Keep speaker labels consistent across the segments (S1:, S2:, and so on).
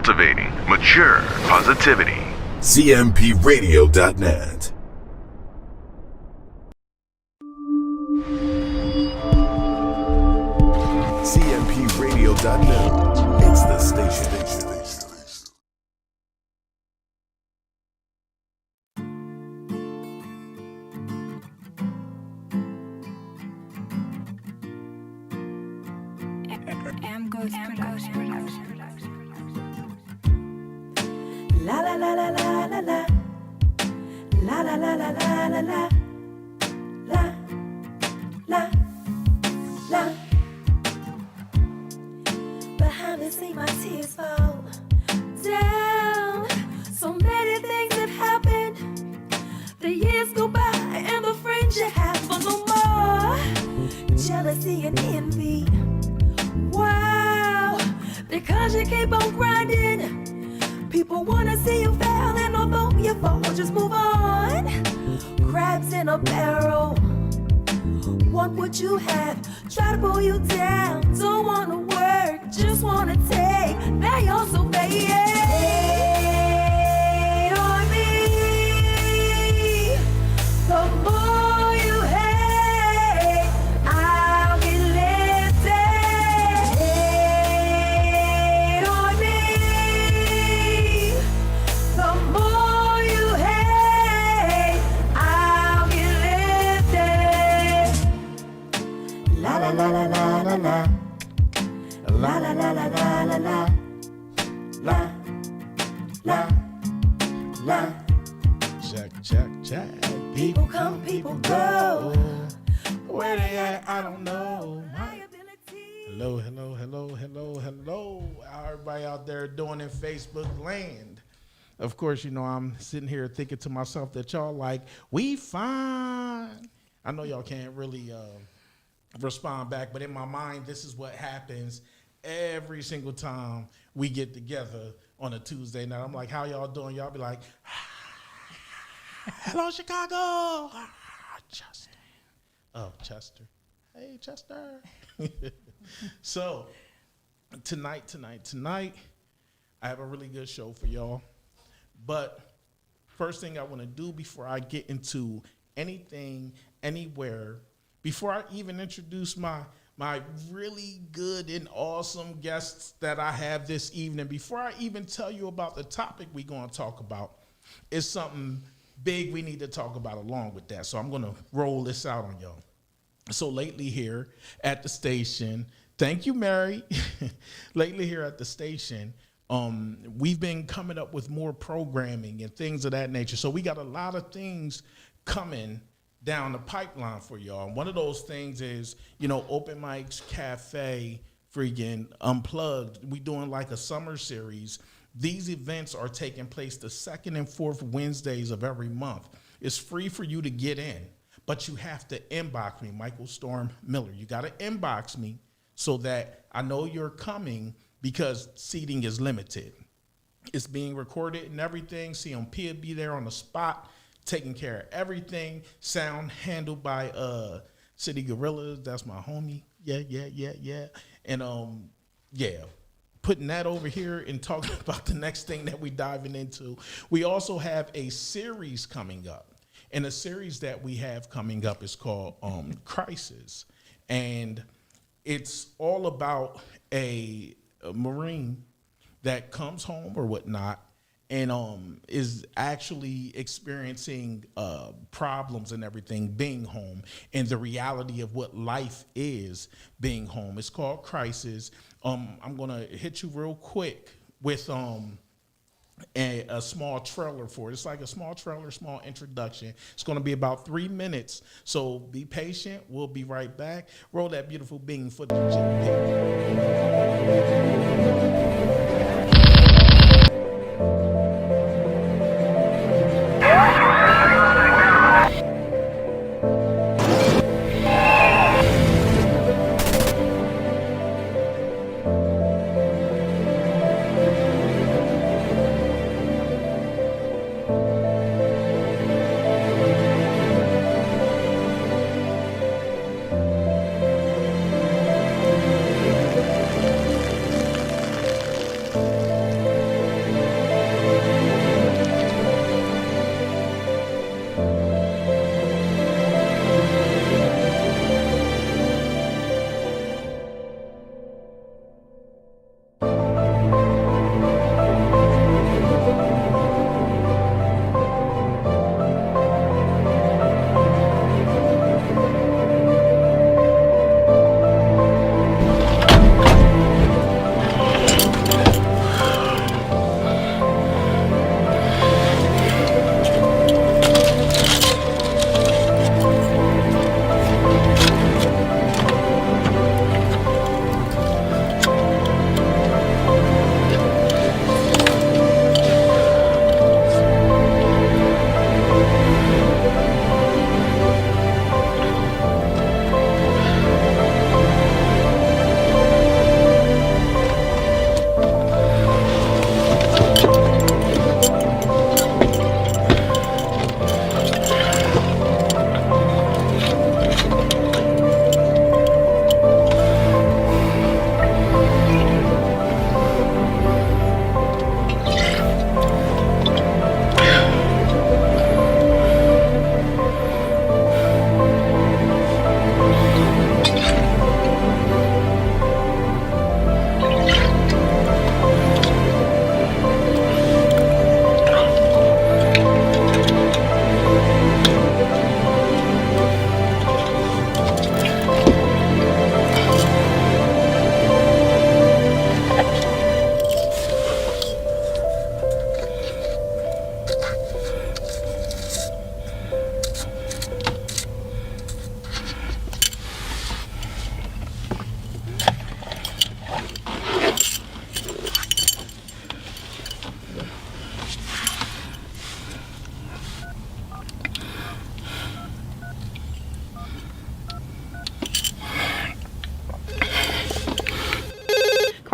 S1: cultivating mature positivity.
S2: CMPRadio.net. CMPRadio.net. It's the station.
S3: La la la la la la la la la la la la la la la la. But haven't seen my tears fall down. So many things have happened. The years go by and the friends you have for no more. Jealousy and envy. Wow, because you keep on grinding. People wanna see you fail, and although you fall, just move on. Crabs in a barrel, want what you have, try to pull you down. Don't wanna work, just wanna take. They also hate on me. The more you hate, I'll get lifted. Hate on me. The more you hate, I'll get lifted. La la la la la la la. La la la la la la la. La la la.
S4: Check, check, check.
S3: People come, people go.
S4: Where they at? I don't know. Hello, hello, hello, hello, hello. How everybody out there doing in Facebook land? Of course, you know, I'm sitting here thinking to myself that y'all like, we fine. I know y'all can't really respond back, but in my mind, this is what happens every single time we get together on a Tuesday night. I'm like, how y'all doing? Y'all be like, hello, Chicago. Chester. Oh, Chester. Hey, Chester. So, tonight, I have a really good show for y'all. But first thing I want to do before I get into anything, anywhere, before I even introduce my really good and awesome guests that I have this evening, before I even tell you about the topic we're going to talk about, is something big we need to talk about along with that. So I'm going to roll this out on y'all. So lately here at the station, thank you, Mary. Lately here at the station, we've been coming up with more programming and things of that nature. So we got a lot of things coming down the pipeline for y'all. And one of those things is, you know, open mics, cafe, freaking unplugged. We doing like a summer series. These events are taking place the second and fourth Wednesdays of every month. It's free for you to get in, but you have to inbox me, Michael Storm Miller. You got to inbox me so that I know you're coming, because seating is limited. It's being recorded and everything. CMP will be there on the spot, taking care of everything. Sound handled by City Gorillas. That's my homie. Yeah. And putting that over here and talking about the next thing that we diving into. We also have a series coming up. And the series that we have coming up is called Crisis. And it's all about a Marine that comes home or whatnot and is actually experiencing problems and everything being home, and the reality of what life is being home. It's called Crisis. I'm going to hit you real quick with a small trailer for it. It's like a small trailer, small introduction. It's going to be about 3 minutes, so be patient. We'll be right back. Roll that beautiful bean footage.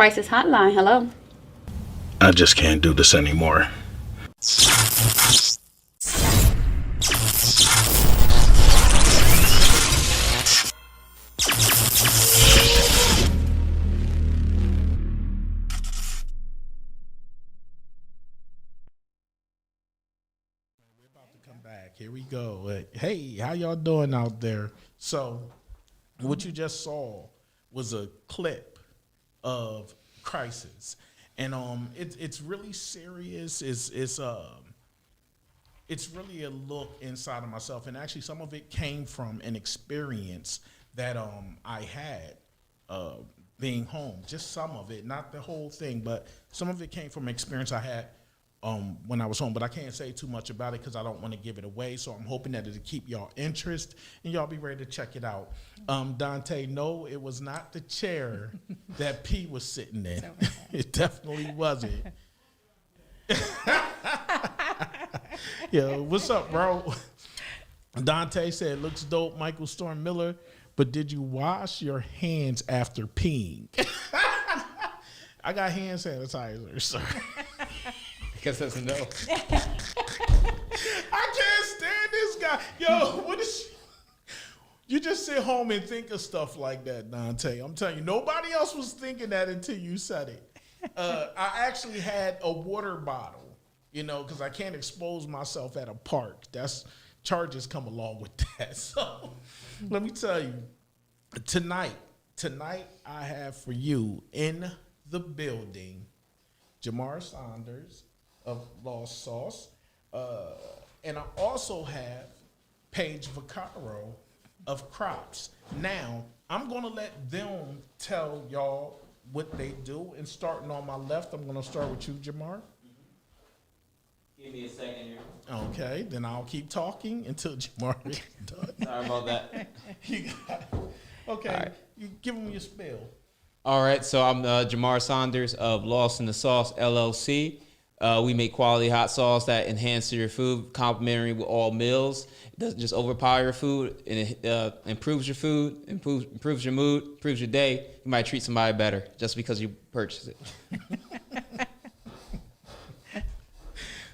S5: Crisis Hotline. Hello.
S4: I just can't do this anymore. Here we go. Hey, how y'all doing out there? So, what you just saw was a clip of Crisis, and it's really serious. It's really a look inside of myself, and actually, some of it came from an experience that I had being home. Just some of it, not the whole thing, but some of it came from an experience I had. When I was home, but I can't say too much about it because I don't want to give it away. So I'm hoping that it'll keep y'all interest and y'all be ready to check it out. Dante, no, it was not the chair that P was sitting in. It definitely wasn't. Yo, what's up, bro? Dante said, looks dope, Michael Storm Miller, but did you wash your hands after peeing? I got hand sanitizer, sir.
S6: Guess that's a no.
S4: I can't stand this guy. Yo, what is you just sit home and think of stuff like that, Dante. I'm telling you, nobody else was thinking that until you said it. I actually had a water bottle, because I can't expose myself at a park. That's charges come along with that. So let me tell you, tonight I have for you in the building, Jamar Saunders of Lost Sauce, and I also have Paige Mccarl of Crops. Now, I'm going to let them tell y'all what they do, and starting on my left, I'm going to start with you, Jamar.
S6: Give me a second here.
S4: Okay, then I'll keep talking until Jamar is done.
S6: Sorry about that.
S4: You got it. Okay,
S6: Right.
S4: You give them your spill.
S6: All right, so I'm Jamar Saunders of Lost in the Sauce, LLC. We make quality hot sauce that enhances your food, complimentary with all meals. It doesn't just overpower your food, and it improves your food, improves your mood, improves your day. You might treat somebody better just because you purchase it.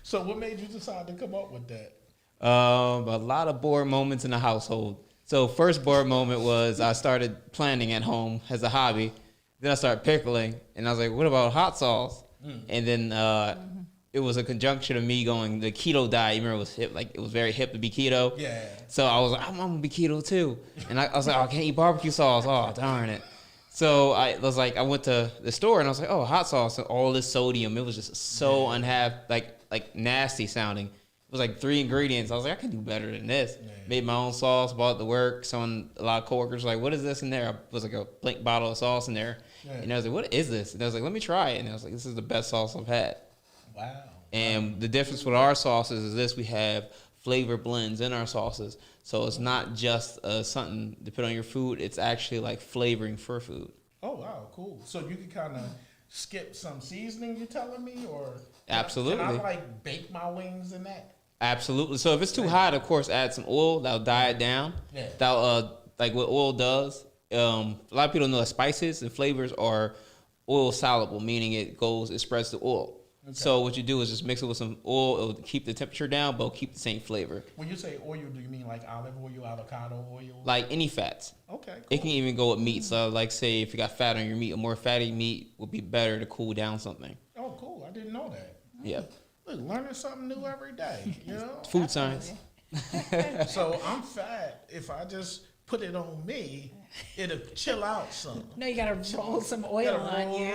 S4: So what made you decide to come up with that?
S6: A lot of bored moments in the household. So first bored moment was I started planning at home as a hobby. Then I started pickling, and I was like, what about hot sauce? And then it was a conjunction of me going the keto diet. You remember it was hip, like it was very hip to be keto.
S4: Yeah.
S6: So I was like, I'm gonna be keto too. And I was like, oh, I can't eat barbecue sauce. Oh, darn it. So I was like, I went to the store and I was like, oh, hot sauce. And all this sodium. It was just so like nasty sounding. It was like 3 ingredients. I was like, I can do better than this. Yeah. Made my own sauce, bought it to work. A lot of coworkers were like, what is this in there? I was like a blank bottle of sauce in there. Yeah. And I was like, what is this? And I was like, let me try it. And I was like, this is the best sauce I've had.
S4: Wow.
S6: And the difference with our sauces is this: we have flavor blends in our sauces. So it's not just something to put on your food. It's actually like flavoring for food.
S4: Oh, wow, cool. So you can kind of skip some seasoning, you telling me? Or
S6: absolutely.
S4: Can I like bake my wings in that?
S6: Absolutely. So if it's too hot, of course, add some oil. That'll die it down. Yeah. That'll, like what oil does. A lot of people know that spices and flavors are oil soluble, meaning it spreads the oil. Okay. So what you do is just mix it with some oil. It'll keep the temperature down, but it'll keep the same flavor.
S4: When you say oil, do you mean like olive oil, avocado oil?
S6: Like any fats. Okay, cool. It can even go with meat. So like say if you got fat on your meat, a more fatty meat would be better to cool down something.
S4: Oh, cool. I didn't know that.
S6: Yeah.
S4: Look, learning something new every day, you know?
S6: Food science.
S4: So I'm fat. If I just put it on me, it'll chill out some.
S7: No, you gotta roll some oil on you.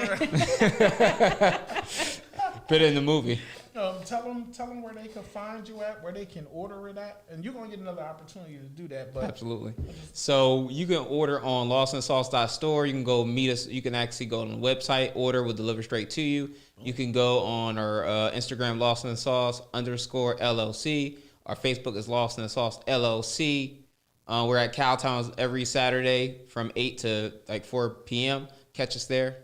S6: Put it in the movie.
S4: Tell them where they can find you at, where they can order it at, and you're gonna get another opportunity to do that. But
S6: absolutely. So you can order on lostandthesauce.store. You can go meet us. You can actually go on the website, order, we'll deliver straight to you. You can go on our Instagram, _LLC. Our Facebook is Lost in the Sauce LLC. We're at Cowtown every Saturday from 8 to like 4 p.m. Catch us there.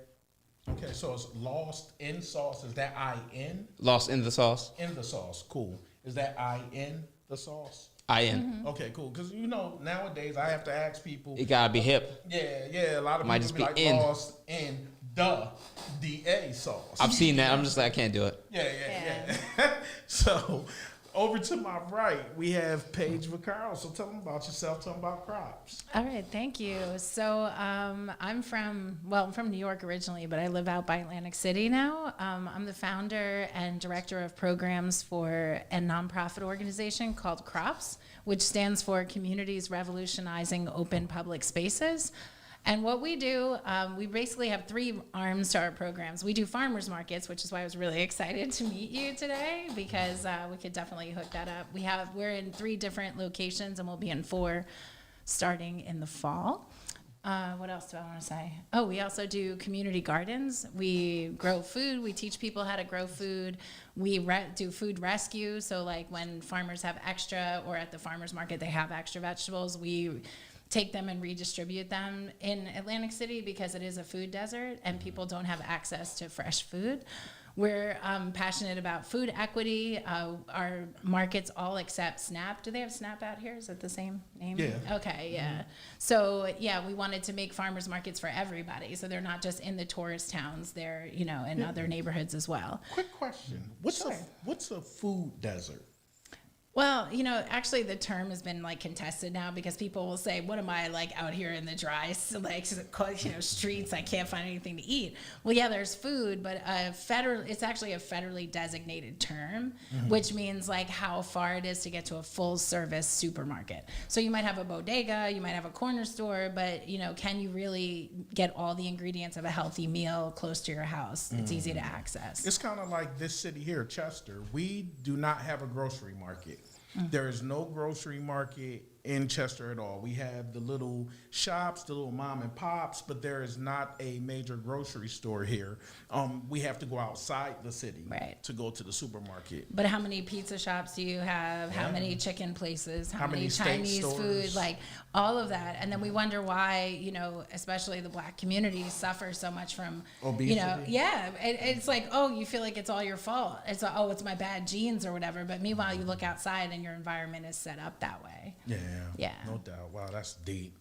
S4: Okay, so it's Lost in Sauce. Is that I-N?
S6: Lost in the Sauce.
S4: In the Sauce, cool. Is that I-N, the sauce?
S6: I-N.
S4: Mm-hmm. Okay, cool. Because, nowadays I have to ask people.
S6: It got to be hip.
S4: Yeah. A lot of
S6: might
S4: people
S6: just
S4: be like
S6: in.
S4: Lost in the DA sauce.
S6: I've seen that. I'm just like, I can't do it.
S4: Yeah. So, over to my right, we have Paige Mccarl. So tell them about yourself. Tell them about Crops.
S7: All right, thank you. So I'm from New York originally, but I live out by Atlantic City now. I'm the founder and director of programs for a nonprofit organization called Crops, which stands for Communities Revolutionizing Open Public Spaces. And what we do, we basically have three arms to our programs. We do farmers markets, which is why I was really excited to meet you today, because we could definitely hook that up. We're in 3 different locations, and we'll be in 4 starting in the fall. What else do I want to say? Oh, we also do community gardens. We grow food. We teach people how to grow food. We do food rescue. So like when farmers have extra, or at the farmers market they have extra vegetables, we take them and redistribute them in Atlantic City because it is a food desert and people don't have access to fresh food. We're passionate about food equity. Our markets all accept SNAP. Do they have SNAP out here? Is it the same name?
S4: Yeah.
S7: Okay, yeah. So, yeah, we wanted to make farmers markets for everybody. So they're not just in the tourist towns. They're, in other neighborhoods as well.
S4: Quick question. What's a food desert?
S7: Well, actually the term has been contested now because people will say, what am I out here in the dry, streets, I can't find anything to eat. Well, yeah, there's food, but it's actually a federally designated term, which means how far it is to get to a full service supermarket. So you might have a bodega, you might have a corner store, but can you really get all the ingredients of a healthy meal close to your house? It's easy to access.
S4: It's kind of like this city here, Chester. We do not have a grocery market. There is no grocery market in Chester at all. We have the little shops, the little mom and pops, but there is not a major grocery store here. We have to go outside the city to go to the supermarket.
S7: But how many pizza shops do you have? How many chicken places? How many Chinese food? All of that. And then we wonder why, especially the Black community suffer so much from
S4: obesity.
S7: It's you feel like it's all your fault. It's it's my bad genes or whatever. But meanwhile, you look outside and your environment is set up that way.
S4: Yeah, no doubt. Wow, that's deep.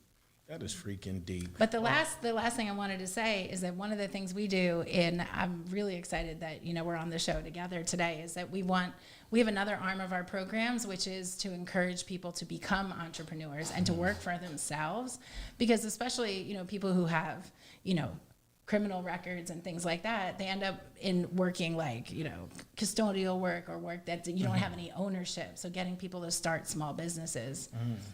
S4: That is freaking deep.
S7: But the last thing I wanted to say is that one of the things we do, and I'm really excited that we're on the show together today, is that we have another arm of our programs, which is to encourage people to become entrepreneurs and to work for themselves, because especially people who have criminal records and things like that, they end up in working custodial work or work that you don't have any ownership. So getting people to start small businesses,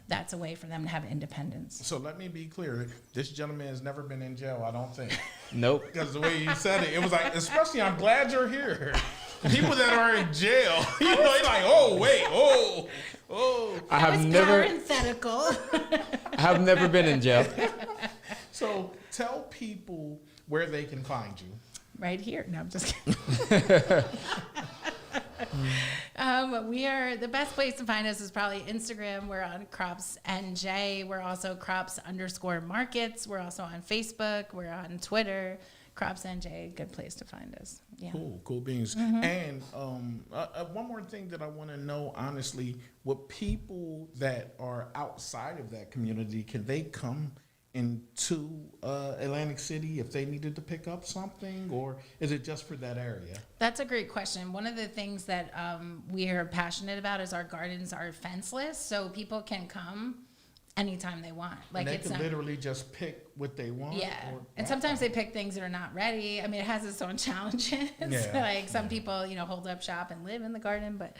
S7: that's a way for them to have independence.
S4: So let me be clear. This gentleman has never been in jail, I don't think.
S6: Nope.
S4: Because the way you said it was especially, I'm glad you're here. People that are in jail, they're oh, wait, oh.
S6: I have never
S7: parenthetical.
S6: I have never been in jail.
S4: So tell people where they can find you.
S7: Right here. No, I'm just kidding. We are, the best place to find us is probably Instagram. We're on Crops NJ. We're also Crops_markets. We're also on Facebook. We're on Twitter. Crops NJ, good place to find us. Yeah.
S4: Cool beans. And one more thing that I want to know, honestly, what people that are outside of that community, can they come into Atlantic City if they needed to pick up something, or is it just for that area?
S7: That's a great question. One of the things that we are passionate about is our gardens are fenceless, so people can come anytime they want.
S4: And they can literally just pick what they want?
S7: Yeah. And sometimes they pick things that are not ready. I mean, it has its own challenges. Some people, hold up shop and live in the garden, but,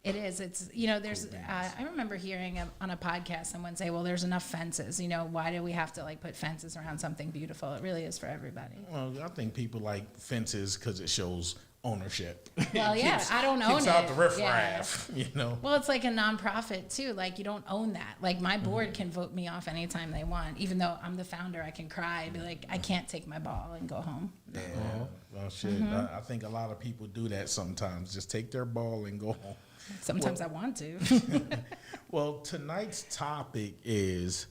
S7: it is. It's, there's, I remember hearing on a podcast someone say, well, there's enough fences. Why do we have to put fences around something beautiful? It really is for everybody.
S4: Well, I think people like fences because it shows ownership.
S7: Well, I don't own it.
S4: Keeps out the riffraff,
S7: Well, it's like a nonprofit too. You don't own that. My board can vote me off anytime they want. Even though I'm the founder, I can cry and be like, I can't take my ball and go home.
S4: Yeah. Well, shit. I think a lot of people do that sometimes. Just take their ball and go home.
S7: Sometimes I want to.
S4: Well, tonight's topic is,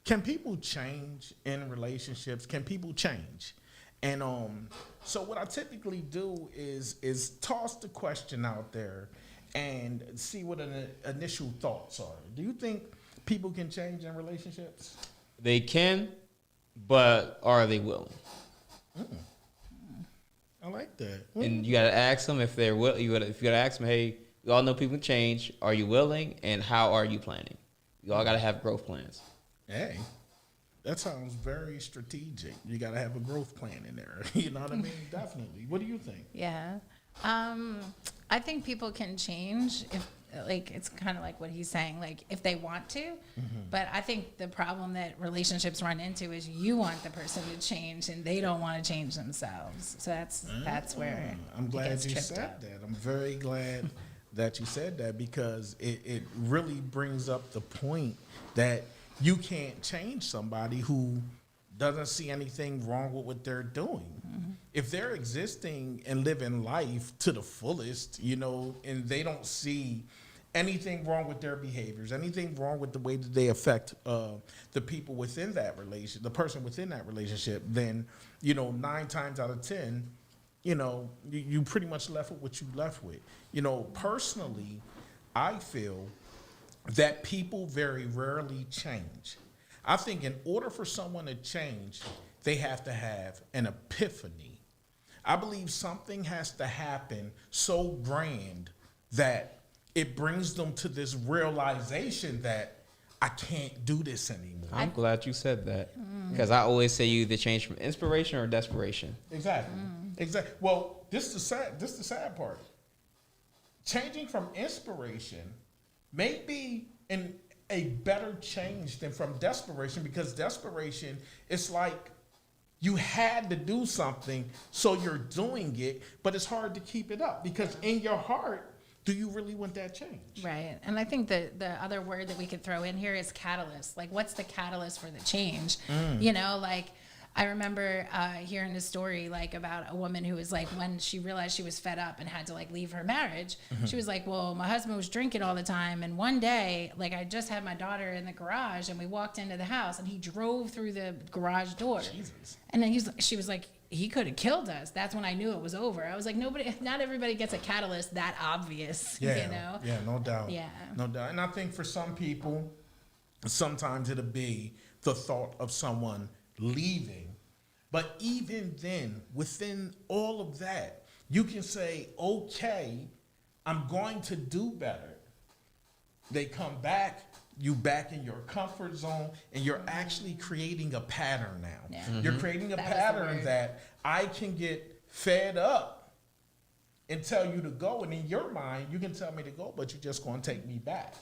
S4: can people change in relationships? Can people change? And so what I typically do is toss the question out there and see what initial thoughts are. Do you think people can change in relationships?
S6: They can, but are they willing?
S4: I like that.
S6: And you gotta ask them if they're willing. You gotta ask them, hey, we all know people change. Are you willing? And how are you planning? You all gotta have growth plans.
S4: Hey, that sounds very strategic. You got to have a growth plan in there. You know what I mean? Definitely. What do you think?
S7: Yeah. I think people can change if, like, it's kind of like what he's saying, like, if they want to. But I think the problem that relationships run into is you want the person to change and they don't want to change themselves. So that's where
S4: I'm
S7: it
S4: glad
S7: gets
S4: you
S7: tripped
S4: said
S7: up.
S4: that. I'm very glad that you said that because it really brings up the point that you can't change somebody who doesn't see anything wrong with what they're doing. If they're existing and living life to the fullest, you know, and they don't see anything wrong with their behaviors, anything wrong with the way that they affect the people within that relation, the person within that relationship, then, you know, 9 times out of 10, you know, you pretty much left with what you left with. You know, personally, I feel that people very rarely change. I think in order for someone to change, they have to have an epiphany. I believe something has to happen so grand that it brings them to this realization that I can't do this anymore.
S6: I'm glad you said that because I always say you either change from inspiration or desperation.
S4: Exactly. Exactly. Well, this is the sad part. Changing from inspiration may be in a better change than from desperation, because desperation, it's like you had to do something, so you're doing it, but it's hard to keep it up because in your heart, do you really want that change?
S7: Right. And I think the other word that we could throw in here is catalyst. Like, what's the catalyst for the change? You know, like, I remember hearing a story, like, about a woman who was like, when she realized she was fed up and had to, like, leave her marriage, she was like, well, my husband was drinking all the time. And one day, like, I just had my daughter in the garage and we walked into the house and he drove through the garage door.
S4: Jesus.
S7: And then she was like, he could have killed us. That's when I knew it was over. I was like, not everybody gets a catalyst that obvious,
S4: Yeah,
S7: you know?
S4: yeah, no doubt.
S7: Yeah.
S4: No doubt. And I think for some people, sometimes it'll be the thought of someone leaving. But even then, within all of that, you can say, okay, I'm going to do better. They come back, you back in your comfort zone, and you're actually creating a pattern now.
S7: Yeah.
S4: You're creating a
S7: That was the
S4: pattern
S7: word.
S4: that I can get fed up and tell you to go, and in your mind, you can tell me to go, but you're just going to take me back.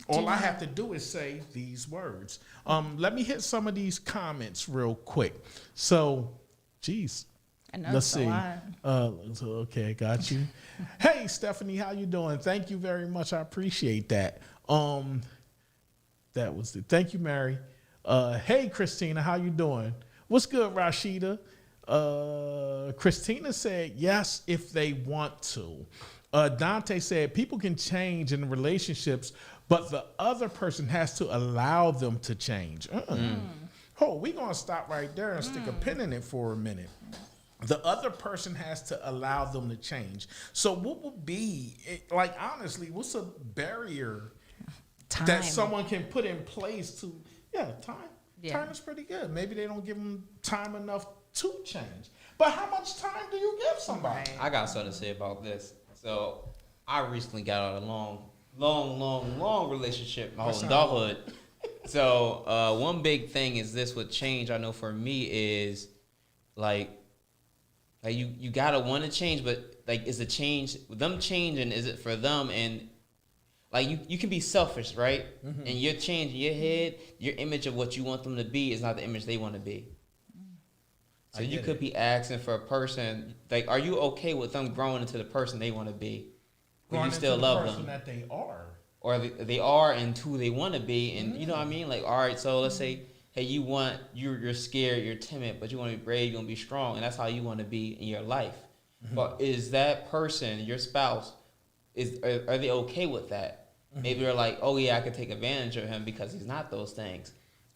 S4: All I have to do is say these words. Let me hit some of these comments real quick. So, geez.
S7: I know
S4: Let's
S7: it's a
S4: see.
S7: lot.
S4: So, okay, got you. Hey, Stephanie, how you doing? Thank you very much. I appreciate that. That was it. Thank you, Mary. Hey, Christina, how you doing? What's good, Rashida? Christina said yes if they want to. Dante said people can change in relationships, but the other person has to allow them to change. Oh, we're going to stop right there and stick a pin in it for a minute. The other person has to allow them to change. So what would be, like, honestly, what's a barrier
S7: Time.
S4: that someone can put in place to, time.
S7: Yeah.
S4: Time is pretty good. Maybe they don't give them time enough to change. But how much time do you give somebody?
S6: I got something to say about this. So I recently got out of a long relationship my whole adulthood. So one big thing is this with change. I know for me is like you gotta want to change, but like is the change them changing? Is it for them? And like you can be selfish, right? And you're changing your head, your image of what you want them to be is not the image they want to be. So you could be asking for a person, like, are you okay with them growing into the person they want to be? But you still love them.
S4: That they are.
S6: Or they are and who they want to be. And you know what I mean? Like, all right, so let's say, hey, you're scared, you're timid, but you want to be brave, you want to be strong. And that's how you want to be in your life. But is that person, your spouse, are they okay with that? Maybe they're like, oh, yeah, I could take advantage of him because he's not those things.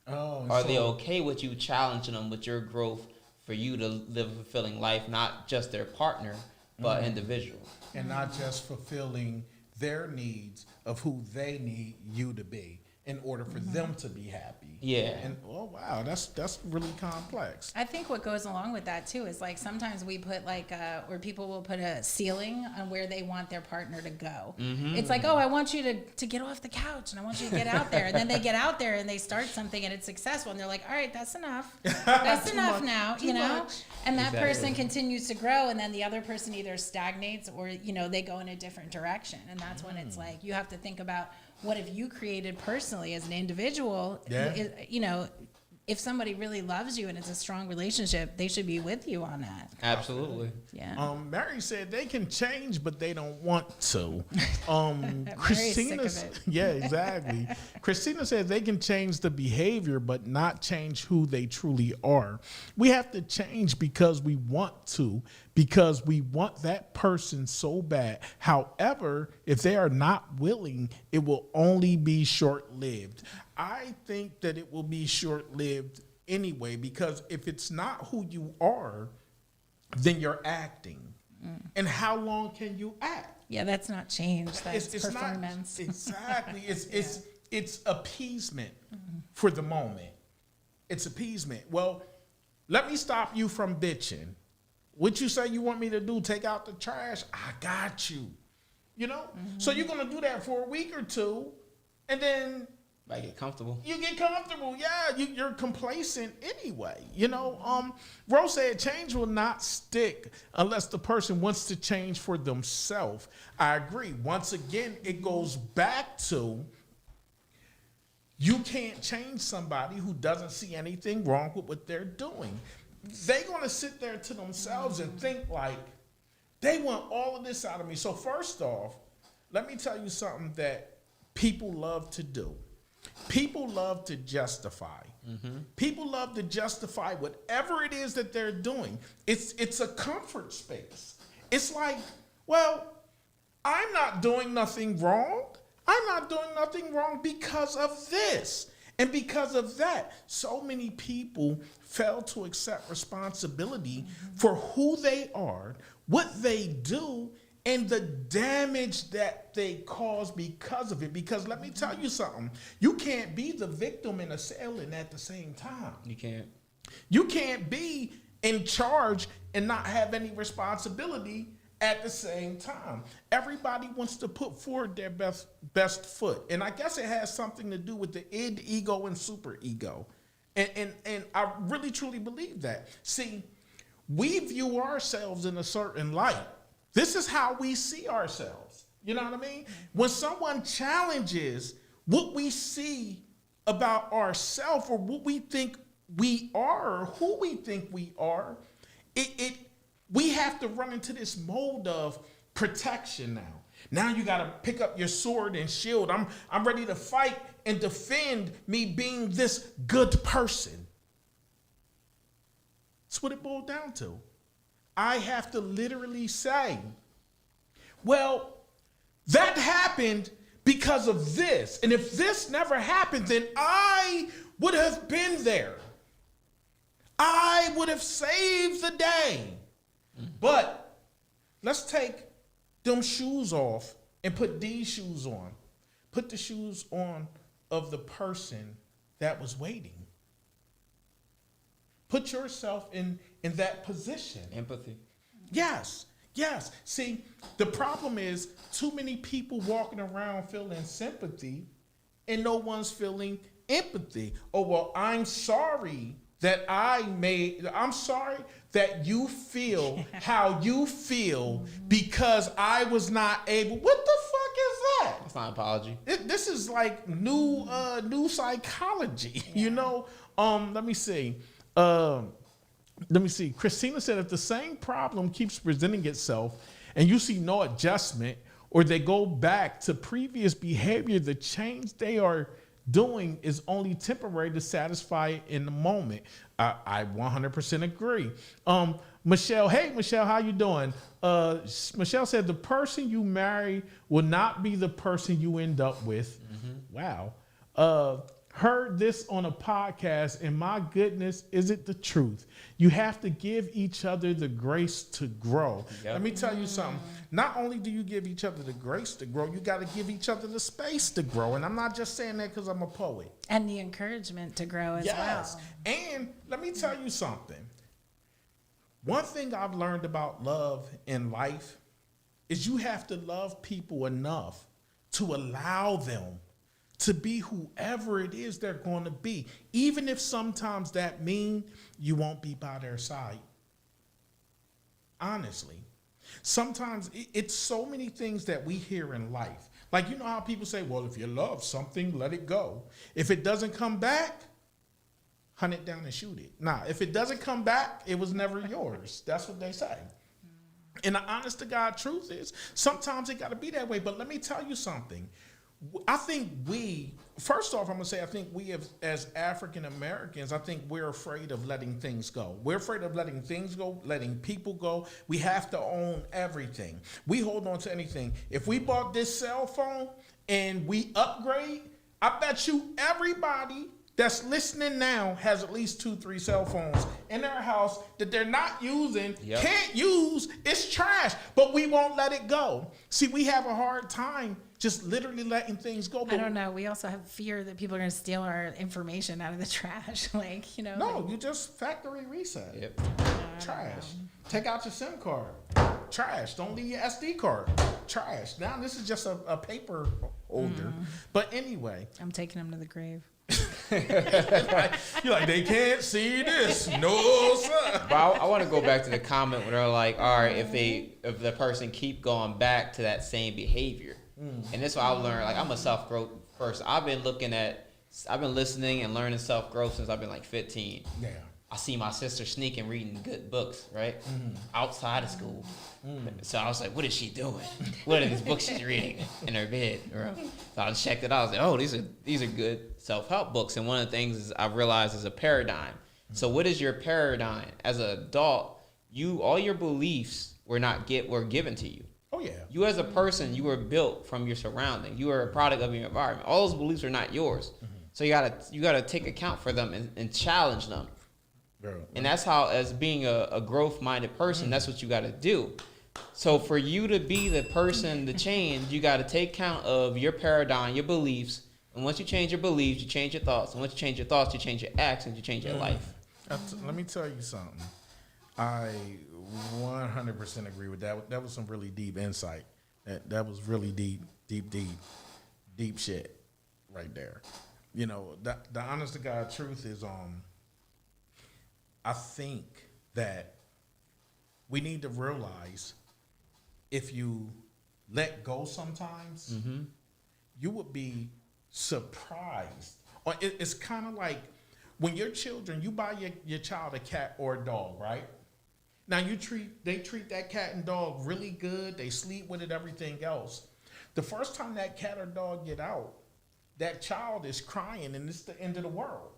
S6: Are they okay with you challenging them with your growth for you to live a fulfilling life, not just their partner, but individual?
S4: And not just fulfilling their needs of who they need you to be. in order for them to be happy.
S6: Yeah.
S4: And oh wow, that's really complex.
S7: I think what goes along with that too is like sometimes we put like or people will put a ceiling on where they want their partner to go. It's like, oh, I want you to get off the couch and I want you to get out there. And then they get out there and they start something and it's successful and they're like, all right, that's enough. That's enough now, you know?
S4: much.
S7: And that
S6: Exactly.
S7: person continues to grow and then the other person either stagnates or, you know, they go in a different direction. And that's when it's like, you have to think about what have you created personally as an individual, you know, if somebody really loves you and it's a strong relationship, they should be with you on that.
S6: Absolutely.
S7: Yeah.
S4: Mary said they can change, but they don't want to.
S7: Christina, sick of it.
S4: Yeah, exactly. Christina said they can change the behavior, but not change who they truly are. We have to change because we want to, because we want that person so bad. However, if they are not willing, it will only be short-lived. I think that it will be short-lived anyway, because if it's not who you are, then you're acting. And how long can you act?
S7: Yeah, that's not change. That's
S4: It's
S7: performance.
S4: not exactly. It's appeasement for the moment. It's appeasement. Well, let me stop you from bitching. What you say you want me to do? Take out the trash? I got you. You know. So you're gonna do that for a week or two, and then
S6: Like get comfortable.
S4: you get comfortable. Yeah, you're complacent anyway. You know, Rose said change will not stick unless the person wants to change for themselves. I agree. Once again, it goes back to you can't change somebody who doesn't see anything wrong with what they're doing. They're going to sit there to themselves and think like they want all of this out of me. So first off, let me tell you something that people love to do. People love to justify. People love to justify whatever it is that they're doing. It's a comfort space. It's like, well, I'm not doing nothing wrong. I'm not doing nothing wrong because of this. And because of that, so many people fail to accept responsibility for who they are, what they do, and the damage that they cause because of it. Because let me tell you something. You can't be the victim and assailant at the same time.
S6: You can't.
S4: You can't be in charge and not have any responsibility at the same time. Everybody wants to put forward their best foot. And I guess it has something to do with the id, ego, and super ego. And I really, truly believe that. See, we view ourselves in a certain light. This is how we see ourselves. You know what I mean? When someone challenges what we see about ourselves or what we think we are or who we think we are, we have to run into this mode of protection now. Now you got to pick up your sword and shield. I'm ready to fight and defend me being this good person. That's what it boiled down to. I have to literally say, well, that happened because of this. And if this never happened, then I would have been there. I would have saved the day. But let's take them shoes off and put these shoes on. Put the shoes on of the person that was waiting. Put yourself in that position.
S6: Empathy.
S4: Yes. See, the problem is too many people walking around feeling sympathy and no one's feeling empathy. Oh, well, I'm sorry that I'm sorry that you feel how you feel because I was not able. What the fuck is that?
S6: It's not an apology.
S4: This is like new psychology, you know? Let me see. Christina said if the same problem keeps presenting itself and you see no adjustment or they go back to previous behavior, the change they are doing is only temporary to satisfy in the moment. I 100% agree. Michelle, hey Michelle, how you doing? Michelle said the person you marry will not be the person you end up with. Wow. heard this on a podcast, and my goodness, is it the truth? You have to give each other the grace to grow.
S6: Yep.
S4: Let me tell you something. Not only do you give each other the grace to grow, you got to give each other the space to grow. And I'm not just saying that because I'm a poet.
S7: And the encouragement to grow as well.
S4: And let me tell you something. One thing I've learned about love in life is you have to love people enough to allow them to be whoever it is they're going to be, even if sometimes that means you won't be by their side. Honestly, sometimes it's so many things that we hear in life. Like, you know how people say, well, if you love something, let it go. If it doesn't come back, hunt it down and shoot it. Nah, if it doesn't come back, it was never yours. That's what they say. And the honest to God truth is, sometimes it got to be that way. But let me tell you something. I think first off, I'm going to say, I think we as African Americans, I think we're afraid of letting things go. We're afraid of letting things go, letting people go. We have to own everything. We hold on to anything. If we bought this cell phone and we upgrade, I bet you everybody that's listening now has at least 2-3 cell phones in their house that they're not using, can't use, it's trash, but we won't let it go. See, we have a hard time just literally letting things go.
S7: I don't know. We also have fear that people are going to steal our information out of the trash. Like, you know.
S4: No,
S7: like,
S4: you just factory reset.
S6: Yep.
S4: Trash. Take out your SIM card. Trash. Don't leave your SD card. Trash. Now this is just a paper holder. But anyway.
S7: I'm taking them to the grave.
S4: You're like, they can't see this. No, sir.
S6: But I want to go back to the comment where they're like, all right, if the person keep going back to that same behavior. And this is what I've learned. Like, I'm a self-growth person. I've been listening and learning self-growth since I've been like 15.
S4: Yeah.
S6: I see my sister sneaking reading good books, right? Outside of school. So I was like, what is she doing? What are these books she's reading in her bed? So I checked it out. I was like, oh, these are good self-help books. And one of the things is I've realized is a paradigm. So what is your paradigm? As an adult, all your beliefs were given to you.
S4: Oh, yeah.
S6: You as a person, you were built from your surrounding. You are a product of your environment. All those beliefs are not yours. So you gotta take account for them and challenge them.
S4: Girl.
S6: And that's how, as being a growth-minded person, that's what you got to do. So for you to be the person to change, you got to take count of your paradigm, your beliefs. And once you change your beliefs, you change your thoughts. And once you change your thoughts, you change your actions, you change your life.
S4: Let me tell you something. I 100% agree with that. That was some really deep insight. That was really deep shit right there. You know, the honest to God truth is, I think that we need to realize if you let go sometimes, you would be surprised. Or it's kind of like when your children, you buy your child a cat or a dog, right? Now they treat that cat and dog really good. They sleep with it, everything else. The first time that cat or dog get out, that child is crying and it's the end of the world.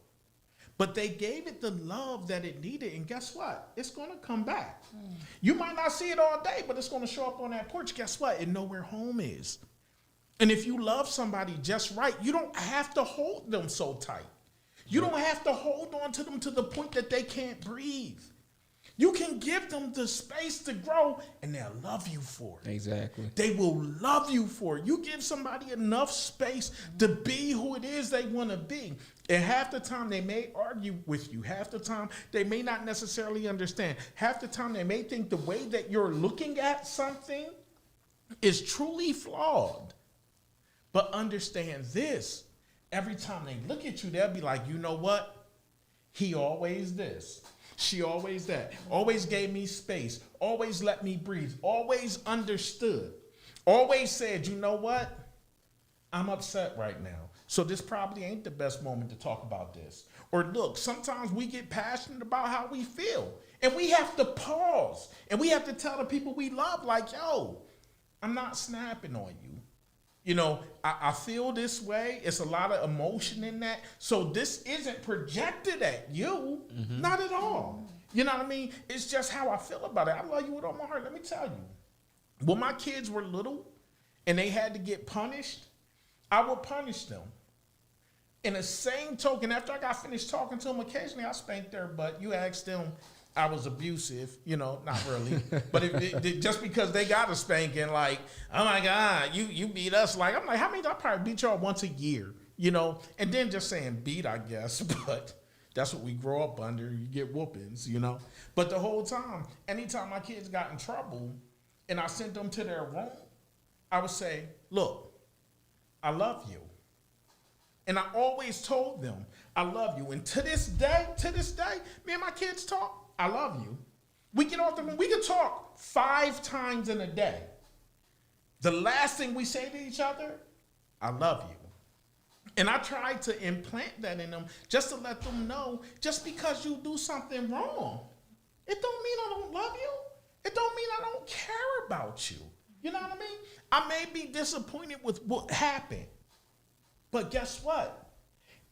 S4: But they gave it the love that it needed, and guess what? It's going to come back. You might not see it all day, but it's going to show up on that porch. Guess what? It know where home is. And if you love somebody just right, you don't have to hold them so tight. You don't have to hold on to them to the point that they can't breathe. You can give them the space to grow, and they'll love you for it.
S6: Exactly.
S4: They will love you for it. You give somebody enough space to be who it is they want to be. And half the time they may argue with you. Half the time they may not necessarily understand. Half the time they may think the way that you're looking at something is truly flawed. But understand this. Every time they look at you, they'll be like, you know what? He always this. She always that. Always gave me space. Always let me breathe. Always understood. Always said, you know what? I'm upset right now. So this probably ain't the best moment to talk about this. Or look, sometimes we get passionate about how we feel. And we have to pause. And we have to tell the people we love, like, yo, I'm not snapping on you. You know, I feel this way. It's a lot of emotion in that. So this isn't projected at you. Not at all. You know what I mean? It's just how I feel about it. I love you with all my heart. Let me tell you. When my kids were little and they had to get punished, I would punish them. In the same token, after I got finished talking to them, occasionally I spanked their butt. You asked them, I was abusive, not really. But just because they got a spanking, like, oh my God, you beat us. Like, I'm like, how many? I probably beat y'all once a year, And then just saying beat, I guess. But that's what we grow up under. You get whoopings, But the whole time, anytime my kids got in trouble and I sent them to their room, I would say, look, I love you. And I always told them, I love you. And to this day, me and my kids talk, I love you. We get off the room, we can talk 5 times in a day. The last thing we say to each other, I love you. And I tried to implant that in them just to let them know, just because you do something wrong, it don't mean I don't love you. It don't mean I don't care about you. You know what I mean? I may be disappointed with what happened. But guess what?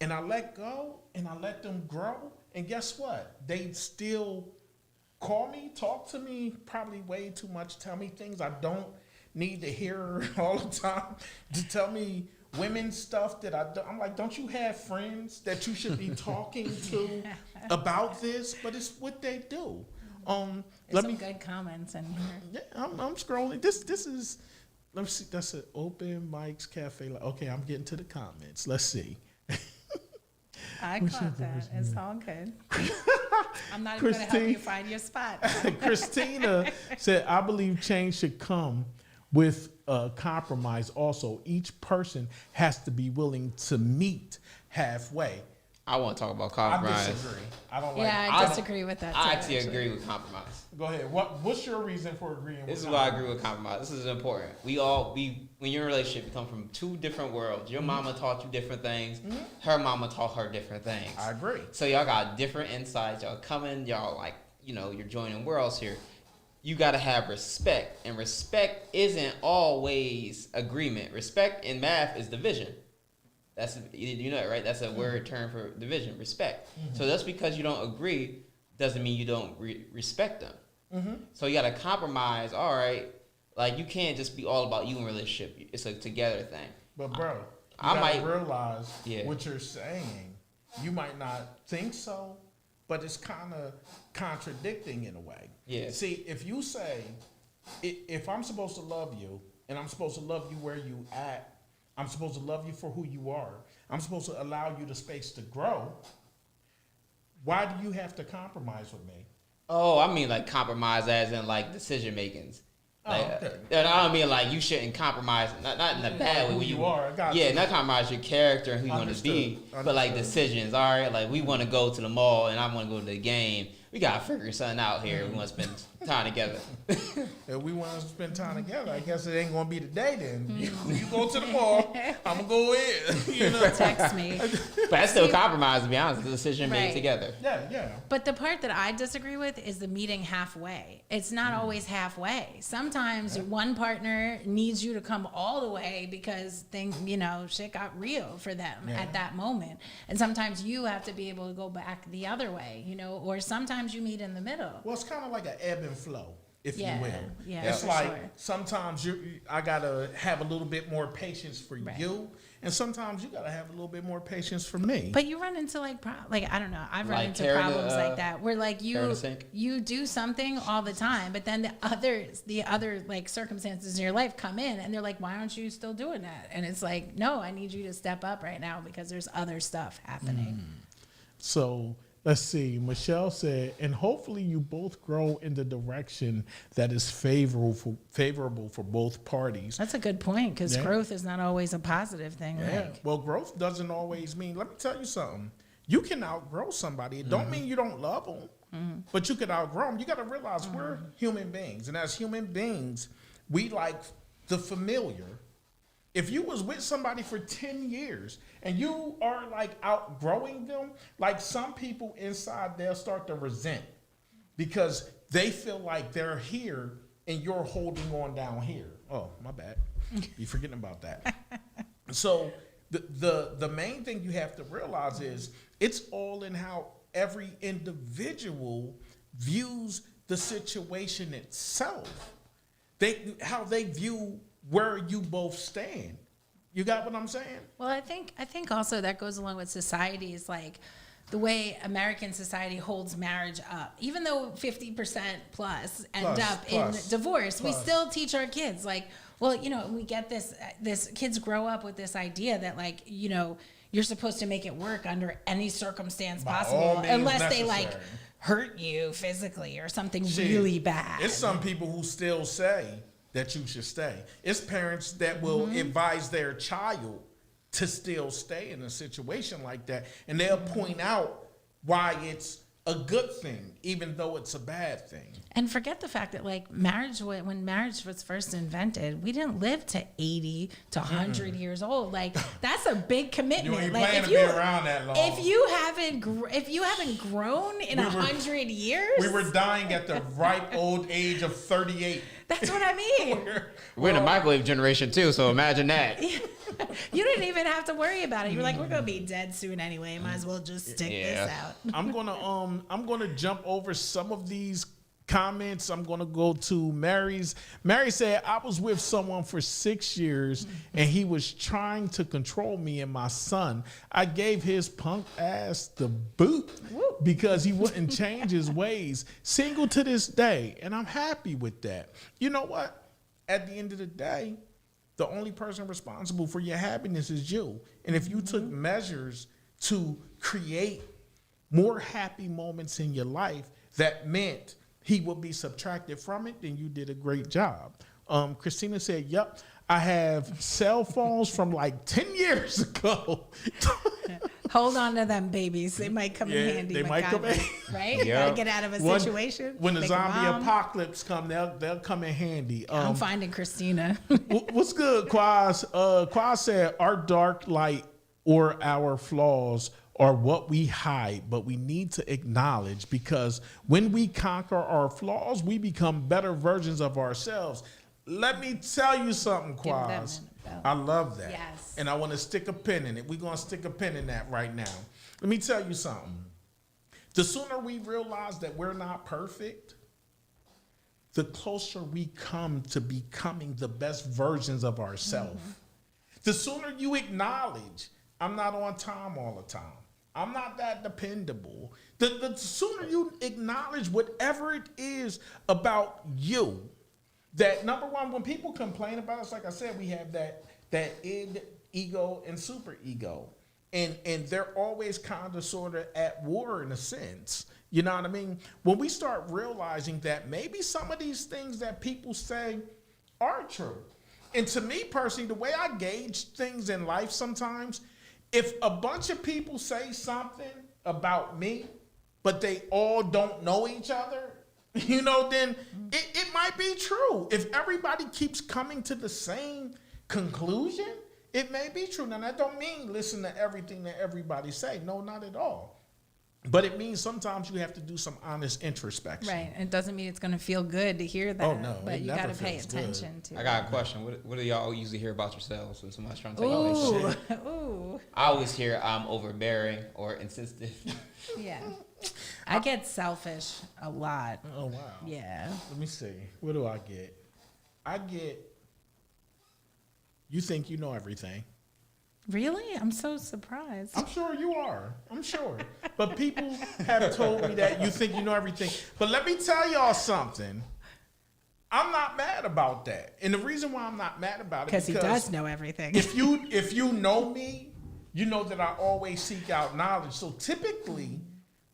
S4: And I let go and I let them grow. And guess what? They still call me, talk to me, probably way too much, tell me things I don't need to hear all the time, to tell me women's stuff that I'm like, don't you have friends that you should be talking to about this? But it's what they do.
S7: There's some good comments in here.
S4: Yeah, I'm scrolling. This is... Let me see. That's an Open Mics Cafe. Okay, I'm getting to the comments. Let's see.
S7: I caught that. It's all good. I'm not even going to help you find your spot.
S4: Christina said, I believe change should come with compromise. Also, each person has to be willing to meet halfway.
S6: I want to talk about compromise.
S4: I disagree. I don't
S7: I disagree with that too.
S6: I actually agree with compromise.
S4: Go ahead. What's your reason for agreeing with
S6: This is why I agree with compromise. This is important. When you're in a relationship, you come from 2 different worlds. Your mama taught you different things. Her mama taught her different things.
S4: I agree.
S6: So y'all got different insights. Y'all coming, y'all like, you're joining worlds here. You got to have respect. And respect isn't always agreement. Respect in math is division. That's, you know it, right? That's a word term for division, respect. So just because you don't agree doesn't mean you don't respect them. So you got to compromise. All right, like you can't just be all about you in a relationship. It's a together thing.
S4: But bro,
S6: I might
S4: realize what you're saying. You might not think so, but it's kind of contradicting in a way.
S6: Yeah.
S4: See, if you say, if I'm supposed to love you and I'm supposed to love you where you at, I'm supposed to love you for who you are. I'm supposed to allow you the space to grow. Why do you have to compromise with me?
S6: Oh, I mean like compromise as in like decision makings. Like,
S4: okay.
S6: And I don't mean like you shouldn't compromise, not in a bad way.
S4: Who
S6: when
S4: you are, I got you.
S6: Not compromise your character and who you want to be, but like decisions. All right, like we want to go to the mall and I want to go to the game. We gotta figure something out here. We want to spend time together.
S4: If we want to spend time together, I guess it ain't gonna be today. Then you go to the mall, I'm gonna go in.
S7: Text me.
S6: But that's still compromise, to be honest. The decision made together.
S4: Yeah.
S7: But the part that I disagree with is the meeting halfway. It's not always halfway. Sometimes one partner needs you to come all the way because shit got real for them at that moment. And sometimes you have to be able to go back the other way, or sometimes you meet in the middle.
S4: Well, it's kind of like an ebb and flow, if you will.
S7: Yeah,
S4: it's
S7: for
S4: like
S7: sure.
S4: sometimes I gotta have a little bit more patience for you, and sometimes you gotta have a little bit more patience for me.
S7: But you run into like I don't know. I've run
S6: Like
S7: into
S6: tearing
S7: problems like that where like
S6: sink?
S7: you do something all the time, but then the other like circumstances in your life come in and they're like, why aren't you still doing that? And it's like, no, I need you to step up right now because there's other stuff happening.
S4: So let's see. Michelle said, and hopefully you both grow in the direction that is favorable for both parties.
S7: That's a good point because growth is not always a positive thing.
S4: Yeah.
S7: Like.
S4: Well, growth doesn't always mean, let me tell you something. You can outgrow somebody. It don't mean you don't love them, but you could outgrow them. You got to realize we're human beings. And as human beings, we like the familiar. If you was with somebody for 10 years and you are like outgrowing them, like some people inside, they'll start to resent because they feel like they're here and you're holding on down here. Oh, my bad. You're forgetting about that. So the main thing you have to realize is it's all in how every individual views the situation itself. How they view where you both stand. You got what I'm saying?
S7: Well, I think also that goes along with society's like the way American society holds marriage up. Even though 50% plus end up in divorce, we still teach our kids like, well, you know, we get this kids grow up with this idea that like, you know, you're supposed to make it work under any circumstance possible unless they like hurt you physically or something really bad.
S4: It's some people who still say that you should stay. It's parents that will advise their child to still stay in a situation like that. And they'll point out why it's a good thing, even though it's a bad thing.
S7: And forget the fact that like marriage, when marriage was first invented, we didn't live to 80 to 100 years old. Like that's a big commitment.
S4: You ain't
S7: like
S4: planning to be around that long.
S7: If you haven't grown in 100 years,
S4: we were dying at the ripe old age of 38.
S7: That's what I mean.
S6: We're in a microwave generation too, so imagine that.
S7: You didn't even have to worry about it. You were like, we're gonna be dead soon anyway. Might as well just stick this out.
S4: I'm gonna jump over some of these comments. I'm gonna go to Mary's. Mary said, I was with someone for 6 years and he was trying to control me and my son. I gave his punk ass the boot because he wouldn't change his ways. Single to this day, and I'm happy with that. You know what? At the end of the day, the only person responsible for your happiness is you. And if you took measures to create more happy moments in your life that meant he would be subtracted from it, then you did a great job. Christina said, yep, I have cell phones from like 10 years ago.
S7: Hold on to them, babies. They might come in handy.
S4: They might come in.
S7: Right? You gotta get out of a situation.
S4: When the zombie apocalypse come, they'll come in handy.
S7: I'm finding Christina.
S4: What's good, Quaz? Quaz said, our dark light or our flaws are what we hide, but we need to acknowledge, because when we conquer our flaws, we become better versions of ourselves. Let me tell you something, Quaz. I love that.
S7: Yes.
S4: And I want to stick a pin in it. We're going to stick a pin in that right now. Let me tell you something. The sooner we realize that we're not perfect, the closer we come to becoming the best versions of ourselves. The sooner you acknowledge, I'm not on time all the time. I'm not that dependable. The sooner you acknowledge whatever it is about you, that number one, when people complain about us, like I said, we have that id, ego, and super ego. And they're always kind of sort of at war in a sense. You know what I mean? When we start realizing that maybe some of these things that people say are true. And to me personally, the way I gauge things in life sometimes, if a bunch of people say something about me, but they all don't know each other, you know, then it might be true. If everybody keeps coming to the same conclusion, it may be true. Now, that don't mean listen to everything that everybody say. No, not at all. But it means sometimes you have to do some honest introspection.
S7: Right. It doesn't mean it's going to feel good to hear that.
S4: Oh, no.
S7: But you got to pay attention to it.
S6: I got a question. What do y'all usually hear about yourselves when somebody's trying to tell you their shit?
S7: Ooh.
S6: I always hear I'm overbearing or insensitive.
S7: Yeah. I get selfish a lot.
S4: Oh, wow.
S7: Yeah.
S4: Let me see. What do I get? I get, you think you know everything.
S7: Really? I'm so surprised.
S4: I'm sure you are. I'm sure. But people have told me that you think you know everything. But let me tell y'all something. I'm not mad about that. And the reason why I'm not mad about it is
S7: because he does know everything.
S4: If you know me, you know that I always seek out knowledge. So typically,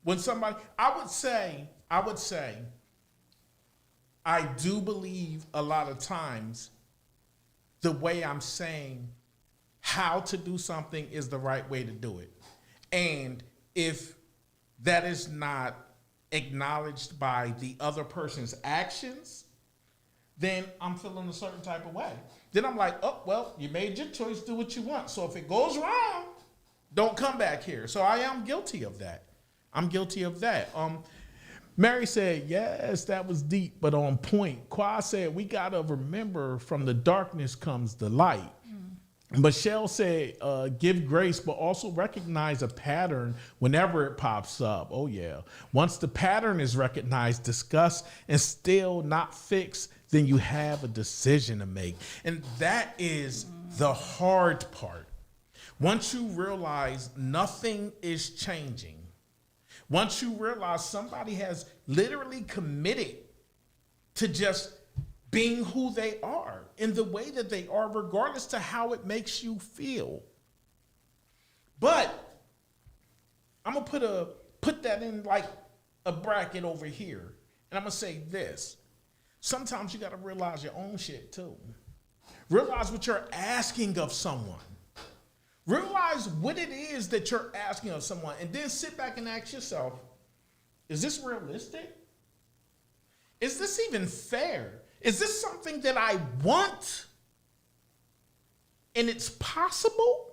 S4: when somebody, I would say, I do believe a lot of times the way I'm saying how to do something is the right way to do it. And if that is not acknowledged by the other person's actions, then I'm feeling a certain type of way. Then I'm like, oh, well, you made your choice, do what you want. So if it goes wrong, don't come back here. So I am guilty of that. I'm guilty of that. Mary said, yes, that was deep, but on point. Qua said, we got to remember from the darkness comes the light. Michelle said, give grace, but also recognize a pattern whenever it pops up. Oh, yeah. Once the pattern is recognized, discuss, and still not fix, then you have a decision to make. And that is the hard part. Once you realize nothing is changing, once you realize somebody has literally committed to just being who they are in the way that they are, regardless to how it makes you feel. But I'm gonna put that in like a bracket over here, and I'm gonna say this. Sometimes you gotta realize your own shit too. Realize what you're asking of someone. Realize what it is that you're asking of someone, and then sit back and ask yourself, is this realistic? Is this even fair? Is this something that I want and it's possible?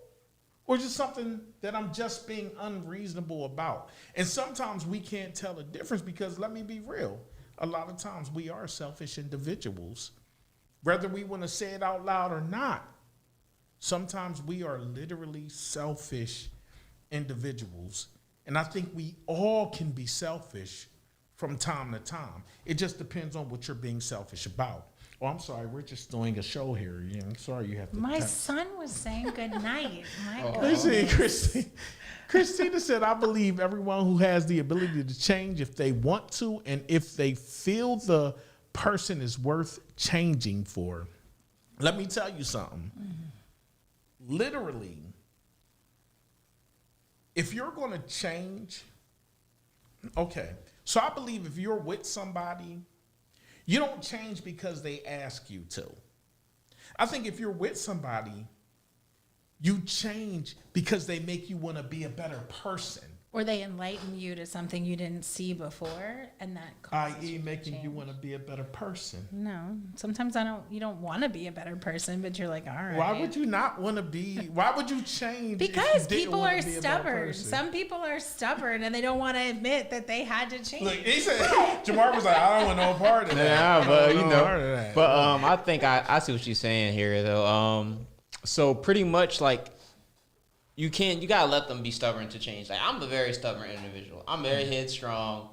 S4: Or is it something that I'm just being unreasonable about? And sometimes we can't tell the difference because, let me be real, a lot of times we are selfish individuals. Whether we want to say it out loud or not, sometimes we are literally selfish individuals. And I think we all can be selfish from time to time. It just depends on what you're being selfish about. Oh, I'm sorry, we're just doing a show here. Yeah, I'm sorry you have to.
S7: My son was saying good night. My God.
S4: Listen, Christina said, I believe everyone who has the ability to change if they want to and if they feel the person is worth changing for. Let me tell you something. Mm-hmm. Literally, if you're going to change, okay. So I believe if you're with somebody, you don't change because they ask you to. I think if you're with somebody, you change because they make you want to be a better person.
S7: Or they enlighten you to something you didn't see before, and that causes
S4: I.e.
S7: you to
S4: making you
S7: change.
S4: want to be a better person.
S7: No, sometimes you don't want to be a better person, but you're like, all right.
S4: Why would you not want to be? Why would you change?
S7: Because
S4: if you didn't
S7: people
S4: wanna
S7: are
S4: be a better
S7: stubborn.
S4: person?
S7: Some people are stubborn and they don't want to admit that they had to change.
S4: Look, he said, Jamar was like, I don't want no part of that.
S6: Yeah,
S4: I
S6: but
S4: don't
S6: you
S4: want no part of
S6: know,
S4: that.
S6: but I think I see what you're saying here though. So pretty much like you gotta let them be stubborn to change. Like I'm a very stubborn individual. I'm very headstrong.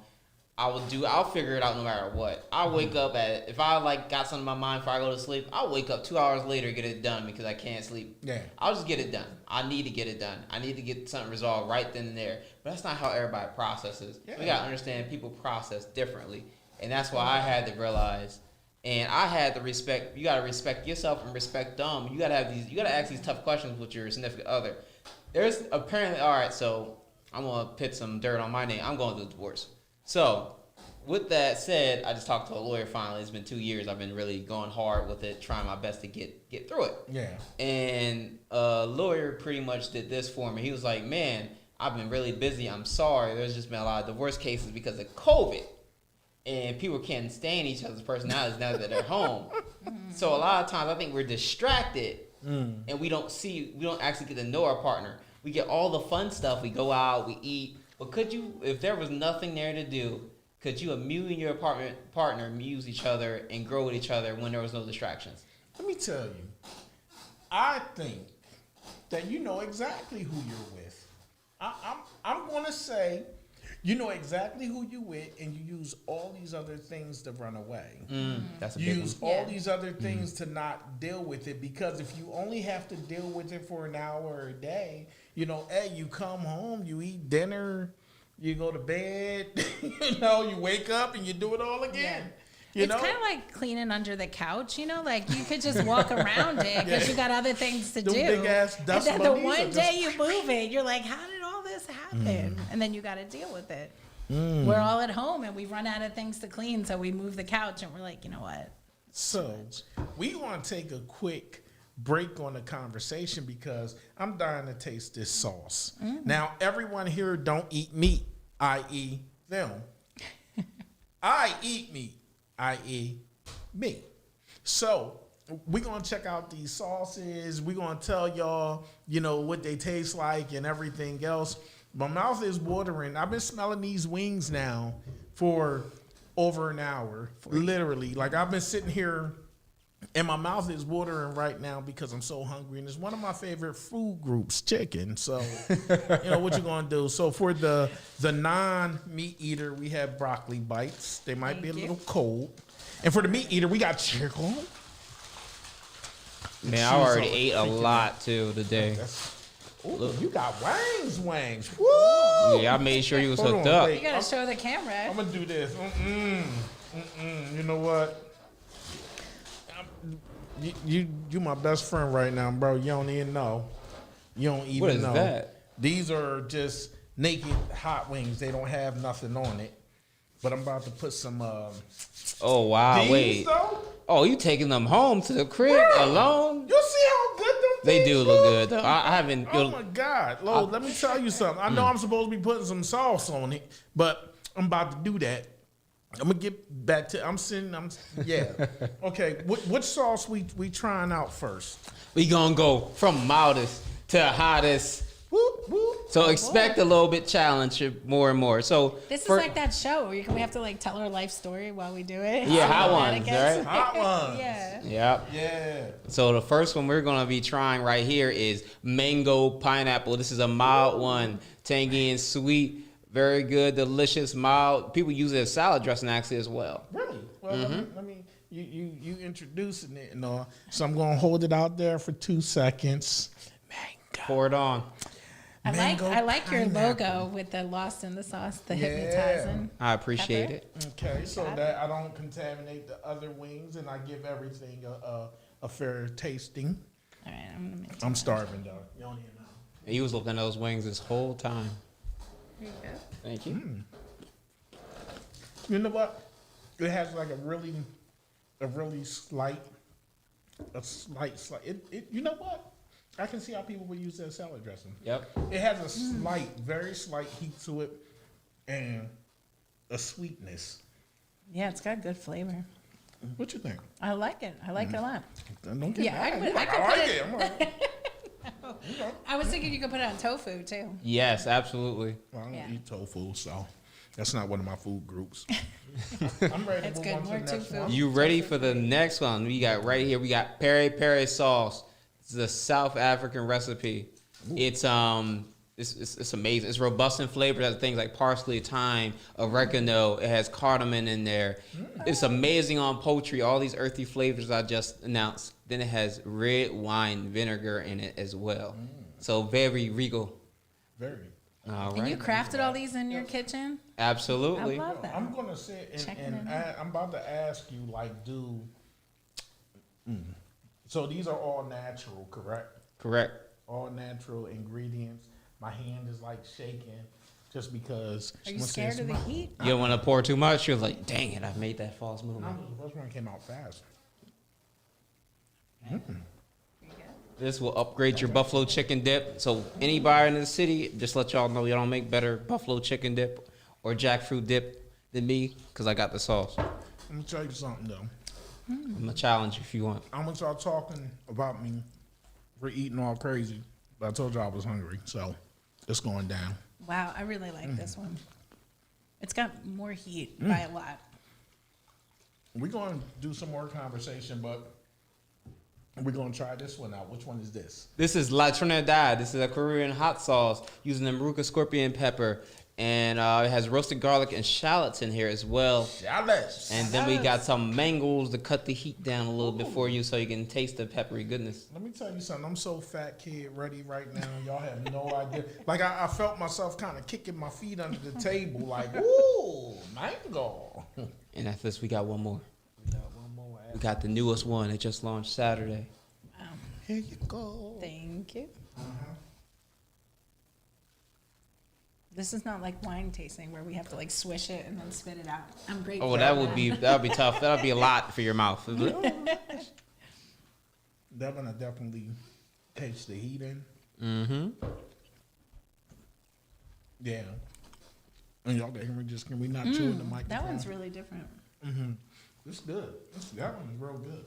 S6: I'll figure it out no matter what. I wake up if I like got something in my mind before I go to sleep, I'll wake up 2 hours later, get it done because I can't sleep.
S4: Yeah.
S6: I'll just get it done. I need to get it done. I need to get something resolved right then and there. But that's not how everybody processes.
S4: Yeah.
S6: We gotta understand people process differently. And that's why I had to realize, and I had to respect, you gotta respect yourself and respect them. You gotta ask these tough questions with your significant other. There's apparently, all right, so I'm going to put some dirt on my name. I'm going through a divorce. So with that said, I just talked to a lawyer finally. It's been 2 years. I've been really going hard with it, trying my best to get through it.
S4: Yeah.
S6: And a lawyer pretty much did this for me. He was like, man, I've been really busy. I'm sorry. There's just been a lot of divorce cases because of COVID. And people can't stand each other's personalities now that they're home. So a lot of times I think we're distracted. And we don't actually get to know our partner. We get all the fun stuff. We go out, we eat. But if there was nothing there to do, could you and your partner amuse each other and grow with each other when there was no distractions?
S4: Let me tell you, I think that you know exactly who you're with. I'm going to say you know exactly who you with, and you use all these other things to run away.
S6: That's a
S4: You
S6: big
S4: use
S6: one.
S4: all these other things to not deal with it, because if you only have to deal with it for an hour or a day, hey, you come home, you eat dinner, you go to bed, you wake up and you do it all again.
S7: Yeah. It's kind of like cleaning under the couch, like you could just walk around it because you got other things to do.
S4: Big ass dust
S7: and then the
S4: bunnies
S7: one
S4: are just-
S7: day you move it, you're like, how did all this happen? And then you got to deal with it. We're all at home and we run out of things to clean, so we move the couch and we're like, you know what?
S4: So we want to take a quick break on the conversation because I'm dying to taste this sauce. Now, everyone here don't eat meat, i.e. them. I eat meat, i.e. me. So we're going to check out these sauces. We're going to tell y'all, what they taste like and everything else. My mouth is watering. I've been smelling these wings now for over an hour, literally. Like, I've been sitting here and my mouth is watering right now because I'm so hungry. And it's one of my favorite food groups, chicken. So, what you going to do? So for the non-meat eater, we have broccoli bites. They might be a little cold. And for the meat eater, we got chicken.
S6: Man, I already ate a lot too today.
S4: Ooh, you got wings. Woo!
S6: Yeah, I made sure you was
S4: Hold
S6: hooked
S4: on,
S6: up.
S4: wait.
S7: You gotta show the camera.
S4: I'm gonna do this. You know what? You my best friend right now, bro. You don't even know. You don't even
S6: What is
S4: know.
S6: that?
S4: These are just naked hot wings. They don't have nothing on it. But I'm about to put some.
S6: Oh wow,
S4: these,
S6: wait.
S4: though.
S6: Oh, you taking them home to the crib
S4: Bro,
S6: alone?
S4: You see how good them
S6: They
S4: things
S6: do look good though. I haven't.
S4: Oh my God, Lord, let me tell you something. I know I'm supposed to be putting some sauce on it, but I'm about to do that. I'm gonna get back to. Yeah. Okay. Which sauce we trying out first?
S6: We gonna go from mildest to hottest.
S4: Whoop whoop.
S6: So expect a little bit challenge more and more. So
S7: This is
S6: for-
S7: like that show where we have to like tell our life story while we do it.
S6: Yeah,
S7: See
S6: hot
S7: how bad
S6: ones,
S7: it gets.
S6: right?
S4: Hot ones.
S7: Yeah.
S6: Yep.
S4: Yeah.
S6: So the first one we're gonna be trying right here is mango pineapple. This is a mild one, tangy and sweet, very good, delicious, mild. People use it as salad dressing actually as well.
S4: Really? Well, let me. You introducing it and all. So I'm gonna hold it out there for 2 seconds. Mango.
S6: Pour it on.
S7: I like your
S4: pineapple.
S7: logo with the lost in the sauce, the
S4: Yeah.
S7: hypnotizing.
S6: I appreciate
S7: Pepper.
S6: it.
S4: Okay, so that I don't contaminate the other wings and I give everything a fair tasting.
S7: All right, I'm gonna make
S4: I'm starving though. You don't even know.
S6: He was looking at those wings this whole time.
S7: There you go.
S6: Thank you.
S4: You know what? It has like a really slight. You know what? I can see how people would use that salad dressing.
S6: Yep.
S4: It has a slight, very slight heat to it, and a sweetness.
S7: Yeah, it's got good flavor.
S4: What you think?
S7: I like it. I like it a lot.
S4: Don't get
S7: Yeah,
S4: mad.
S7: I could
S4: You like,
S7: put
S4: like
S7: it-
S4: it. I'm like,
S7: I was thinking you could put it on tofu too.
S6: Yes, absolutely.
S4: well, I don't
S7: Yeah.
S4: eat tofu, so that's not one of my food groups. I'm ready to
S7: It's
S4: move
S7: good.
S4: on to
S7: More
S4: the next
S7: tofu.
S4: one.
S6: You ready for the next one? We got right here. We got peri peri sauce. It's a South African recipe. It's amazing. It's robust in flavor. It has things like parsley, thyme, oregano. It has cardamom in there. It's amazing on poultry. All these earthy flavors I just announced. Then it has red wine vinegar in it as well. So very regal.
S4: Very.
S6: All
S7: And you
S6: right.
S7: crafted all these in your kitchen?
S6: Absolutely.
S7: I love that.
S4: I'm gonna sit
S7: Checking
S4: and
S7: it
S4: I'm about to ask you, like, so these are all natural, correct?
S6: Correct.
S4: All natural ingredients. My hand is like shaking just because.
S7: Are you
S4: someone
S7: scared
S4: says,
S7: of the
S4: "Mom,
S7: heat?
S6: You don't want to pour too much. You're like, dang it, I made that false move.
S4: The first one came out fast.
S6: This will upgrade your buffalo chicken dip. So anybody in the city, just let y'all know y'all don't make better buffalo chicken dip or jackfruit dip than me because I got the sauce.
S4: I'm gonna tell you something though.
S6: I'm gonna challenge you if you want.
S4: I'm gonna start talking about me for eating all crazy, but I told you I was hungry, so it's going down.
S7: Wow, I really like this one. It's got more heat by a lot.
S4: We're going to do some more conversation, but we're going to try this one out. Which one is this?
S6: This is La Trinidad. This is a Korean hot sauce using the Maruca scorpion pepper. And it has roasted garlic and shallots in here as well.
S4: Shallots.
S6: And then we got some mangoes to cut the heat down a little bit for you so you can taste the peppery goodness.
S4: Let me tell you something. I'm so fat kid ready right now. Y'all have no idea. Like, I felt myself kind of kicking my feet under the table like, ooh, mango.
S6: And after this, we got one more.
S4: We got one more.
S6: We got the newest one. It just launched Saturday.
S4: Here you go.
S7: Thank you. This is not like wine tasting where we have to like swish it and then spit it out. I'm great.
S6: Oh,
S7: for
S6: that would be tough. That would be a lot for your mouth.
S4: That one I definitely taste the heat in.
S6: Mm-hmm.
S4: Yeah. And y'all can we not chew in the microphone?
S7: That one's really different.
S4: It's good. That one's real good.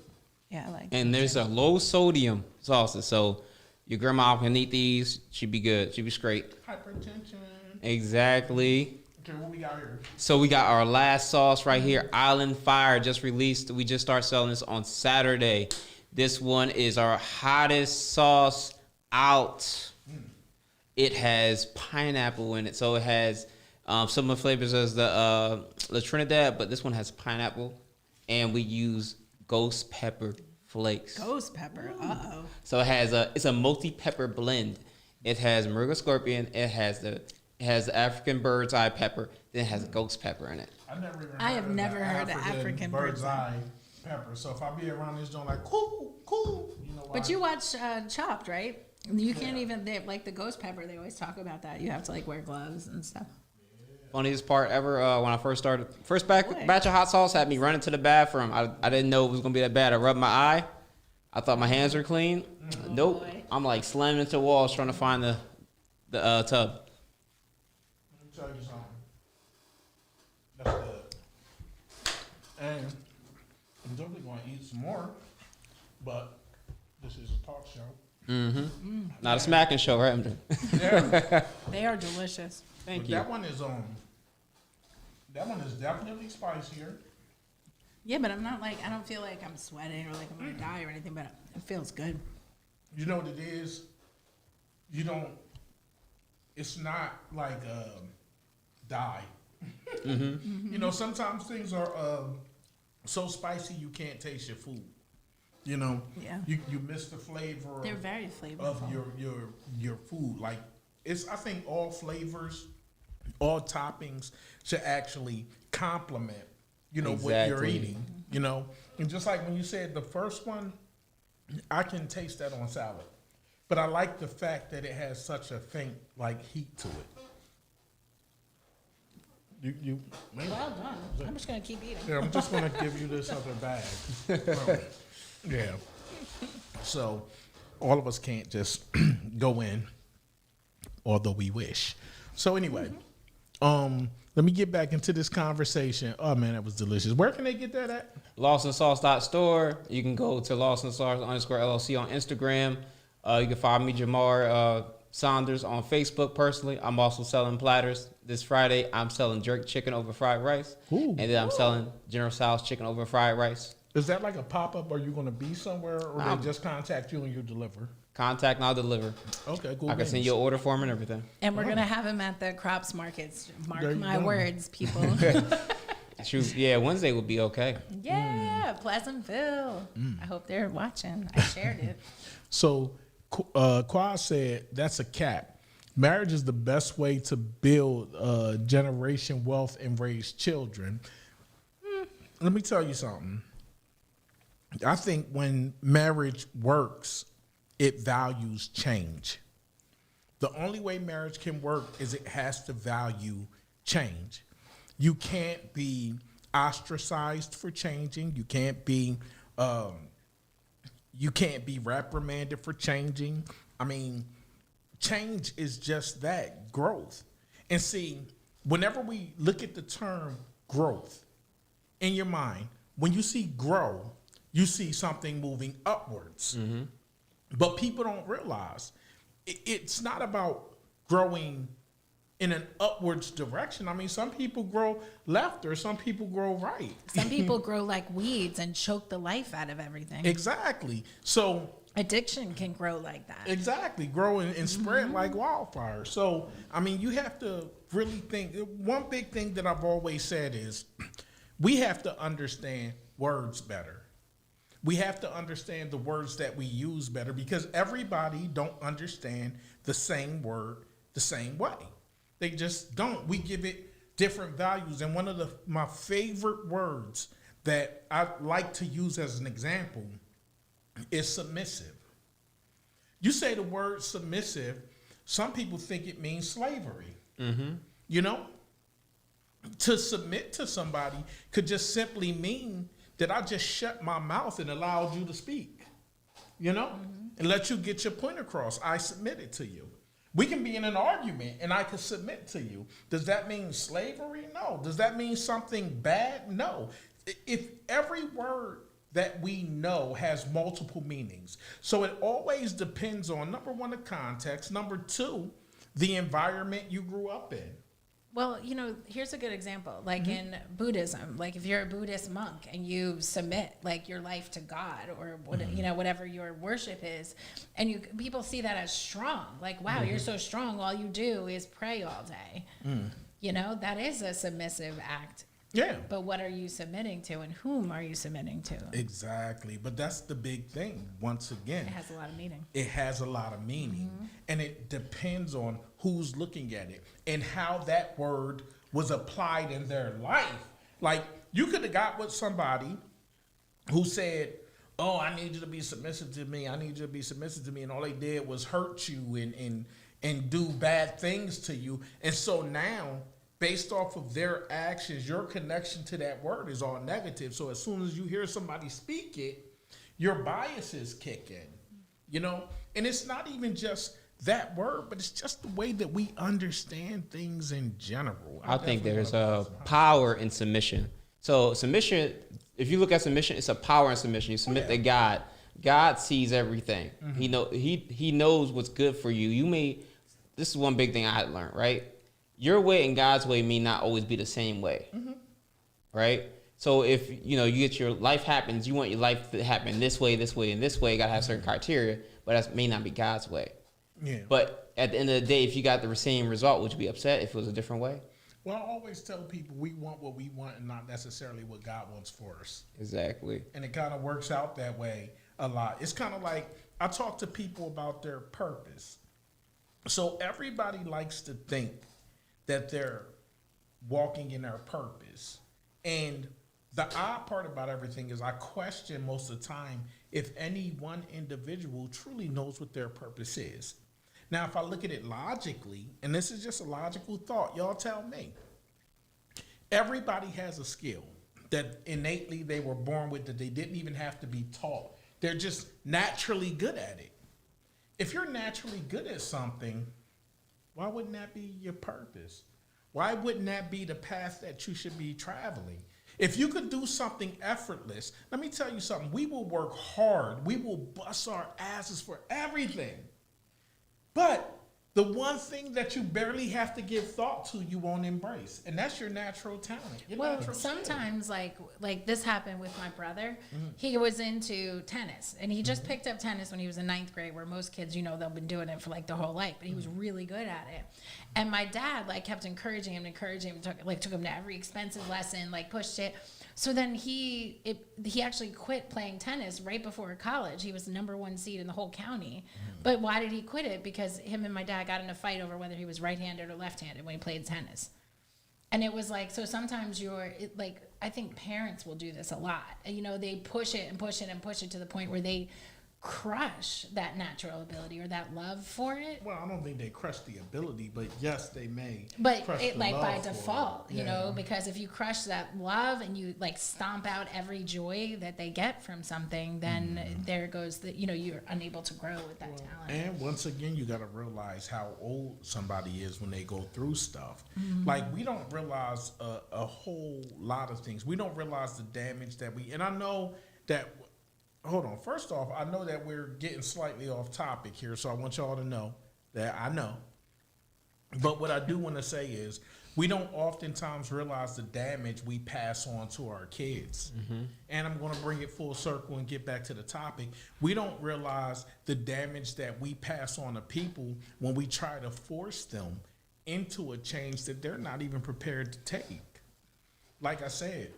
S7: Yeah, I like it.
S6: And there's a low sodium sauces, so your grandma can eat these. She'd be good. She'd be straight.
S4: Hypertension.
S6: Exactly.
S4: Okay, what we got here?
S6: So we got our last sauce right here, Island Fire, just released. We just started selling this on Saturday. This one is our hottest sauce out. It has pineapple in it, so it has some of the flavors as the La Trinidad, but this one has pineapple and we use ghost pepper flakes.
S7: Ghost pepper. Uh-oh.
S6: So it's a multi-pepper blend. It has Maruga scorpion. It has the African bird's eye pepper. Then it has ghost pepper in it.
S7: I have never heard of African
S4: bird's eye pepper. So if I be around this joint like cool, you know why?
S7: But you watch Chopped, right? You can't even like the ghost pepper. They always talk about that. You have to like wear gloves and stuff.
S6: Funniest part ever when I first started. First batch of hot sauce had me running to the bathroom. I didn't know it was gonna be that bad. I rubbed my eye. I thought my hands were clean. Nope.
S7: Boy.
S6: I'm like slamming into walls trying to find the tub.
S4: Let me tell you something. That's good. And I'm definitely going to eat some more, but this is a talk show.
S6: Not a smacking show, right?
S4: Yeah.
S7: They are delicious.
S6: Thank
S4: But
S6: you.
S4: that one is definitely spicier.
S7: Yeah, but I'm not like, I don't feel like I'm sweating or like I'm gonna die or anything, but it feels good.
S4: You know what it is? It's not like dye. You know, sometimes things are so spicy you can't taste your food. You know,
S7: Yeah.
S4: you miss the flavor
S7: They're very flavorful.
S4: of your food. Like I think all flavors, all toppings should actually complement, you know, what you're
S6: Exactly.
S4: eating. You know, and just like when you said the first one, I can taste that on salad, but I like the fact that it has such a faint like heat to it. You man.
S7: Well done. I'm just gonna keep eating.
S4: Yeah, I'm just gonna give you this other bag. Yeah. So all of us can't just go in, although we wish. So anyway, let me get back into this conversation. Oh man, that was delicious. Where can they get that at?
S6: LostandSauce.store. You can go to LostandSauce_LLC on Instagram. You can follow me, Jamar Saunders, on Facebook personally. I'm also selling platters. This Friday, I'm selling jerk chicken over fried rice.
S4: Ooh.
S6: And then I'm selling General Tso's chicken over fried rice.
S4: Is that like a pop-up? Are you going to be somewhere, or they just contact you and you deliver?
S6: Contact and I'll deliver.
S4: Okay, cool.
S6: I can send you an order form and everything.
S7: And we're gonna have him at the crops markets. Mark
S4: There you
S7: my
S4: go.
S7: words, people.
S6: Shoot, yeah, Wednesday will be okay.
S7: Yeah, Pleasantville. I hope they're watching. I shared it.
S4: So, Quad said that's a cap. Marriage is the best way to build generation wealth and raise children. Let me tell you something. I think when marriage works, it values change. The only way marriage can work is it has to value change. You can't be ostracized for changing. You can't be reprimanded for changing. I mean, change is just that, growth. And see, whenever we look at the term growth in your mind, when you see grow, you see something moving upwards. But people don't realize it's not about growing in an upwards direction. I mean, some people grow left or some people grow right.
S7: Some people grow like weeds and choke the life out of everything.
S4: Exactly. So
S7: Addiction can grow like that.
S4: exactly, grow and spread like wildfire. So, I mean, you have to really think. One big thing that I've always said is we have to understand words better. We have to understand the words that we use better, because everybody don't understand the same word the same way. They just don't. We give it different values. And one of my favorite words that I like to use as an example is submissive. You say the word submissive, some people think it means slavery. You know? To submit to somebody could just simply mean that I just shut my mouth and allowed you to speak, you know, and let you get your point across. I submitted to you. We can be in an argument and I can submit to you. Does that mean slavery? No. Does that mean something bad? No. If every word that we know has multiple meanings. So it always depends on, number one, the context. Number two, the environment you grew up in.
S7: Well, you know, here's a good example. Like in Buddhism, like if you're a Buddhist monk and you submit like your life to God or what, you know, whatever your worship is, and people see that as strong. Like, wow, you're so strong. All you do is pray all day. You know, that is a submissive act.
S4: Yeah.
S7: But what are you submitting to, and whom are you submitting to?
S4: Exactly. But that's the big thing. Once again,
S7: It has a lot of meaning.
S4: it has a lot of meaning. And it depends on who's looking at it and how that word was applied in their life. Like, you could have got with somebody who said, oh, I need you to be submissive to me. I need you to be submissive to me. And all they did was hurt you and do bad things to you. And so now, based off of their actions, your connection to that word is all negative. So as soon as you hear somebody speak it, your biases kick in, you know? And it's not even just that word, but it's just the way that we understand things in general.
S6: I think there's a power in submission. So submission, if you look at submission, it's a power in submission. You submit to God. God sees everything. He knows what's good for you. This is one big thing I had learned, right? Your way and God's way may not always be the same way, right? So if, you get your life happens, you want your life to happen this way, and this way. You got to have certain criteria, but that may not be God's way.
S4: Yeah.
S6: But at the end of the day, if you got the same result, would you be upset if it was a different way?
S4: Well, I always tell people we want what we want and not necessarily what God wants for us.
S6: Exactly.
S4: And it kind of works out that way a lot. It's kind of like I talk to people about their purpose. So everybody likes to think that they're walking in their purpose. And the odd part about everything is I question most of the time if any one individual truly knows what their purpose is. Now, if I look at it logically, and this is just a logical thought, y'all tell me. Everybody has a skill that innately they were born with, that they didn't even have to be taught. They're just naturally good at it. If you're naturally good at something, why wouldn't that be your purpose? Why wouldn't that be the path that you should be traveling? If you could do something effortless, let me tell you something. We will work hard. We will bust our asses for everything. But the one thing that you barely have to give thought to, you won't embrace. And that's your natural talent.
S7: Well, sometimes like this happened with my brother. He was into tennis, and he just picked up tennis when he was in 9th grade, where most kids, they've been doing it for like their whole life, but he was really good at it. And my dad kept encouraging him, took him to every expensive lesson, pushed it. So then he actually quit playing tennis right before college. He was the #1 seed in the whole county. But why did he quit it? Because him and my dad got in a fight over whether he was right-handed or left-handed when he played tennis. And it was so sometimes I think parents will do this a lot. They push it and push it and push it to the point where they crush that natural ability or that love for it.
S4: Well, I don't think they crush the ability, but yes, they may.
S7: But
S4: crush
S7: it
S4: the love
S7: by
S4: for
S7: default,
S4: it.
S7: because if you crush that love and you stomp out every joy that they get from something, then there goes you're unable to grow with that talent.
S4: And once again, you got to realize how old somebody is when they go through stuff. We don't realize a whole lot of things. We don't realize the damage that and I know that. Hold on. First off, I know that we're getting slightly off topic here, so I want y'all to know that I know. But what I do want to say is we don't oftentimes realize the damage we pass on to our kids. And I'm going to bring it full circle and get back to the topic. We don't realize the damage that we pass on to people when we try to force them into a change that they're not even prepared to take. Like I said,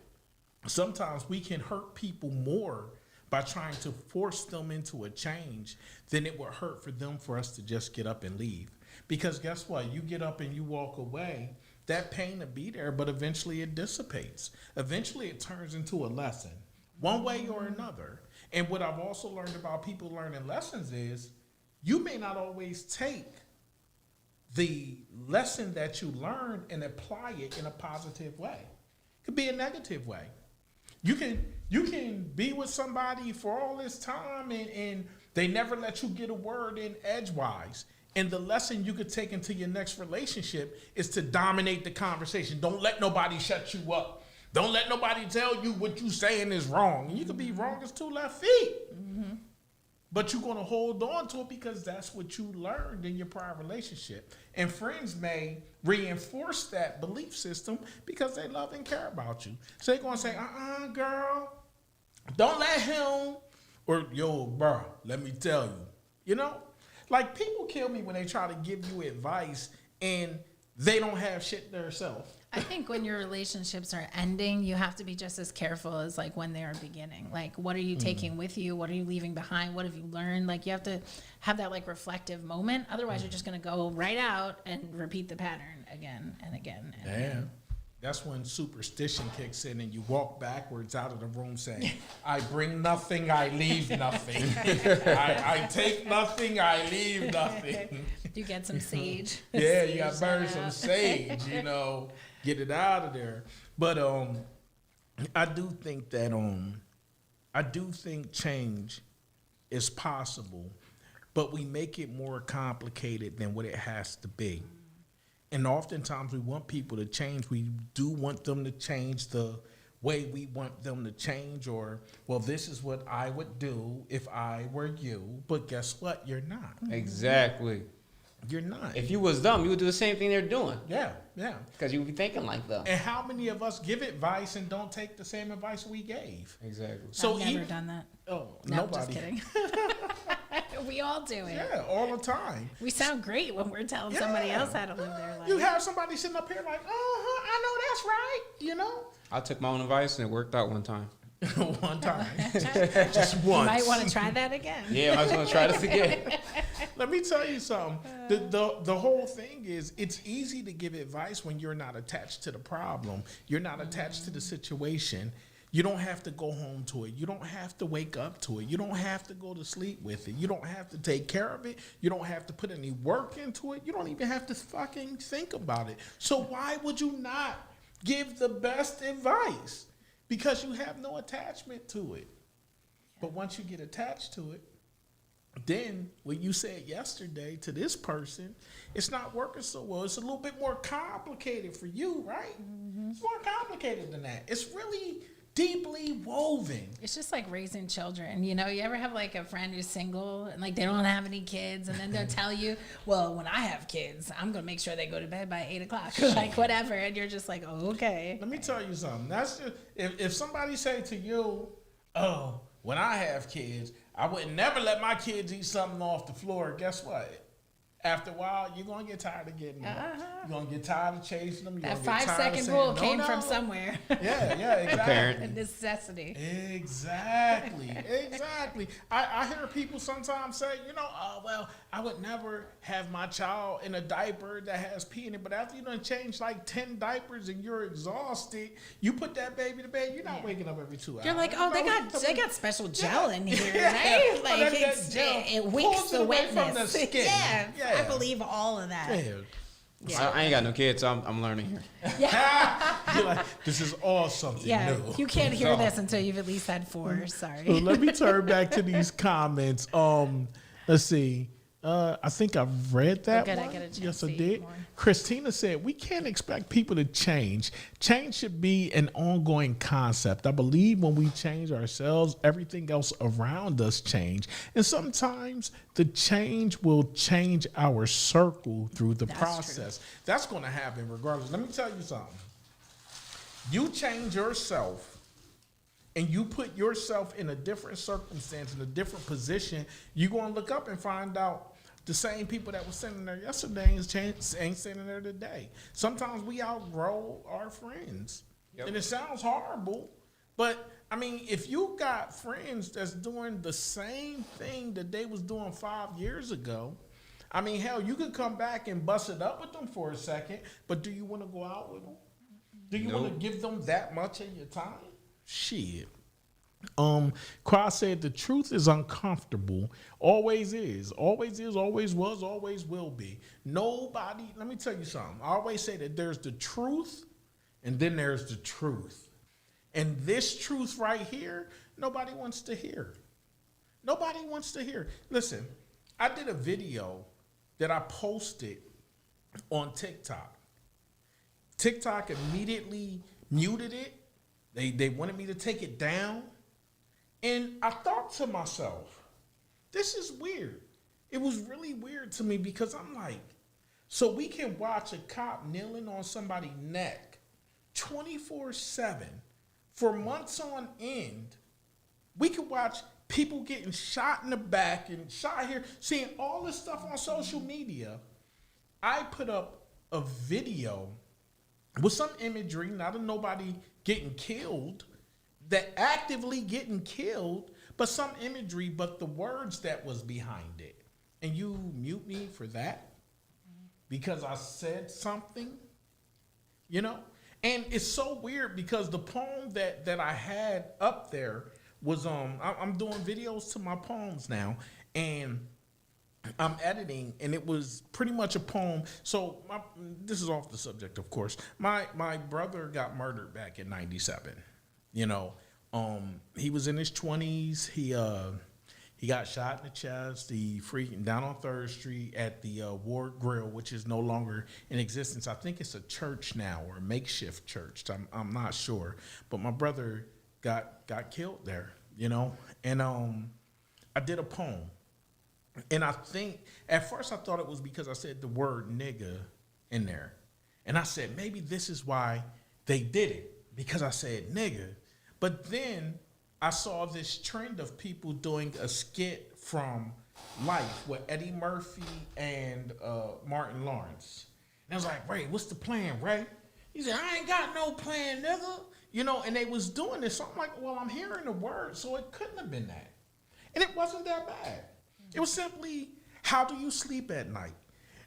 S4: sometimes we can hurt people more by trying to force them into a change than it would hurt for us to just get up and leave. Because guess what? You get up and you walk away, that pain will be there, but eventually it dissipates. Eventually it turns into a lesson, one way or another. And what I've also learned about people learning lessons is you may not always take the lesson that you learned and apply it in a positive way. It could be a negative way. You can be with somebody for all this time and they never let you get a word in edgewise. And the lesson you could take into your next relationship is to dominate the conversation. Don't let nobody shut you up. Don't let nobody tell you what you saying is wrong. And you could be wrong as 2 left feet. But you're going to hold on to it because that's what you learned in your prior relationship. And friends may reinforce that belief system because they love and care about you. So they're going to say, girl, don't let him, or yo, bro, let me tell you. People kill me when they try to give you advice and they don't have shit themselves.
S7: I think when your relationships are ending, you have to be just as careful as like when they are beginning. Like, what are you taking with you? What are you leaving behind? What have you learned? Like, you have to have that like reflective moment. Otherwise, you're just going to go right out and repeat the pattern again and again. And again.
S4: That's when superstition kicks in and you walk backwards out of the room saying, I bring nothing, I leave nothing. I take nothing, I leave nothing.
S7: You get some sage.
S4: Yeah, you got to burn some sage, get it out of there. But I do think that I do think change is possible, but we make it more complicated than what it has to be. And oftentimes we want people to change. We do want them to change the way we want them to change, or, well, this is what I would do if I were you. But guess what? You're not.
S6: Exactly.
S4: You're not.
S6: If you was them, you would do the same thing they're doing.
S4: Yeah.
S6: Because you would be thinking like them.
S4: And how many of us give advice and don't take the same advice we gave?
S6: Exactly.
S4: So
S7: I've never done that.
S4: Oh,
S7: No,
S4: nobody.
S7: I'm just kidding. We all do it.
S4: Yeah, all the time.
S7: We sound great when we're telling somebody
S4: Yeah.
S7: else how to live their life.
S4: You have somebody sitting up here like, I know that's right,
S6: I took my own advice and it worked out one time.
S4: One time. Just once.
S7: You might want to try that again.
S6: Yeah, I was going to try this again.
S4: Let me tell you something. The whole thing is, it's easy to give advice when you're not attached to the problem. You're not attached to the situation. You don't have to go home to it. You don't have to wake up to it. You don't have to go to sleep with it. You don't have to take care of it. You don't have to put any work into it. You don't even have to fucking think about it. So why would you not give the best advice? Because you have no attachment to it. But once you get attached to it, then what you said yesterday to this person, it's not working so well. It's a little bit more complicated for you, right? Mm-hmm. It's more complicated than that. It's really deeply woven.
S7: It's just like raising children. You ever have like a friend who's single and like they don't have any kids, and then they'll tell you, well, when I have kids, I'm going to make sure they go to bed by 8 o'clock, like whatever. And you're just like, oh, okay.
S4: Let me tell you something. That's just, if somebody say to you, oh, when I have kids, I would never let my kids eat something off the floor. Guess what? After a while, you're going to get tired of getting them. You're going to get tired of chasing them.
S7: That 5-second rule came from somewhere.
S4: Yeah, exactly.
S7: A necessity.
S4: Exactly. I hear people sometimes say, well, I would never have my child in a diaper that has pee in it. But after you done change like 10 diapers and you're exhausted, you put that baby to bed, you're not waking up every 2 hours.
S7: You're like, oh, they got special gel in here,
S4: Yeah.
S7: right?
S4: Oh,
S7: Like
S4: that
S7: it wicks
S4: pulls
S7: the
S4: it away
S7: wetness.
S4: from the skin.
S7: Yeah, I believe all of that.
S4: Yeah.
S6: I ain't got no kids, so I'm learning here.
S4: You're like, this is all something
S7: Yeah,
S4: new.
S7: you can't hear this until you've at least had 4. Sorry.
S4: So let me turn back to these comments. Let's see. I think I've read that
S7: good, I
S4: one.
S7: get a chance
S4: Yes, I
S7: to eat
S4: did.
S7: more.
S4: Christina said, we can't expect people to change. Change should be an ongoing concept. I believe when we change ourselves, everything else around us change. And sometimes the change will change our circle through the process. True. That's going to happen regardless. Let me tell you something. You change yourself, and you put yourself in a different circumstance, in a different position, you're going to look up and find out the same people that were sitting there yesterday ain't sitting there today. Sometimes we outgrow our friends. Yep. And it sounds horrible, but, I mean, if you got friends that's doing the same thing that they was doing 5 years ago, I mean, hell, you could come back and bust it up with them for a second, but do you want to go out with them? Do you want to give them that much of your time? Shit. Cross said the truth is uncomfortable. Always is, always was, always will be. Nobody, let me tell you something. I always say that there's the truth and then there's the truth. And this truth right here, nobody wants to hear. Nobody wants to hear. Listen, I did a video that I posted on TikTok. TikTok immediately muted it. They wanted me to take it down. And I thought to myself, this is weird. It was really weird to me because I'm like, so we can watch a cop kneeling on somebody's neck 24/7 for months on end. We could watch people getting shot in the back and shot here, seeing all this stuff on social media. I put up a video with some imagery, not of nobody getting killed, that actively getting killed, but some imagery, but the words that was behind it. And you mute me for that because I said something, you know? And it's so weird because the poem that I had up there was I'm doing videos to my poems now, and I'm editing, and it was pretty much a poem. So this is off the subject, of course. My brother got murdered back in '97. You know, he was in his 20s. He got shot in the chest. He freaking down on 3rd Street at the Ward Grill, which is no longer in existence. I think it's a church now, or a makeshift church. I'm not sure, but my brother got killed there. You know, and I did a poem. And I think, at first I thought it was because I said the word nigga in there. And I said, maybe this is why they did it, because I said nigga. But then I saw this trend of people doing a skit from Life with Eddie Murphy and Martin Lawrence. And I was like, Ray, what's the plan, Ray? He said, I ain't got no plan, nigga. You know, and they was doing this. So I'm like, well, I'm hearing the word, so it couldn't have been that. And it wasn't that bad. It was simply, how do you sleep at night?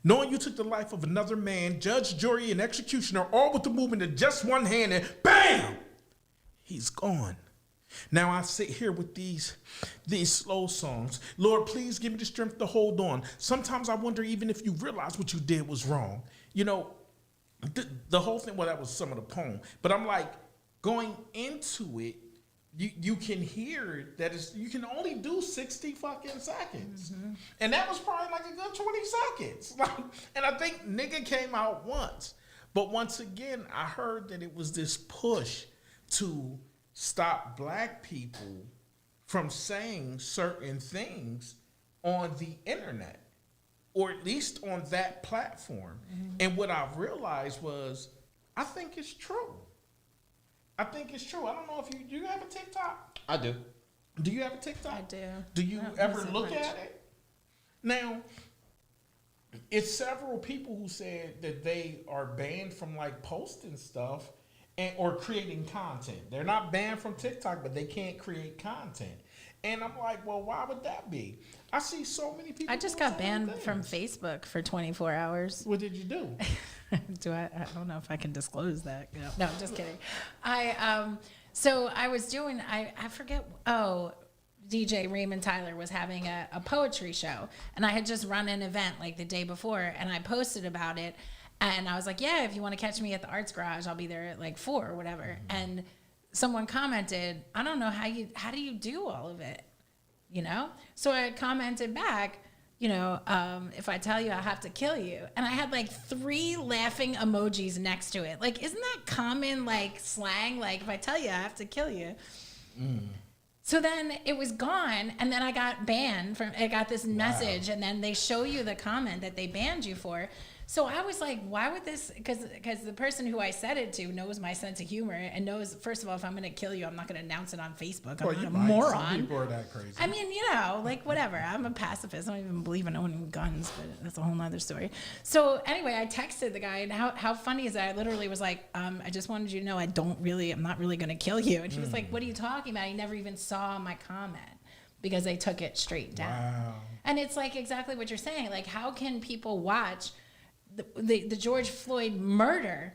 S4: Knowing you took the life of another man, judge, jury, and executioner, all with the movement of just one hand, and bam, he's gone. Now I sit here with these slow songs. Lord, please give me the strength to hold on. Sometimes I wonder even if you realize what you did was wrong. You know, the whole thing, well, that was some of the poem. But I'm like, going into it, you can hear that you can only do 60 fucking seconds. Mm-hmm. And that was probably like a good 20 seconds. And I think nigga came out once. But once again, I heard that it was this push to stop black people from saying certain things on the internet, or at least on that platform. Mm-hmm. And what I realized was, I think it's true. I think it's true. I don't know if do you have a TikTok?
S6: I do.
S4: Do you have a TikTok?
S7: I do.
S4: Do you ever look at it? Now, it's several people who said that they are banned from like posting stuff or creating content. They're not banned from TikTok, but they can't create content. And I'm like, well, why would that be? I see so many people.
S7: I just got banned from Facebook for 24 hours.
S4: What did you do?
S7: I don't know if I can disclose that. No, I'm just kidding. So I was doing, I forget, DJ Raymond Tyler was having a poetry show, and I had just run an event like the day before, and I posted about it, and I was like, yeah, if you want to catch me at the Arts Garage, I'll be there at like 4 or whatever. Mm-hmm. And someone commented, I don't know how do you do all of it, you know? So I commented back, you know, if I tell you, I have to kill you. And I had like 3 laughing emojis next to it. Like, isn't that common, like, slang? Like, if I tell you, I have to kill you. Mm. So then it was gone, and then I got banned I got this message, and then they show you the comment that they banned you for. So I was like, why would this, because the person who I said it to knows my sense of humor and knows, first of all, if I'm going to kill you, I'm not going to announce it on Facebook. I'm not a moron.
S4: Some people are that crazy.
S7: I mean, you know, like, whatever. I'm a pacifist. I don't even believe in owning guns, but that's a whole nother story. So anyway, I texted the guy, and how funny is that? I literally was like, I just wanted you to know I'm not really going to kill you. And he was like, what are you talking about? He never even saw my comment because they took it straight down.
S4: Wow.
S7: And it's like exactly what you're saying. Like, how can people watch the George Floyd murder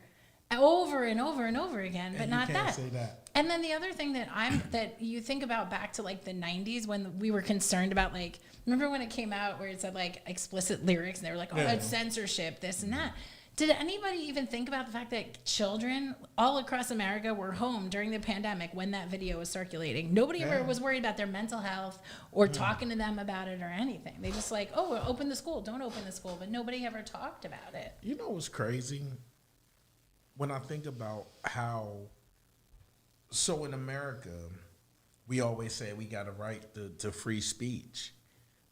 S7: over and over and over again, but not that.
S4: Say that.
S7: And then the other thing that you think about back to like the 90s when we were concerned about, like, remember when it came out where it said like explicit lyrics and they were like, that's censorship, this and that. Did anybody even think about the fact that children all across America were home during the pandemic when that video was circulating? Nobody ever was worried about their mental health or talking to them about it or anything. They just like, open the school, don't open the school. But nobody ever talked about it.
S4: You know what's crazy? When I think about so in America, we always say we got a right to free speech.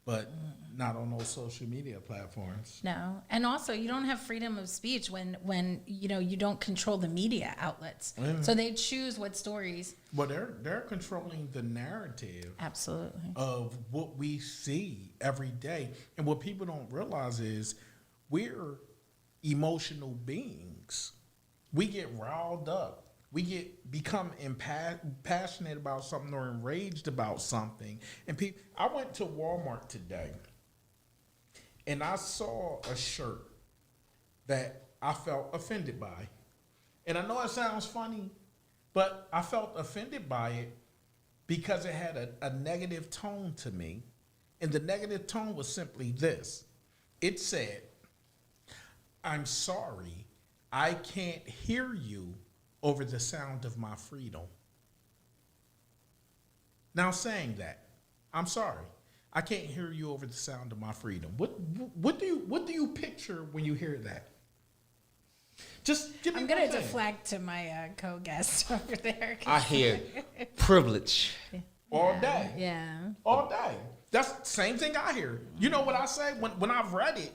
S4: But not on those social media platforms.
S7: No. And also, you don't have freedom of speech when you know, you don't control the media outlets. Mm. So they choose what stories.
S4: Well, they're controlling the narrative.
S7: Absolutely.
S4: Of what we see every day. And what people don't realize is we're emotional beings. We get riled up. We become passionate about something or enraged about something. And I went to Walmart today, and I saw a shirt that I felt offended by. And I know it sounds funny, but I felt offended by it because it had a negative tone to me. And the negative tone was simply this. It said, "I'm sorry, I can't hear you over the sound of my freedom." Now saying that, I'm sorry, I can't hear you over the sound of my freedom. What do you picture when you hear that? Just give me.
S7: I'm gonna
S4: one thing.
S7: deflect to my co-guest over there.
S6: I hear privilege.
S4: All day.
S7: Yeah.
S4: All day. That's the same thing I hear. You know what I say? When I've read it,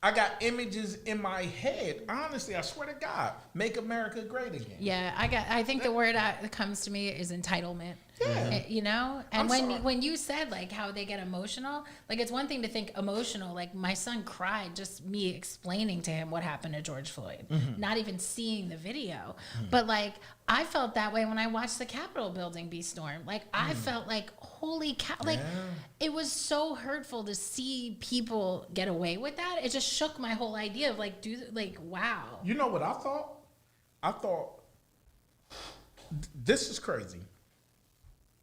S4: I got images in my head. Honestly, I swear to God, make America great again.
S7: Yeah, I think the word that comes to me is entitlement.
S4: Yeah.
S7: You know, and
S4: I'm sorry.
S7: when you said like how they get emotional, like it's one thing to think emotional. Like my son cried just me explaining to him what happened to George Floyd, not even seeing the video. But like I felt that way when I watched the Capitol building be stormed. Like I felt like holy cow, like it was so hurtful to see people get away with that. It just shook my whole idea of like wow.
S4: You know what I thought? I thought this is crazy.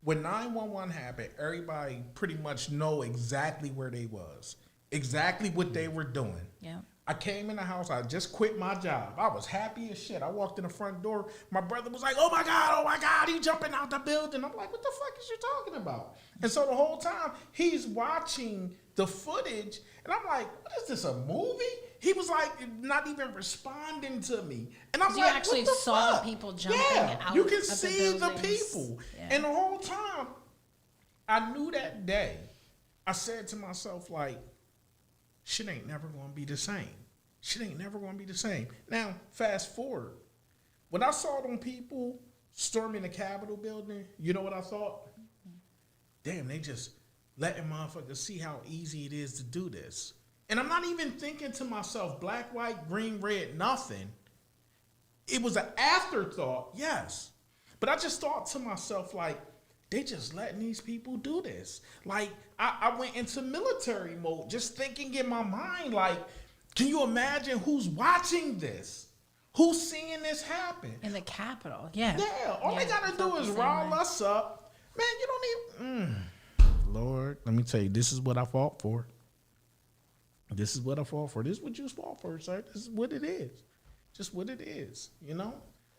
S4: When 911 happened, everybody pretty much know exactly where they was, exactly what they were doing.
S7: Yeah.
S4: I came in the house. I just quit my job. I was happy as shit. I walked in the front door. My brother was like, oh my God, he jumping out the building. I'm like, what the fuck is you talking about? And so the whole time he's watching the footage and I'm like, what is this, a movie? He was like not even responding to me. And I'm
S7: You
S4: like,
S7: actually
S4: what the
S7: saw
S4: fuck?
S7: people jumping out
S4: You can
S7: of the
S4: see the
S7: buildings.
S4: people.
S7: Yeah.
S4: And the whole time I knew that day, I said to myself, like, shit ain't never going to be the same. Shit ain't never going to be the same. Now, fast forward. When I saw them people storming the Capitol building, you know what I thought? Damn, they just letting motherfuckers see how easy it is to do this. And I'm not even thinking to myself, black, white, green, red, nothing. It was an afterthought, yes. But I just thought to myself, like, they just letting these people do this. Like, I went into military mode, just thinking in my mind, like, can you imagine who's watching this? Who's seeing this happen?
S7: In the Capitol, yeah.
S4: Yeah, all they gotta do is rile us up. Man, you don't even... Lord, let me tell you, this is what I fought for. This is what I fought for. This is what you fought for, sir. This is what it is. Just what it is, you know?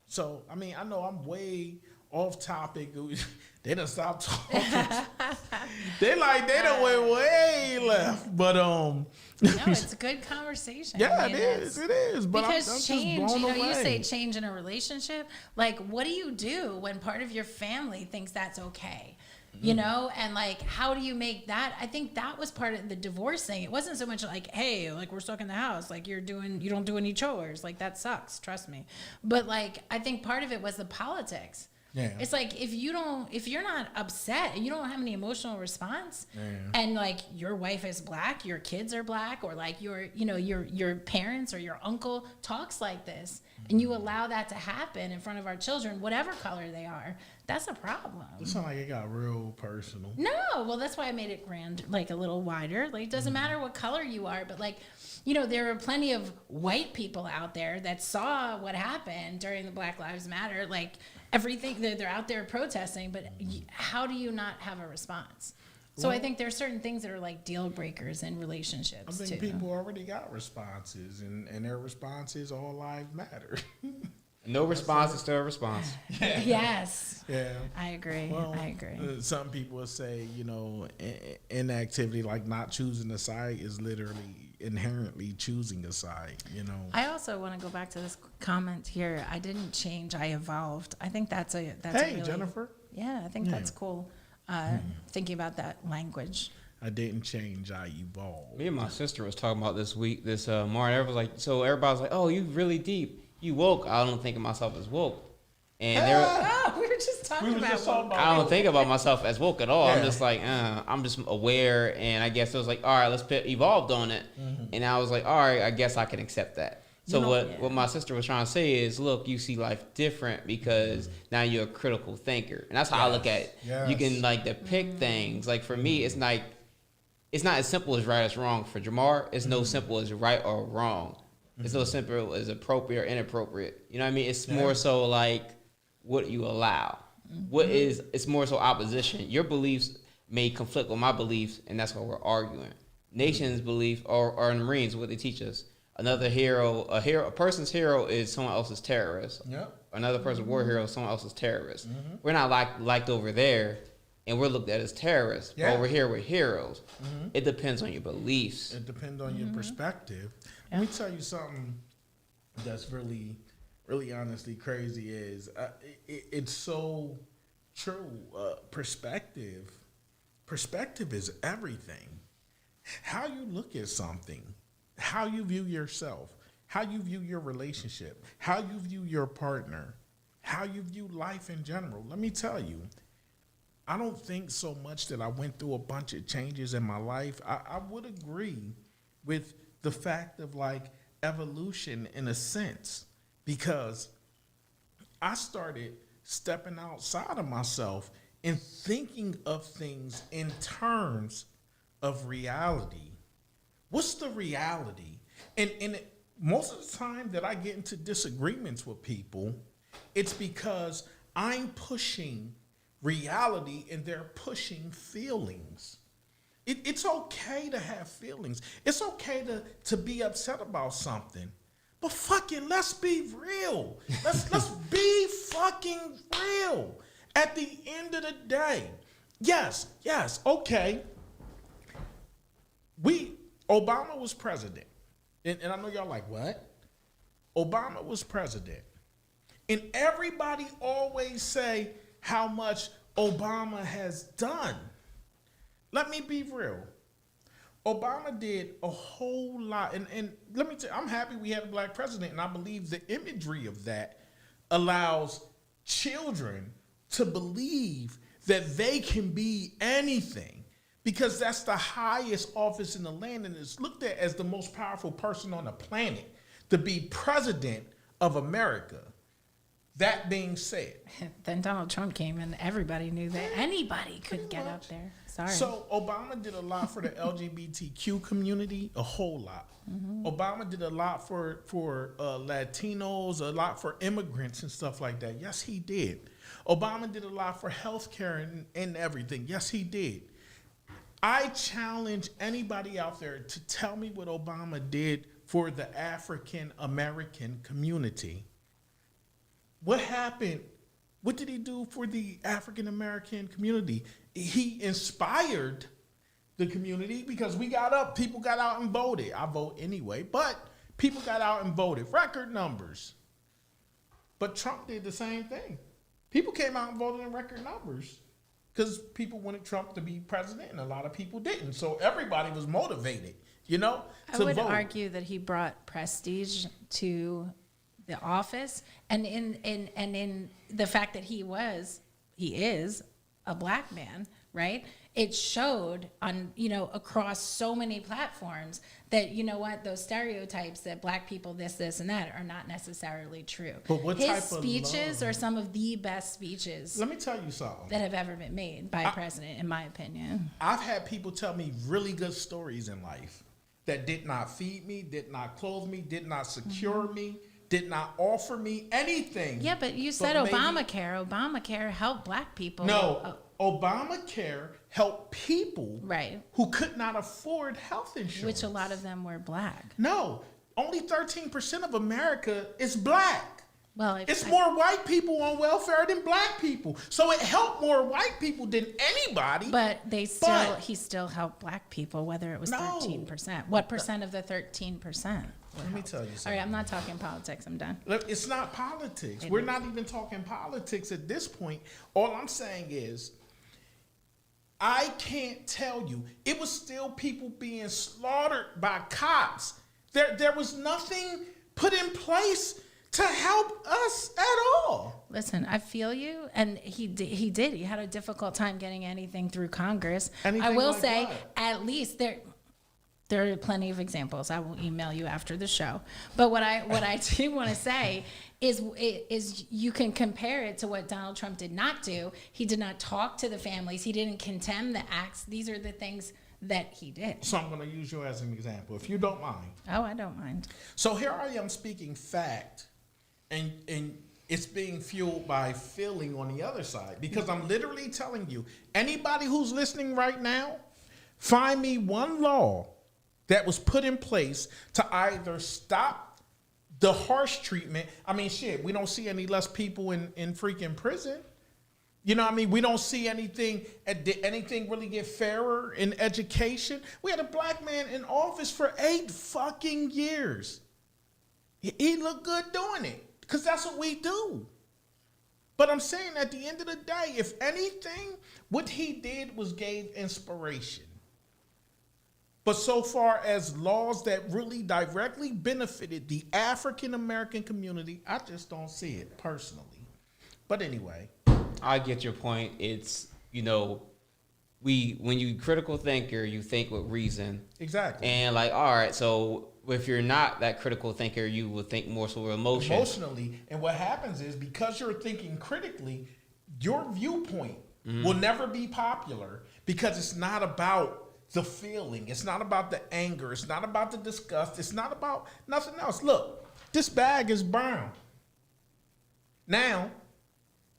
S4: So, I mean, I know I'm way off topic. They done stopped talking. They done went way left. But,
S7: No, it's a good conversation.
S4: yeah,
S7: I mean,
S4: it is. But
S7: because
S4: I'm
S7: change,
S4: just blown away.
S7: you say change in a relationship. Like, what do you do when part of your family thinks that's okay? You know, and like, how do you make that? I think that was part of the divorce thing. It wasn't so much like, hey, like we're stuck in the house, like you don't do any chores, like that sucks, trust me. But like, I think part of it was the politics.
S4: Yeah.
S7: It's like if you're not upset and you don't have any emotional response, and like your wife is black, your kids are black, or like your parents or your uncle talks like this, and you allow that to happen in front of our children, whatever color they are, that's a problem.
S4: It sounds like it got real personal.
S7: No, well, that's why I made it grand, like a little wider. Like, it doesn't matter what color you are, but like, you know, there are plenty of white people out there that saw what happened during the Black Lives Matter. Like, everything, they're out there protesting, but how do you not have a response? So I think there are certain things that are like deal breakers in relationships.
S4: I think
S7: too.
S4: people already got responses, and their response is all lives matter.
S6: No response is still a response.
S7: Yes.
S4: Yeah.
S7: I agree.
S4: Well,
S7: I agree.
S4: Some people say, you know, inactivity, like not choosing a side, is literally inherently choosing a side, you know.
S7: I also want to go back to this comment here. I didn't change. I evolved. I think that's
S4: Hey,
S7: really,
S4: Jennifer.
S7: Yeah, I think that's cool. Thinking about that language.
S4: I didn't change. I evolved.
S6: Me and my sister was talking about this week, this morning. Everybody was like, so everybody's like, oh, you really deep. You woke. I don't think of myself as woke. And they were,
S7: Oh, we were just talking about
S6: I don't think about myself as woke at all.
S4: Yeah.
S6: I'm just like, I'm just aware. And I guess it was like, all right, let's put evolved on it. And I was like, all right, I guess I can accept that. So what my sister was trying to say is, look, you see life different because now you're a critical thinker, and that's how I look at it.
S4: Yes.
S6: You can like depict things. Like for me, it's not as simple as right or wrong. For Jamar, it's no simple as right or wrong. It's no simple as appropriate or inappropriate. You know what I mean? It's more so like what you allow. It's more so opposition. Your beliefs may conflict with my beliefs, and that's why we're arguing. Nations' belief, or in the Marines, what they teach us. A person's hero is someone else's terrorist.
S4: Yep.
S6: Another person's war hero is someone else's terrorist. We're not liked over there, and we're looked at as terrorists.
S4: Yeah.
S6: But over here, we're heroes. It depends on your beliefs.
S4: It depends on your perspective. Let me tell you something that's really, really honestly crazy is it's so true. Perspective is everything. How you look at something, how you view yourself, how you view your relationship, how you view your partner, how you view life in general. Let me tell you, I don't think so much that I went through a bunch of changes in my life. I would agree with the fact of like evolution in a sense, because I started stepping outside of myself and thinking of things in terms of reality. What's the reality? And most of the time that I get into disagreements with people, it's because I'm pushing reality and they're pushing feelings. It's okay to have feelings. It's okay to be upset about something. But fucking let's be real. Let's be fucking real. At the end of the day, yes, okay. Obama was president. And I know y'all like, what? Obama was president. And everybody always say how much Obama has done. Let me be real. Obama did a whole lot. And let me tell you, I'm happy we had a black president, and I believe the imagery of that allows children to believe that they can be anything, because that's the highest office in the land and is looked at as the most powerful person on the planet, to be president of America. That being said,
S7: Then Donald Trump came and everybody knew that anybody could get up there. Sorry.
S4: So Obama did a lot for the LGBTQ community, a whole lot. Obama did a lot for Latinos, a lot for immigrants and stuff like that. Yes, he did. Obama did a lot for healthcare and everything. Yes, he did. I challenge anybody out there to tell me what Obama did for the African American community. What happened? What did he do for the African American community? He inspired the community because people got out and voted. I vote anyway, but people got out and voted, record numbers. But Trump did the same thing. People came out and voted in record numbers because people wanted Trump to be president, and a lot of people didn't. So everybody was motivated, to
S7: I would
S4: vote.
S7: argue that he brought prestige to the office, and in the fact that he is a black man, right? It showed on, across so many platforms that, those stereotypes that black people this and that are not necessarily true.
S4: But what
S7: His
S4: type of
S7: speeches
S4: love?
S7: are some of the best speeches
S4: Let me tell you something.
S7: that have ever been made by a president, in my opinion.
S4: I've had people tell me really good stories in life that did not feed me, did not clothe me, did not secure me, did not offer me anything.
S7: Yeah, but you said
S4: maybe-
S7: Obamacare. Obamacare helped black people.
S4: No, Obamacare helped people
S7: Right.
S4: who could not afford health insurance.
S7: Which a lot of them were black.
S4: No, only 13% of America is black.
S7: Well,
S4: It's more white people on welfare than black people. So it helped more white people than anybody.
S7: But he still helped black people, whether it was
S4: No.
S7: 13%. What percent of the 13%?
S4: Let me tell you something.
S7: All right, I'm not talking politics. I'm done.
S4: Look, it's not politics. We're not even talking politics at this point. All I'm saying is, I can't tell you. It was still people being slaughtered by cops. There was nothing put in place to help us at all.
S7: Listen, I feel you, and he did. He had a difficult time getting anything through Congress.
S4: Anything
S7: I will
S4: like
S7: say,
S4: what?
S7: at least there. There are plenty of examples. I will email you after the show. But what I do want to say is you can compare it to what Donald Trump did not do. He did not talk to the families. He didn't condemn the acts. These are the things that he did.
S4: So I'm going to use you as an example, if you don't mind.
S7: Oh, I don't mind.
S4: So here I am speaking fact, and it's being fueled by feeling on the other side, because I'm literally telling you, anybody who's listening right now, find me one law that was put in place to either stop the harsh treatment. I mean, shit, we don't see any less people in freaking prison. You know what I mean? We don't see anything really get fairer in education. We had a black man in office for 8 fucking years. He looked good doing it, because that's what we do. But I'm saying at the end of the day, if anything, what he did was gave inspiration. But so far as laws that really directly benefited the African American community, I just don't see it personally. But anyway.
S6: I get your point. It's, when you critical thinker, you think with reason.
S4: Exactly.
S6: And like, all right, so if you're not that critical thinker, you will think more so with emotion.
S4: Emotionally. And what happens is, because you're thinking critically, your viewpoint will never be popular, because it's not about the feeling. It's not about the anger. It's not about the disgust. It's not about nothing else. Look, this bag is brown. Now,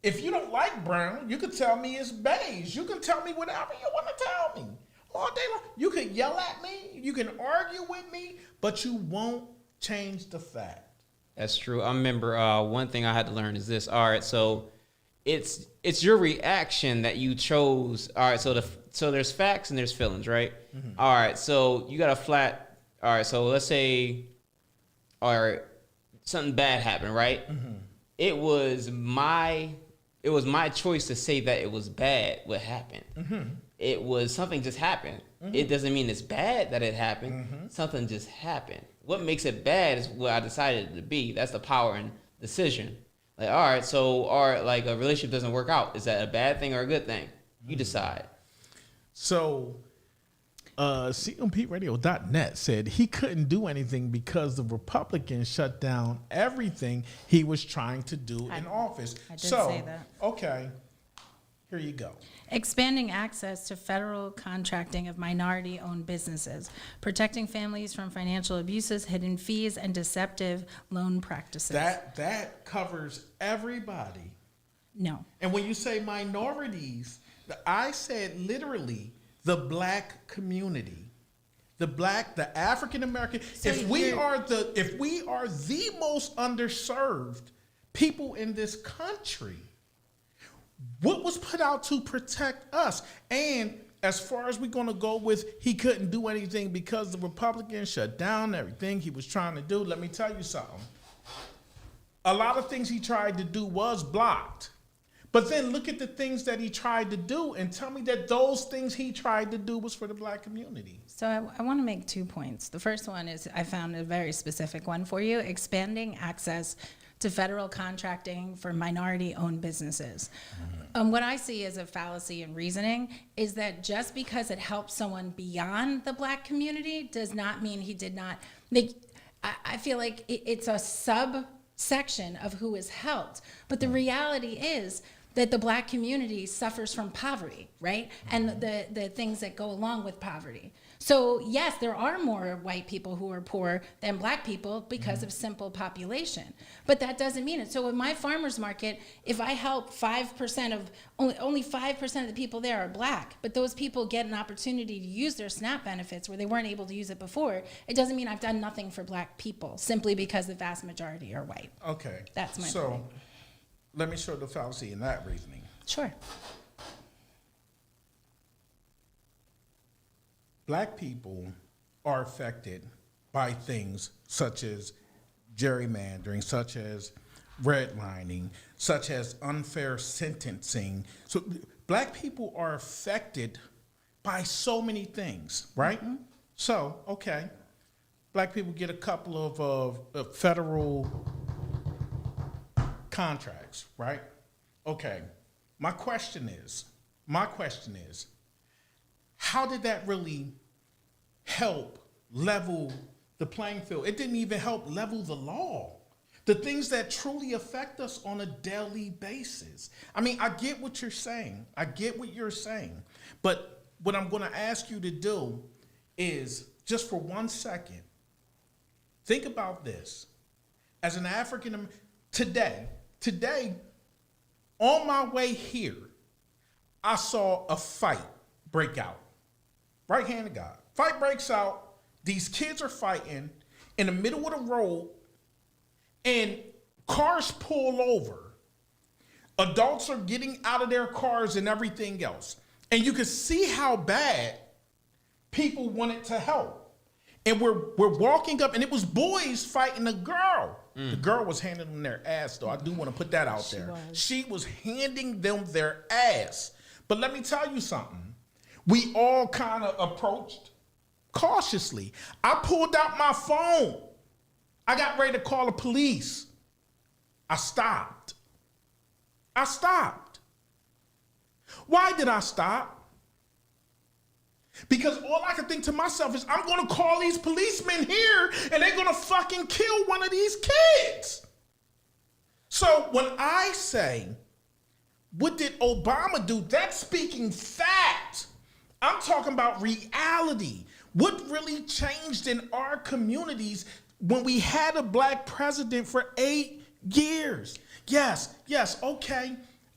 S4: if you don't like brown, you can tell me it's beige. You can tell me whatever you want to tell me. All day long. You can yell at me. You can argue with me, but you won't change the fact.
S6: That's true. I remember one thing I had to learn is this. All right, so it's your reaction that you chose. All right, so there's facts and there's feelings, right? Mm-hmm. All right, so you got a flat. All right, so let's say, all right, something bad happened, right? Mm-hmm. It was my choice to say that it was bad what happened. Mm-hmm. It was something just happened. Mm-hmm. It doesn't mean it's bad that it happened. Mm-hmm. Something just happened. What makes it bad is what I decided it to be. That's the power in decision. Like, all right, so like a relationship doesn't work out. Is that a bad thing or a good thing? You decide.
S4: So, CMPradio.net said he couldn't do anything because the Republicans shut down everything he was trying to do in office.
S7: I did say that.
S4: Okay, here you go.
S7: Expanding access to federal contracting of minority-owned businesses, protecting families from financial abuses, hidden fees, and deceptive loan practices.
S4: That covers everybody.
S7: No.
S4: And when you say minorities, I said literally the black community, the African American.
S7: So
S4: if we are the most underserved people in this country, what was put out to protect us? And as far as we're going to go with, he couldn't do anything because the Republicans shut down everything he was trying to do. Let me tell you something. A lot of things he tried to do was blocked. But then look at the things that he tried to do and tell me that those things he tried to do was for the black community.
S7: So I want to make 2 points. The first one is I found a very specific one for you, expanding access to federal contracting for minority-owned businesses. What I see as a fallacy in reasoning is that just because it helps someone beyond the black community does not mean he did not. I feel like it's a subsection of who is helped. But the reality is that the black community suffers from poverty, right? And the things that go along with poverty. So yes, there are more white people who are poor than black people because of simple population. But that doesn't mean it. So in my farmer's market, if I help 5% of, only 5% of the people there are black, but those people get an opportunity to use their SNAP benefits where they weren't able to use it before, it doesn't mean I've done nothing for black people, simply because the vast majority are white.
S4: Okay.
S7: That's my point.
S4: So let me show the fallacy in that reasoning.
S7: Sure.
S4: Black people are affected by things such as gerrymandering, such as redlining, such as unfair sentencing. So black people are affected by so many things, right? Mm-hmm. So, okay, black people get a couple of federal contracts, right? Okay, my question is, how did that really help level the playing field. It didn't even help level the law. The things that truly affect us on a daily basis. I mean, I get what you're saying. I get what you're saying. But what I'm going to ask you to do is, just for 1 second, think about this. As an African, today, on my way here, I saw a fight break out. Right hand of God. Fight breaks out. These kids are fighting in the middle of the road. And cars pull over. Adults are getting out of their cars and everything else. And you can see how bad people wanted to help. And we're walking up, and it was boys fighting a girl. The girl was handing them their ass, though. I do want to put that out there. She was handing them their ass. But let me tell you something. We all kind of approached cautiously. I pulled out my phone. I got ready to call the police. I stopped. Why did I stop? Because all I could think to myself is, I'm going to call these policemen here and they're going to fucking kill one of these kids. So when I say, what did Obama do? That's speaking fact. I'm talking about reality. What really changed in our communities when we had a black president for 8 years? Yes, okay.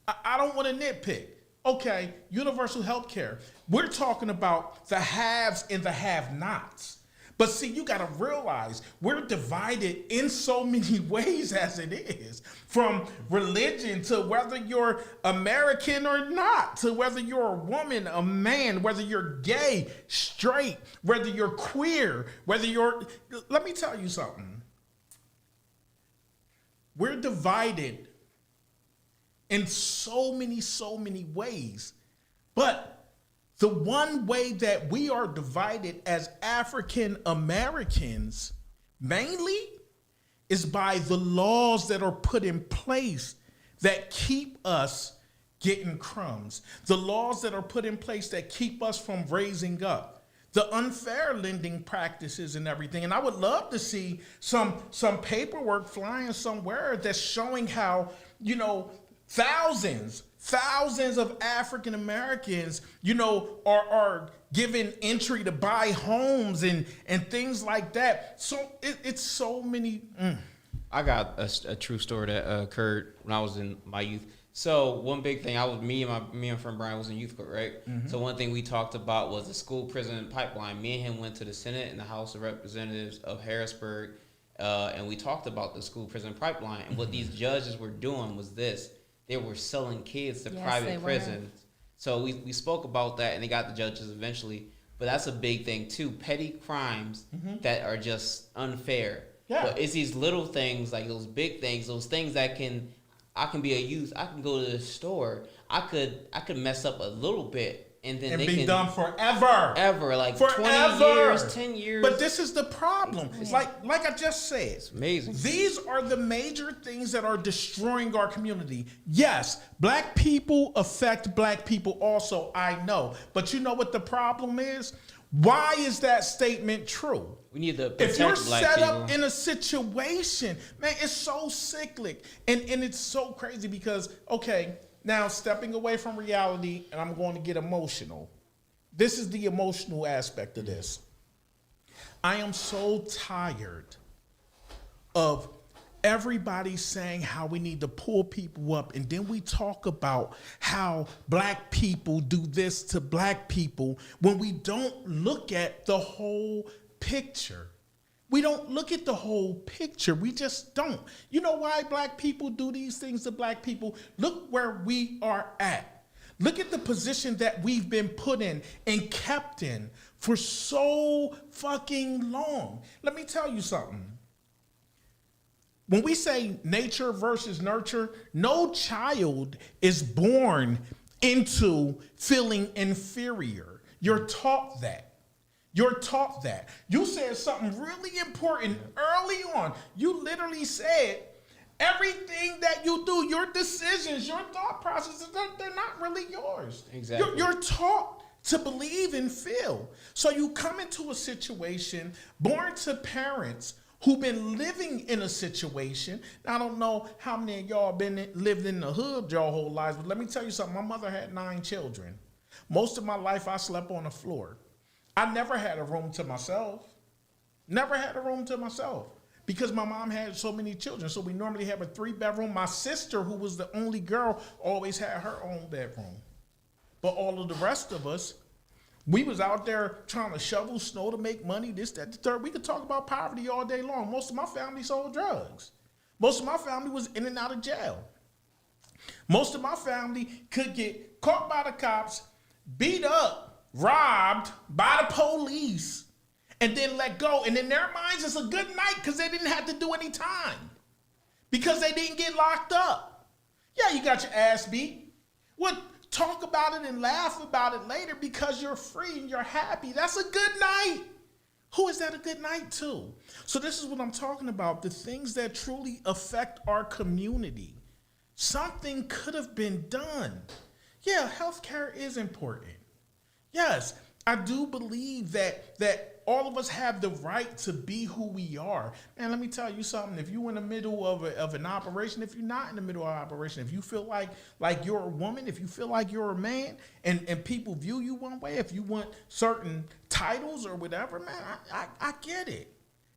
S4: I don't want to nitpick. Okay, universal health care. We're talking about the haves and the have-nots. But see, you got to realize we're divided in so many ways as it is. From religion to whether you're American or not, to whether you're a woman, a man, whether you're gay, straight, whether you're queer, whether you're... Let me tell you something. We're divided in so many ways. But the one way that we are divided as African Americans mainly is by the laws that are put in place that keep us getting crumbs. The laws that are put in place that keep us from raising up. The unfair lending practices and everything. And I would love to see some paperwork flying somewhere that's showing how, thousands of African Americans, are given entry to buy homes and things like that. So it's so many.
S6: I got a true story that occurred when I was in my youth. So one big thing, me and my friend Brian was in youth court, right? Mm-hmm. So one thing we talked about was the school prison pipeline. Me and him went to the Senate and the House of Representatives of Harrisburg, and we talked about the school prison pipeline. And what these judges were doing was this. They were selling kids to private prisons. So we spoke about that, and they got the judges eventually. But that's a big thing, too. Petty crimes that are just unfair. Yeah. But it's these little things, like those big things, those things that I can be a youth. I can go to the store. I could mess up a little bit. And then they
S4: be done forever.
S6: Ever, like
S4: forever.
S6: 20 years, 10 years.
S4: But this is the problem. Like I just said.
S6: It's amazing.
S4: These are the major things that are destroying our community. Yes, black people affect black people also, I know. But you know what the problem is? Why is that statement true?
S6: We need to protect
S4: if you're
S6: black
S4: set
S6: people.
S4: Up in a situation, man, it's so cyclic. And it's so crazy because, okay, now, stepping away from reality, and I'm going to get emotional. This is the emotional aspect of this. I am so tired of everybody saying how we need to pull people up, and then we talk about how black people do this to black people when we don't look at the whole picture. We don't look at the whole picture. We just don't. You know why black people do these things to black people? Look where we are at. Look at the position that we've been put in and kept in for so fucking long. Let me tell you something. When we say nature versus nurture, no child is born into feeling inferior. You're taught that. You're taught that. You said something really important early on. You literally said everything that you do, your decisions, your thought processes, they're not really yours.
S6: Exactly.
S4: You're taught to believe and feel. So you come into a situation born to parents who've been living in a situation. Now, I don't know how many of y'all lived in the hood your whole lives, but let me tell you something. My mother had 9 children. Most of my life, I slept on the floor. I never had a room to myself. Never had a room to myself because my mom had so many children. So we normally have a 3-bedroom. My sister, who was the only girl, always had her own bedroom. But all of the rest of us, we was out there trying to shovel snow to make money, this, that, the third. We could talk about poverty all day long. Most of my family sold drugs. Most of my family was in and out of jail. Most of my family could get caught by the cops, beat up, robbed by the police, and then let go. And in their minds, it's a good night because they didn't have to do any time. Because they didn't get locked up. Yeah, you got your ass beat. What? Talk about it and laugh about it later because you're free and you're happy. That's a good night. Who is that a good night to? So this is what I'm talking about. The things that truly affect our community. Something could have been done. Yeah, healthcare is important. Yes, I do believe that all of us have the right to be who we are. And let me tell you something. If you're in the middle of an operation, if you're not in the middle of an operation, if you feel like you're a woman, if you feel like you're a man, and people view you one way, if you want certain titles or whatever, man, I get it.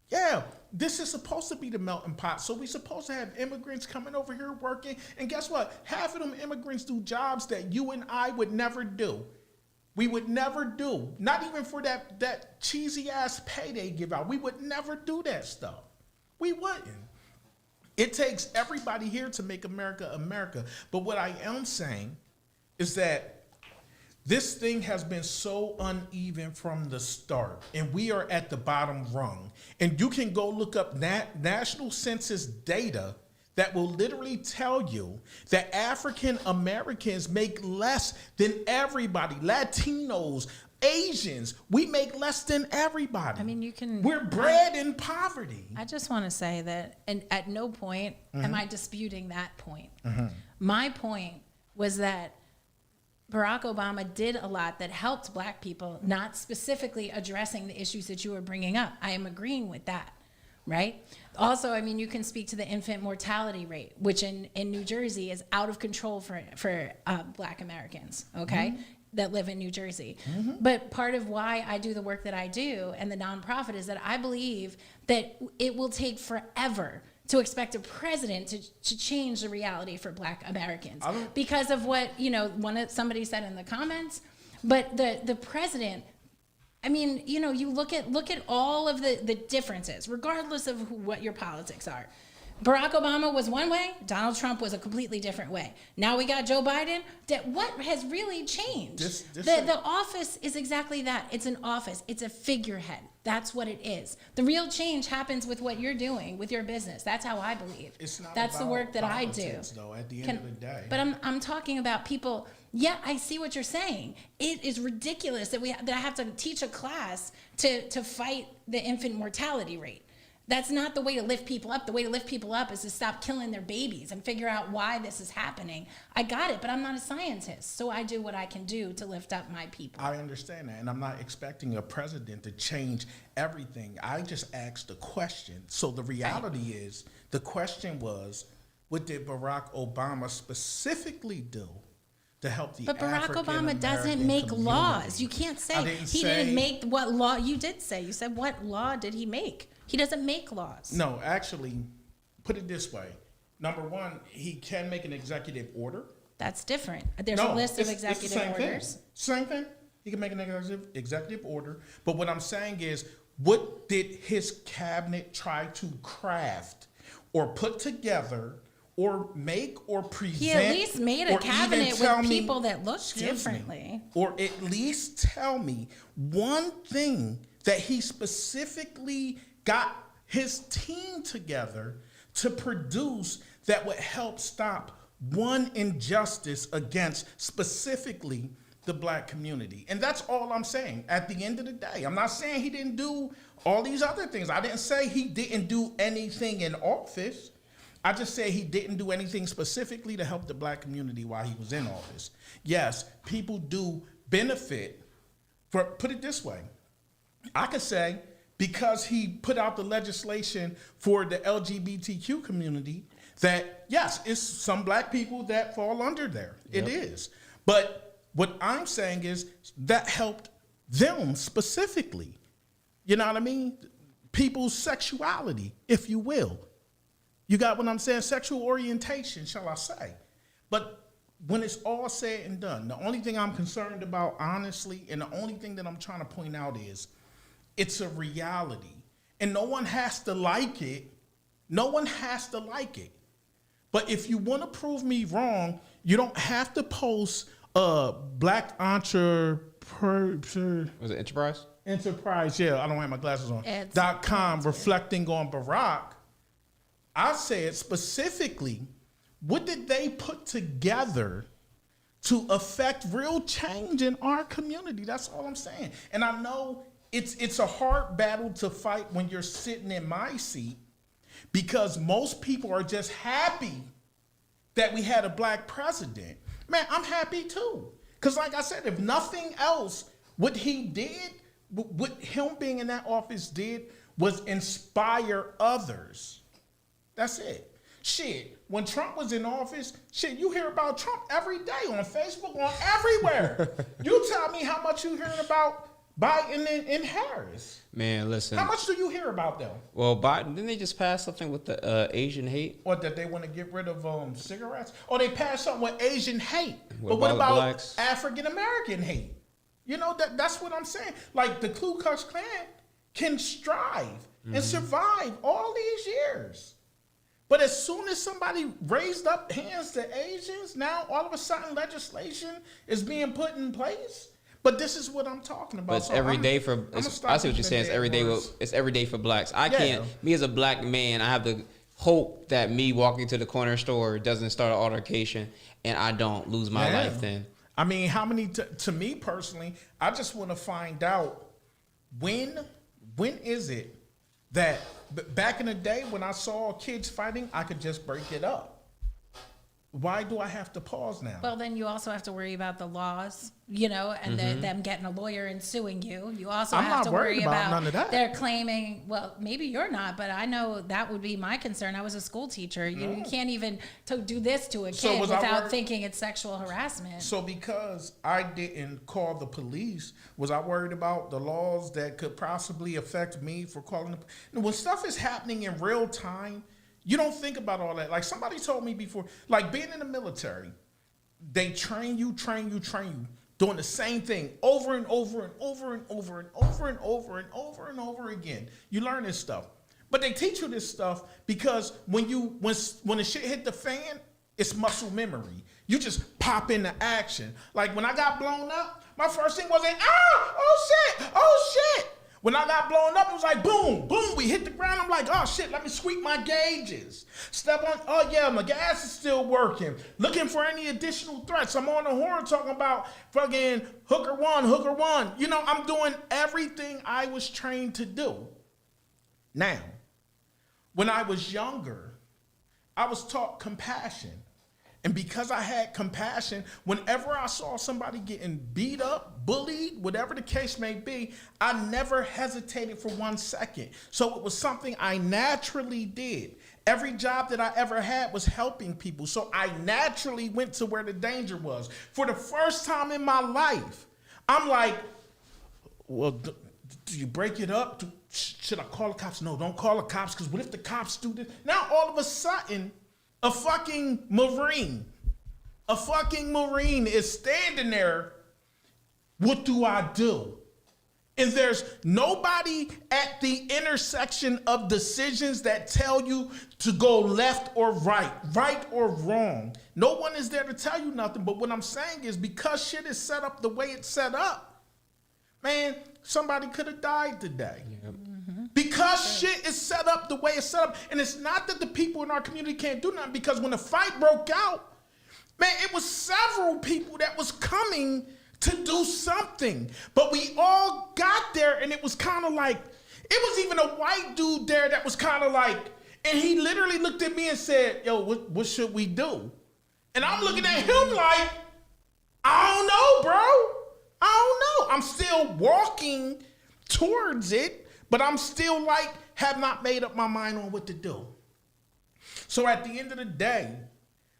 S4: Yeah, this is supposed to be the melting pot. So we're supposed to have immigrants coming over here working. And guess what? Half of them immigrants do jobs that you and I would never do. We would never do, not even for that cheesy ass pay they give out. We would never do that stuff. We wouldn't. It takes everybody here to make America America. But what I am saying is that this thing has been so uneven from the start, and we are at the bottom rung. And you can go look up national census data that will literally tell you that African Americans make less than everybody. Latinos, Asians, we make less than everybody.
S7: I mean, you can.
S4: We're bred in poverty.
S7: I just want to say that, and at no point am I disputing that point. My point was that Barack Obama did a lot that helped Black people, not specifically addressing the issues that you were bringing up. I am agreeing with that. Right? Also, I mean, you can speak to the infant mortality rate, which in New Jersey is out of control for Black Americans, okay, that live in New Jersey. But part of why I do the work that I do and the nonprofit is that I believe that it will take forever to expect a president to change the reality for Black Americans because of what, somebody said in the comments. But the president, I mean, you look at all of the differences, regardless of what your politics are. Barack Obama was one way. Donald Trump was a completely different way. Now we got Joe Biden. What has really changed? The office is exactly that. It's an office. It's a figurehead. That's what it is. The real change happens with what you're doing with your business. That's how I believe.
S4: It's not
S7: That's
S4: about
S7: the work that I do.
S4: politics, though, at the end of the day.
S7: But I'm talking about people. Yeah, I see what you're saying. It is ridiculous that I have to teach a class to fight the infant mortality rate. That's not the way to lift people up. The way to lift people up is to stop killing their babies and figure out why this is happening. I got it, but I'm not a scientist, so I do what I can do to lift up my people.
S4: I understand that, and I'm not expecting a president to change everything. I just asked a question. So the reality is, the question was, what did Barack Obama specifically do to help the
S7: Barack
S4: African
S7: Obama doesn't
S4: American
S7: make
S4: community?
S7: laws. You can't say didn't make what law. You did say. You said, what law did he make? He doesn't make laws.
S4: No, actually, put it this way. Number one, he can make an executive order.
S7: That's different. There's a list of executive
S4: it's the same
S7: orders.
S4: Thing. Same thing. He can make an executive order. But what I'm saying is, what did his cabinet try to craft or put together or make or present?
S7: He at least made a cabinet with people that looked differently.
S4: Or at least tell me one thing that he specifically got his team together to produce that would help stop one injustice against specifically the Black community. And that's all I'm saying at the end of the day. I'm not saying he didn't do all these other things. I didn't say he didn't do anything in office. I just say he didn't do anything specifically to help the Black community while he was in office. Yes, people do benefit put it this way, I could say because he put out the legislation for the LGBTQ community that, yes, it's some black people that fall under there. It is. But what I'm saying is that helped them specifically. You know what I mean? People's sexuality, if you will. You got what I'm saying? Sexual orientation, shall I say. But when it's all said and done, the only thing I'm concerned about, honestly, and the only thing that I'm trying to point out is it's a reality. And no one has to like it. No one has to like it. But if you want to prove me wrong, you don't have to post black entrepreneur.
S6: Was it Enterprise?
S4: Enterprise, yeah, I don't have my glasses on. .com reflecting on Barack. I said specifically, what did they put together to affect real change in our community? That's all I'm saying. And I know it's a hard battle to fight when you're sitting in my seat, because most people are just happy that we had a black president. Man, I'm happy too. Because like I said, if nothing else, what he did, what him being in that office did was inspire others. That's it. Shit, when Trump was in office, shit, you hear about Trump every day on Facebook, on everywhere. You tell me how much you hearing about Biden and Harris.
S6: Man, listen.
S4: How much do you hear about them?
S6: Well, Biden, didn't they just pass something with the Asian hate?
S4: Or that they want to get rid of cigarettes? Or they passed something with Asian hate.
S6: What
S4: but what
S6: about
S4: about
S6: blacks?
S4: African American hate? You know, that's what I'm saying. Like the Ku Klux Klan can strive and survive all these years. But as soon as somebody raised up hands to Asians, now all of a sudden legislation is being put in place. But this is what I'm talking about.
S6: But it's every day for. I see what you're saying. It's every day. It's every day for blacks. I can't. Me as a black man, I have to hope that me walking to the corner store doesn't start an altercation, and I don't lose my life. Then.
S4: I mean, how many? To me personally, I just want to find out when is it that back in the day when I saw kids fighting, I could just break it up. Why do I have to pause now?
S7: Well, then you also have to worry about the laws, you know, and them getting a lawyer and suing you. You also have to worry about
S4: none of that.
S7: They're claiming, well, maybe you're not, but I know that would be my concern. I was a school teacher. You can't even do this to a kid without thinking it's sexual harassment.
S4: So because I didn't call the police, was I worried about the laws that could possibly affect me for calling the when stuff is happening in real time? You don't think about all that. Like somebody told me before, like being in the military, they train you, doing the same thing over and over and over and over and over and over and over and over again. You learn this stuff. But they teach you this stuff because when the shit hit the fan, it's muscle memory. You just pop into action. Like when I got blown up, my first thing wasn't, oh shit. When I got blown up, it was like, boom, boom, we hit the ground. I'm like, oh, shit, let me sweep my gauges. Step on, oh, yeah, my gas is still working. Looking for any additional threats. I'm on the horn talking about fucking hooker one. You know, I'm doing everything I was trained to do. Now, when I was younger, I was taught compassion. And because I had compassion, whenever I saw somebody getting beat up, bullied, whatever the case may be, I never hesitated for 1 second. So it was something I naturally did. Every job that I ever had was helping people. So I naturally went to where the danger was. For the first time in my life, I'm like, well, do you break it up? Should I call the cops? No, don't call the cops, because what if the cops do this? Now all of a sudden, a fucking Marine is standing there. What do I do? And there's nobody at the intersection of decisions that tell you to go left or right or wrong. No one is there to tell you nothing. But what I'm saying is because shit is set up the way it's set up, man, somebody could have died today. Yep. Because shit is set up the way it's set up. And it's not that the people in our community can't do nothing, because when the fight broke out, man, it was several people that was coming to do something. But we all got there, and it was kind of like, it was even a white dude there that was kind of like, and he literally looked at me and said, yo, what should we do? And I'm looking at him like, I don't know, bro. I don't know. I'm still walking towards it, but I'm still like, have not made up my mind on what to do. So at the end of the day,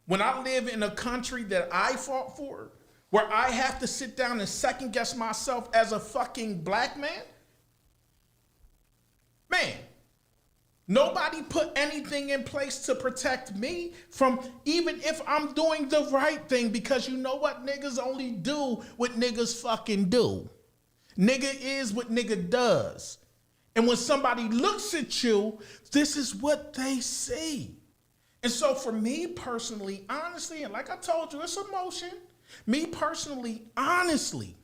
S4: when I live in a country that I fought for, where I have to sit down and second guess myself as a fucking black man, nobody put anything in place to protect me from, even if I'm doing the right thing, because you know what? Niggas only do what niggas fucking do. Nigga is what nigga does. And when somebody looks at you, this is what they see. And so for me personally, honestly, and like I told you, it's emotion. Me personally, honestly,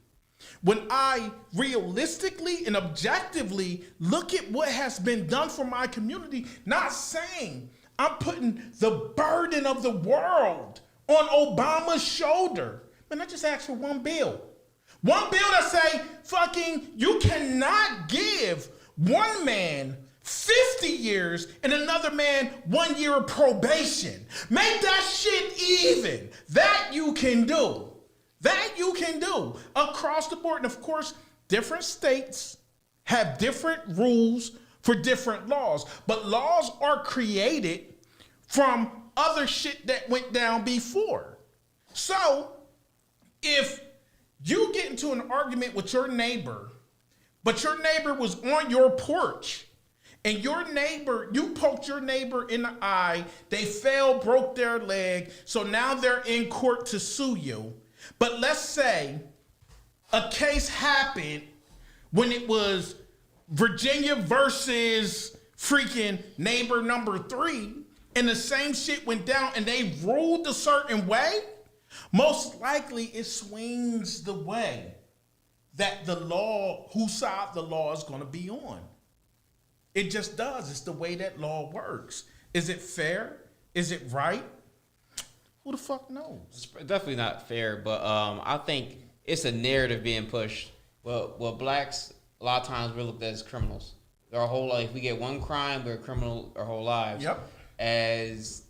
S4: when I realistically and objectively look at what has been done for my community, not saying I'm putting the burden of the world on Obama's shoulder. Man, I just asked for one bill. One bill that say, fucking, you cannot give one man 50 years and another man 1 year of probation. Make that shit even. That you can do. That you can do across the board. And of course, different states have different rules for different laws. But laws are created from other shit that went down before. So if you get into an argument with your neighbor, but your neighbor was on your porch, and your neighbor, you poked your neighbor in the eye, they fell, broke their leg, so now they're in court to sue you. But let's say a case happened when it was Virginia versus freaking neighbor number 3, and the same shit went down and they ruled a certain way, most likely it swings the way that the law, whose side the law is going to be on. It just does. It's the way that law works. Is it fair? Is it right? Who the fuck knows?
S6: It's definitely not fair, but I think it's a narrative being pushed. Well, blacks, a lot of times we're looked at as criminals. Our whole life, we get one crime, we're a criminal our whole lives.
S4: Yep.
S6: As,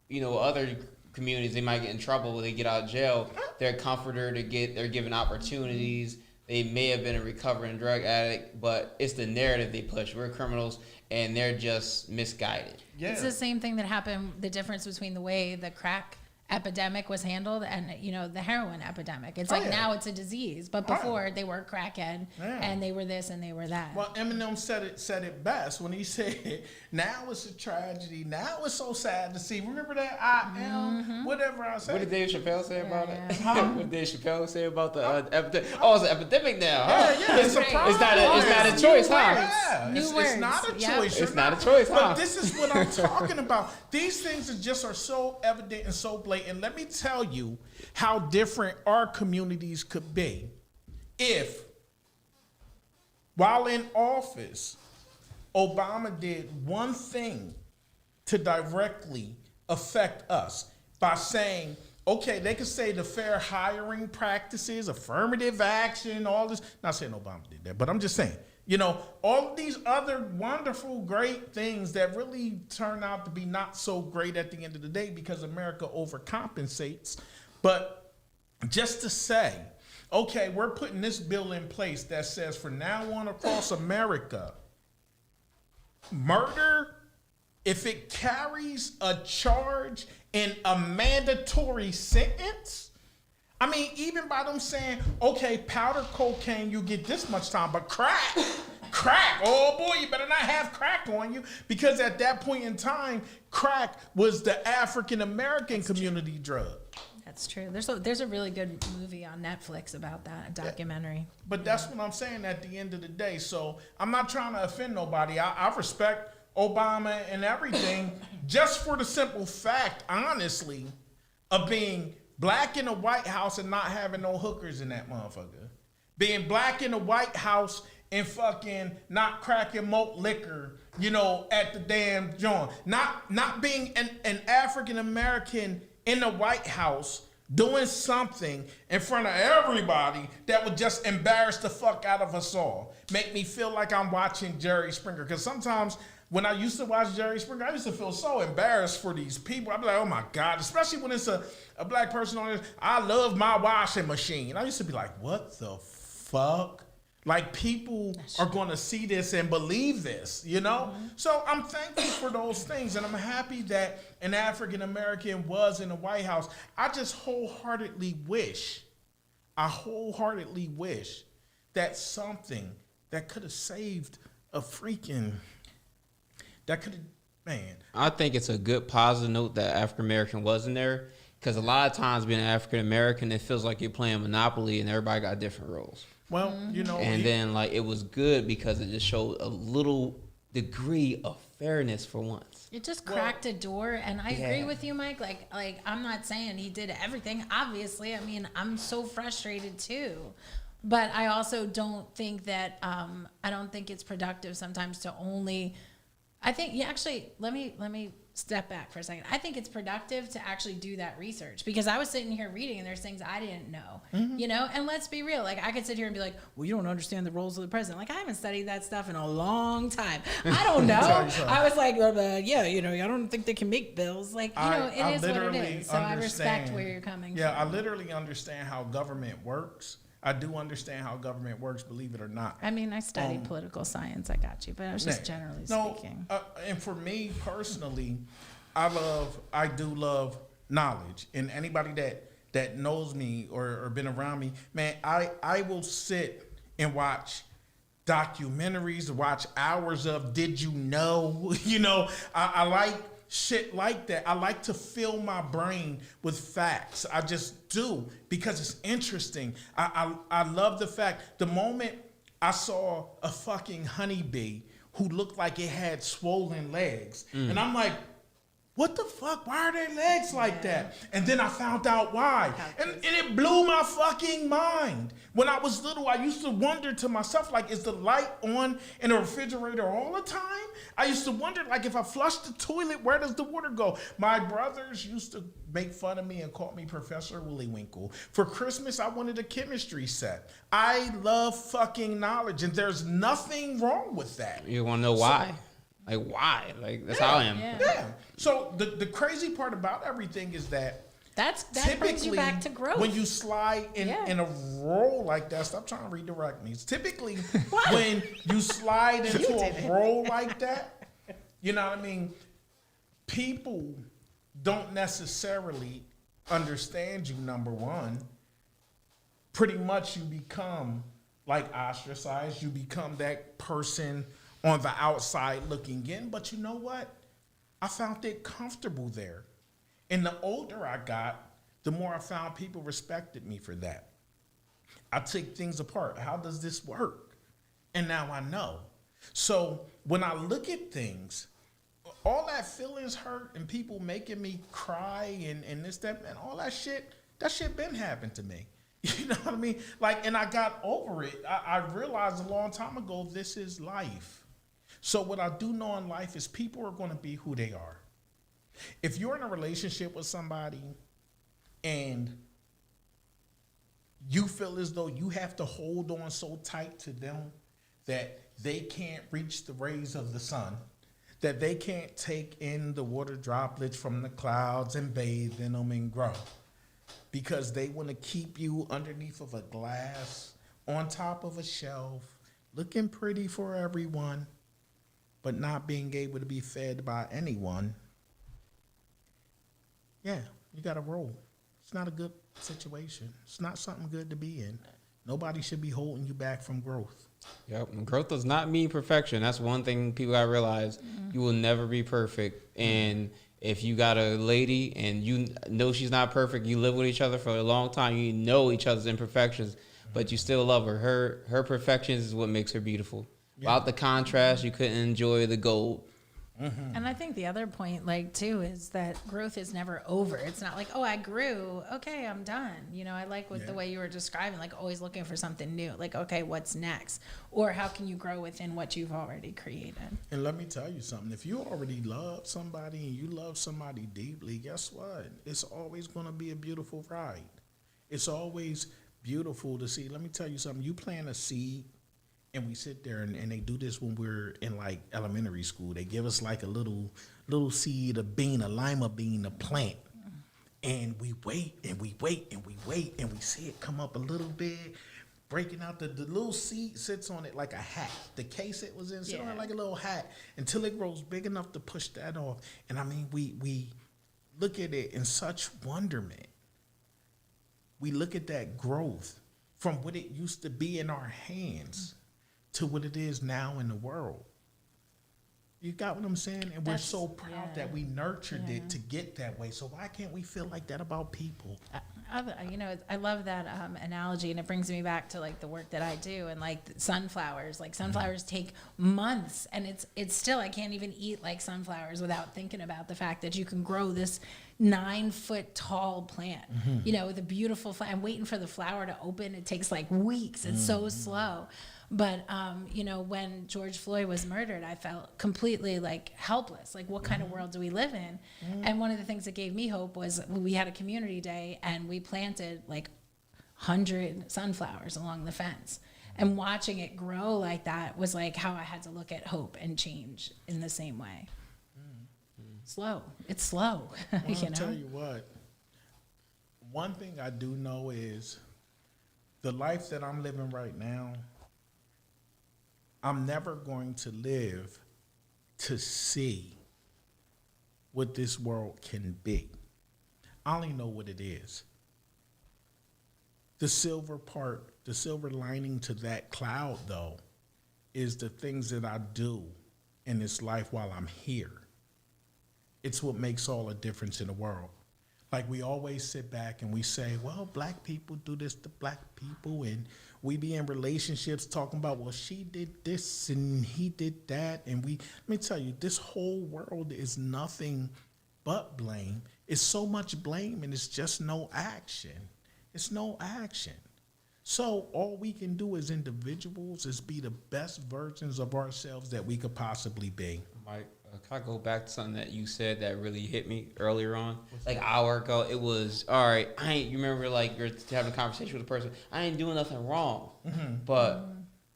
S6: you know, other communities, they might get in trouble when they get out of jail. They're a comforter, they're given opportunities. They may have been a recovering drug addict, but it's the narrative they push. We're criminals, and they're just misguided.
S4: Yeah.
S7: It's the same thing that happened, the difference between the way the crack epidemic was handled and, you know, the heroin epidemic. It's now it's a disease, but before they were a crackhead and they were this and they were that.
S4: Well, Eminem said it best when he said, now it's a tragedy. Now it's so sad to see. Remember that whatever I said.
S6: What did Dave Chappelle say about it?
S4: Huh?
S6: What did Dave Chappelle say about the epidemic? Oh, it's an epidemic now.
S4: Yeah,
S6: Huh?
S4: yeah, it's a problem.
S6: It's not a choice, huh?
S4: Yeah,
S7: New
S4: it's
S7: words.
S4: not a
S7: Yep.
S4: choice.
S6: It's not a choice, huh?
S4: But this is what I'm talking about. These things are so evident and so blatant. And let me tell you how different our communities could be if, while in office, Obama did one thing to directly affect us by saying, okay, they could say the fair hiring practices, affirmative action, all this. Not saying Obama did that, but I'm just saying, you know, all of these other wonderful, great things that really turn out to be not so great at the end of the day because America overcompensates. But just to say, okay, we're putting this bill in place that says from now on across America, murder, if it carries a charge and a mandatory sentence, I mean, even by them saying, okay, powder cocaine, you get this much time, but crack, oh boy, you better not have crack on you, because at that point in time, crack was the African-American community drug.
S7: That's true. There's a really good movie on Netflix about that, a documentary.
S4: But that's what I'm saying at the end of the day. So I'm not trying to offend nobody. I respect Obama and everything just for the simple fact, honestly, of being black in the White House and not having no hookers in that motherfucker. Being black in the White House and fucking not cracking malt liquor, you know, at the damn joint. Not being an African American in the White House doing something in front of everybody that would just embarrass the fuck out of us all. Make me feel like I'm watching Jerry Springer. Because sometimes when I used to watch Jerry Springer, I used to feel so embarrassed for these people. I'd be like, oh my God, especially when it's a black person on this. I love my washing machine. I used to be like, what the fuck? Like, people are going to see this and believe this, you know? So I'm thankful for those things, and I'm happy that an African American was in the White House. I just wholeheartedly wish that something that could have saved a freaking, that could have, man.
S6: I think it's a good positive note that African American wasn't there, because a lot of times being African American, it feels like you're playing Monopoly and everybody got different roles.
S4: Well, you know,
S6: And then, like, it was good because it just showed a little degree of fairness for once.
S7: It just cracked a door, and I agree with you, Mike. Like I'm not saying he did everything. Obviously, I mean, I'm so frustrated too, but I also don't think that I don't think it's productive sometimes to only. I think actually let me step back for a second. I think it's productive to actually do that research, because I was sitting here reading and there's things I didn't know, you know, and let's be real. Like, I could sit here and be like, well, you don't understand the roles of the president. Like, I haven't studied that stuff in a long time. I don't know. I was like, yeah, you know, I don't think they can make bills. Like, you know, it is what it is. So I respect where you're coming from.
S4: Yeah, I literally understand how government works. I do understand how government works, believe it or not.
S7: I mean, I studied political science. I got you, but I was just generally speaking.
S4: And for me personally, I do love knowledge. And anybody that knows me or been around me, man, I will sit and watch documentaries, watch hours of Did You Know? You know, I like shit like that. I like to fill my brain with facts. I just do, because it's interesting. I love the fact, the moment I saw a fucking honeybee who looked like it had swollen legs, and I'm like, what the fuck? Why are their legs like that? And then I found out why. And it blew my fucking mind. When I was little, I used to wonder to myself, like, is the light on in the refrigerator all the time? I used to wonder, like, if I flush the toilet, where does the water go? My brothers used to make fun of me and call me Professor Willy Winkle. For Christmas, I wanted a chemistry set. I love fucking knowledge, and there's nothing wrong with that.
S6: You want to know why? Like, why? Like, that's how I am.
S4: Yeah. So the crazy part about everything is that
S7: that brings you back to growth.
S4: When you slide in a role like that, stop trying to redirect me. It's typically when you slide into a role like that, you know what I mean? People don't necessarily understand you, number one. Pretty much you become like ostracized. You become that person on the outside looking in. But you know what? I found it comfortable there. And the older I got, the more I found people respected me for that. I take things apart. How does this work? And now I know. So when I look at things, all that feelings hurt and people making me cry and this, that, and all that shit been happened to me. You know what I mean? Like, and I got over it. I realized a long time ago, this is life. So what I do know in life is people are going to be who they are. If you're in a relationship with somebody and you feel as though you have to hold on so tight to them that they can't reach the rays of the sun, that they can't take in the water droplets from the clouds and bathe in them and grow, because they want to keep you underneath of a glass, on top of a shelf, looking pretty for everyone, but not being able to be fed by anyone. Yeah, you got to roll. It's not a good situation. It's not something good to be in. Nobody should be holding you back from growth.
S6: Yep, and growth does not mean perfection. That's one thing people gotta realize. You will never be perfect, and if you got a lady and you know she's not perfect, you live with each other for a long time, you know each other's imperfections, but you still love her. Her perfections is what makes her beautiful. Without the contrast, you couldn't enjoy the gold.
S7: And I think the other point, like, too, is that growth is never over. It's not like, oh, I grew. Okay, I'm done. You know, I like the way you were describing, like, always looking for something new. Like, okay, what's next? Or how can you grow within what you've already created?
S4: And let me tell you something. If you already love somebody and you love somebody deeply, guess what? It's always going to be a beautiful ride. It's always beautiful to see. Let me tell you something. You plant a seed, and we sit there, and they do this when we're in, like, elementary school. They give us, like, a little seed, a bean, a lima bean, a plant. And we wait, and we wait, and we wait, and we see it come up a little bit. breaking out the little seed sits on it like a hat. The case it was in sits on it
S7: Yeah.
S4: like a little hat until it grows big enough to push that off. And I mean, we look at it in such wonderment. We look at that growth from what it used to be in our hands to what it is now in the world. You got what I'm saying? And we're
S7: That's-
S4: so proud
S7: yeah.
S4: that we nurtured
S7: Yeah.
S4: it to get that way. So why can't we feel like that about people?
S7: I love that analogy, and it brings me back to like the work that I do, and like sunflowers. Like sunflowers take months, and it's still, I can't even eat like sunflowers without thinking about the fact that you can grow this 9-foot tall plant, with a beautiful flower. I'm waiting for the flower to open. It takes like weeks. It's so slow. But, when George Floyd was murdered, I felt completely like helpless. Like, what kind of world do we live in? And one of the things that gave me hope was we had a community day and we planted like 100 sunflowers along the fence. And watching it grow like that was like how I had to look at hope and change in the same way. Slow. It's slow.
S4: Well, I'll tell you what. One thing I do know is the life that I'm living right now, I'm never going to live to see what this world can be. I only know what it is. The silver lining to that cloud, though, is the things that I do in this life while I'm here. It's what makes all the difference in the world. Like we always sit back and we say, well, black people do this to black people, and we be in relationships talking about, well, she did this and he did that. And let me tell you, this whole world is nothing but blame. It's so much blame and it's just no action. It's no action. So all we can do as individuals is be the best versions of ourselves that we could possibly be.
S6: Mike, can I go back to something that you said that really hit me earlier on? Like an hour ago, it was, all right, you remember like you're having a conversation with a person, I ain't doing nothing wrong. But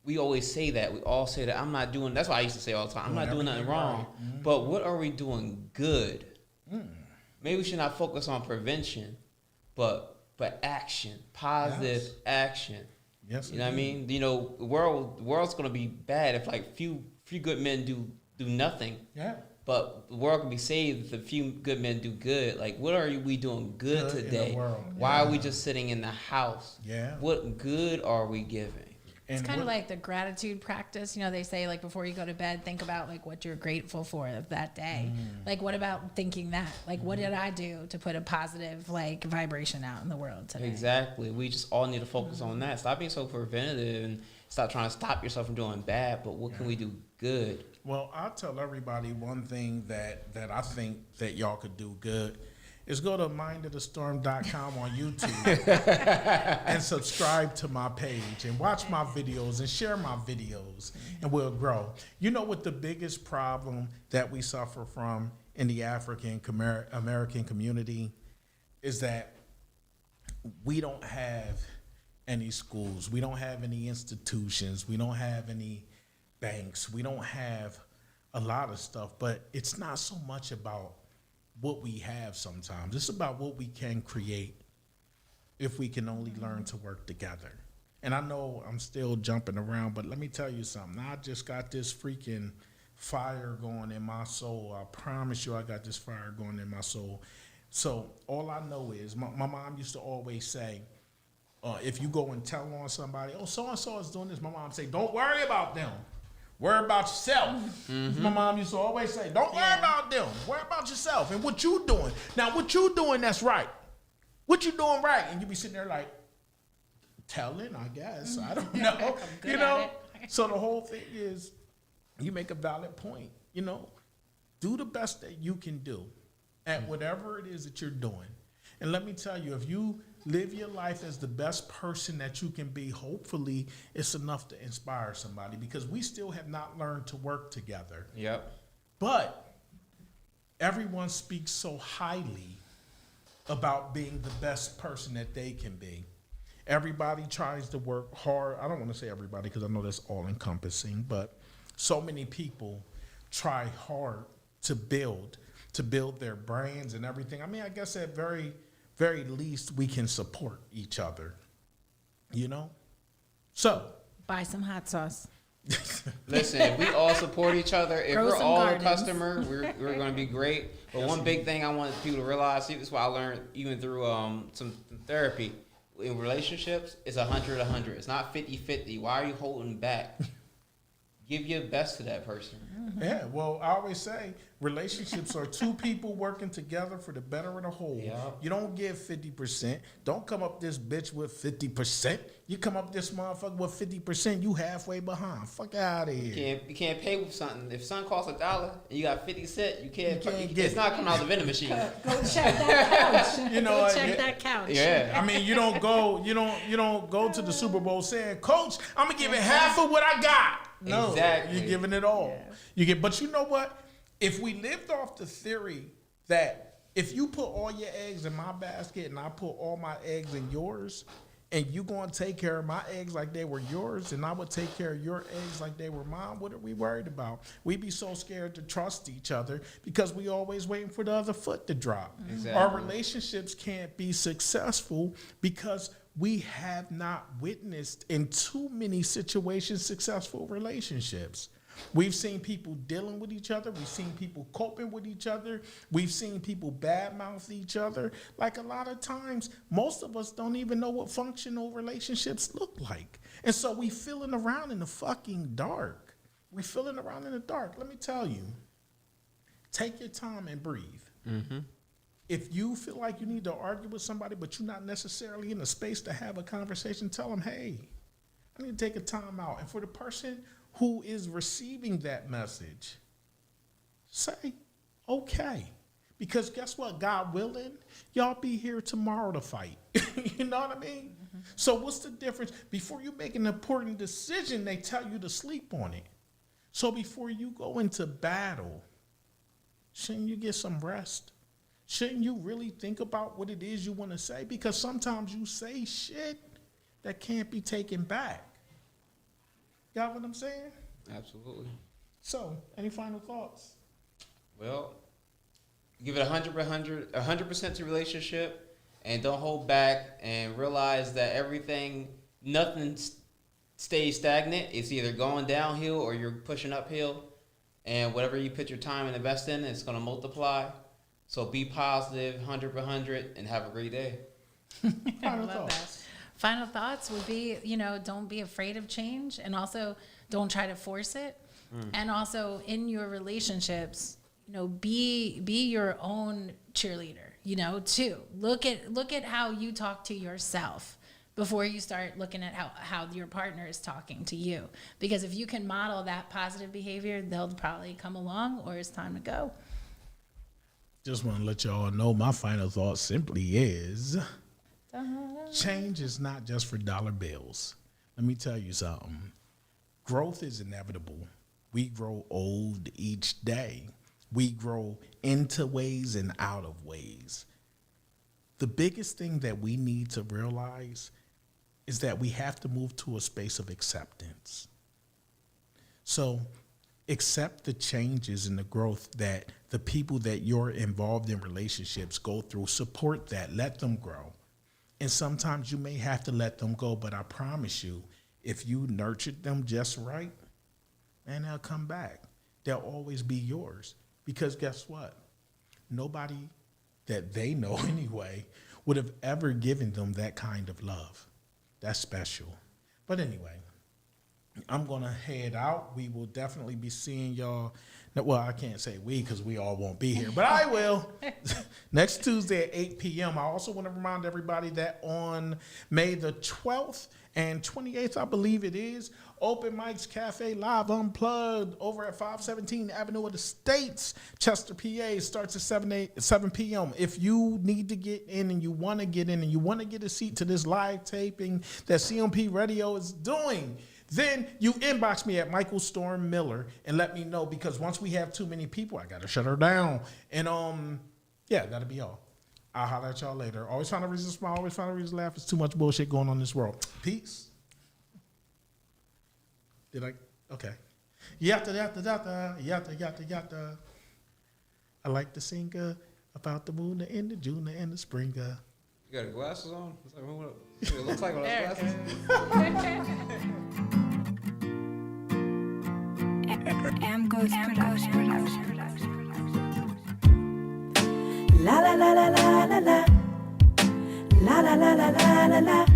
S6: we always say that. We all say that. I'm not doing, that's why I used to say all the time, I'm not doing nothing wrong. But what are we doing good? Maybe we should not focus on prevention, but action, positive action.
S4: Yes,
S6: you know what I mean? The world's gonna be bad if like few good men do nothing.
S4: Yeah.
S6: But the world can be saved if a few good men do good. Like, what are we doing good
S4: Good in the
S6: today?
S4: world.
S6: Why are we just sitting in the house?
S4: Yeah.
S6: What good are we giving?
S7: It's kind of like the gratitude practice. They say like before you go to bed, think about like what you're grateful for of that day. Like, what about thinking that? Like, what did I do to put a positive like vibration out in the world today?
S6: Exactly. We just all need to focus on that. Stop being so preventative and stop trying to stop yourself from doing bad. But what can we do good?
S4: Well, I'll tell everybody one thing that I think that y'all could do good is go to mindofthestorm.com on YouTube and subscribe to my page and watch my videos and share my videos, and we'll grow. You know what the biggest problem that we suffer from in the African American community is that we don't have any schools, we don't have any institutions, we don't have any banks, we don't have a lot of stuff, but it's not so much about what we have sometimes. It's about what we can create if we can only learn to work together. And I know I'm still jumping around, but let me tell you something. I just got this freaking fire going in my soul. I promise you I got this fire going in my soul. So all I know is my mom used to always say, if you go and tell on somebody, oh, so-and-so is doing this, my mom say, don't worry about them. Worry about yourself. My mom used to always say, don't worry about them. Worry about yourself and what you doing. Now, what you doing that's right. What you doing right. And you be sitting there like, telling, I guess. I don't know.
S7: good at it.
S4: So the whole thing is, you make a valid point. Do the best that you can do at whatever it is that you're doing. And let me tell you, if you live your life as the best person that you can be, hopefully it's enough to inspire somebody, because we still have not learned to work together.
S6: Yep.
S4: But everyone speaks so highly about being the best person that they can be. Everybody tries to work hard. I don't want to say everybody because I know that's all encompassing, but so many people try hard to build their brands and everything. I mean, I guess at very least we can support each other, So,
S7: Buy some hot sauce.
S6: Listen, if we all support each other, if
S7: Grow
S6: we're
S7: some
S6: all
S7: gardens.
S6: a customer, we're going to be great. But one big thing I want people to realize, see, this is what I learned even through some therapy. In relationships, it's 100-100. It's not 50-50. Why are you holding back? Give your best to that person.
S4: yeah, well, I always say relationships are two people working together for the better of the whole.
S6: Yeah.
S4: You don't give 50%. Don't come up this bitch with 50%. You come up this motherfucker with 50%, you halfway behind. Fuck out of here.
S6: You can't pay with something. If something costs $1 and you got 50 cents, you can't
S4: get
S6: it's
S4: it.
S6: not coming out the vending machine.
S7: Go check that couch.
S4: You know
S7: Go
S4: what?
S7: check that couch.
S6: Yeah.
S4: I mean, you don't go to the Super Bowl saying, "Coach, I'm gonna give it half of what I got." No,
S6: Exactly.
S4: you're giving it all. But you know what? If we lived off the theory that if you put all your eggs in my basket and I put all my eggs in yours, and you gonna take care of my eggs like they were yours, and I would take care of your eggs like they were mine, what are we worried about? We be so scared to trust each other because we always waiting for the other foot to drop.
S6: Exactly.
S4: Our relationships can't be successful because we have not witnessed in too many situations successful relationships. We've seen people dealing with each other. We've seen people coping with each other. We've seen people badmouth each other. Like a lot of times, most of us don't even know what functional relationships look like. And so we feeling around in the fucking dark. We feeling around in the dark. Let me tell you, take your time and breathe. If you feel like you need to argue with somebody, but you're not necessarily in a space to have a conversation, tell them, hey, I need to take a time out. And for the person who is receiving that message, say, okay. Because guess what? God willing, y'all be here tomorrow to fight. You know what I mean? So what's the difference? Before you make an important decision, they tell you to sleep on it. So before you go into battle, shouldn't you get some rest? Shouldn't you really think about what it is you want to say? Because sometimes you say shit that can't be taken back. Got what I'm saying?
S6: Absolutely.
S4: So, any final thoughts?
S6: Well, give it 100% to relationship, and don't hold back, and realize that nothing stays stagnant. It's either going downhill or you're pushing uphill, and whatever you put your time and invest in, it's going to multiply. So be positive, 100%, and have a great day.
S4: Final
S7: Love that.
S4: thoughts.
S7: Final thoughts would be, don't be afraid of change, and also don't try to force it. And also in your relationships, be your own cheerleader, too. Look at how you talk to yourself before you start looking at how your partner is talking to you. Because if you can model that positive behavior, they'll probably come along, or it's time to go.
S4: Just want to let y'all know my final thought simply is change is not just for dollar bills. Let me tell you something. Growth is inevitable. We grow old each day. We grow into ways and out of ways. The biggest thing that we need to realize is that we have to move to a space of acceptance. So accept the changes and the growth that the people that you're involved in relationships go through. Support that. Let them grow. And sometimes you may have to let them go, but I promise you, if you nurtured them just right, man, they'll come back. They'll always be yours. Because guess what? Nobody that they know anyway would have ever given them that kind of love. That's special. But anyway, I'm going to head out. We will definitely be seeing y'all. Well, I can't say we because we all won't be here, but I will. Next Tuesday at 8 p.m. I also want to remind everybody that on May the 12th and 28th, I believe it is, Open Mics Cafe Live Unplugged over at 517 Avenue of the States, Chester, PA. Starts at 7 p.m. If you need to get in and you want to get in and you want to get a seat to this live taping that CMP Radio is doing, then you inbox me at Michael Storm Miller and let me know, because once we have too many people, I got to shut her down. And yeah, that'll be all. I'll holler at y'all later. Always find a reason to smile, always find a reason to laugh. There's too much bullshit going on in this world. Peace. Did I? Okay. Yatta, yatta, yatta, yatta, yatta, yatta. I like to sing about the moon, the end of June, and the spring.
S6: You got glasses on? It's like, what it looks like when I have
S7: There.
S6: glasses.
S3: Am Ghost Production. La la la la la la la. La la la la la la la.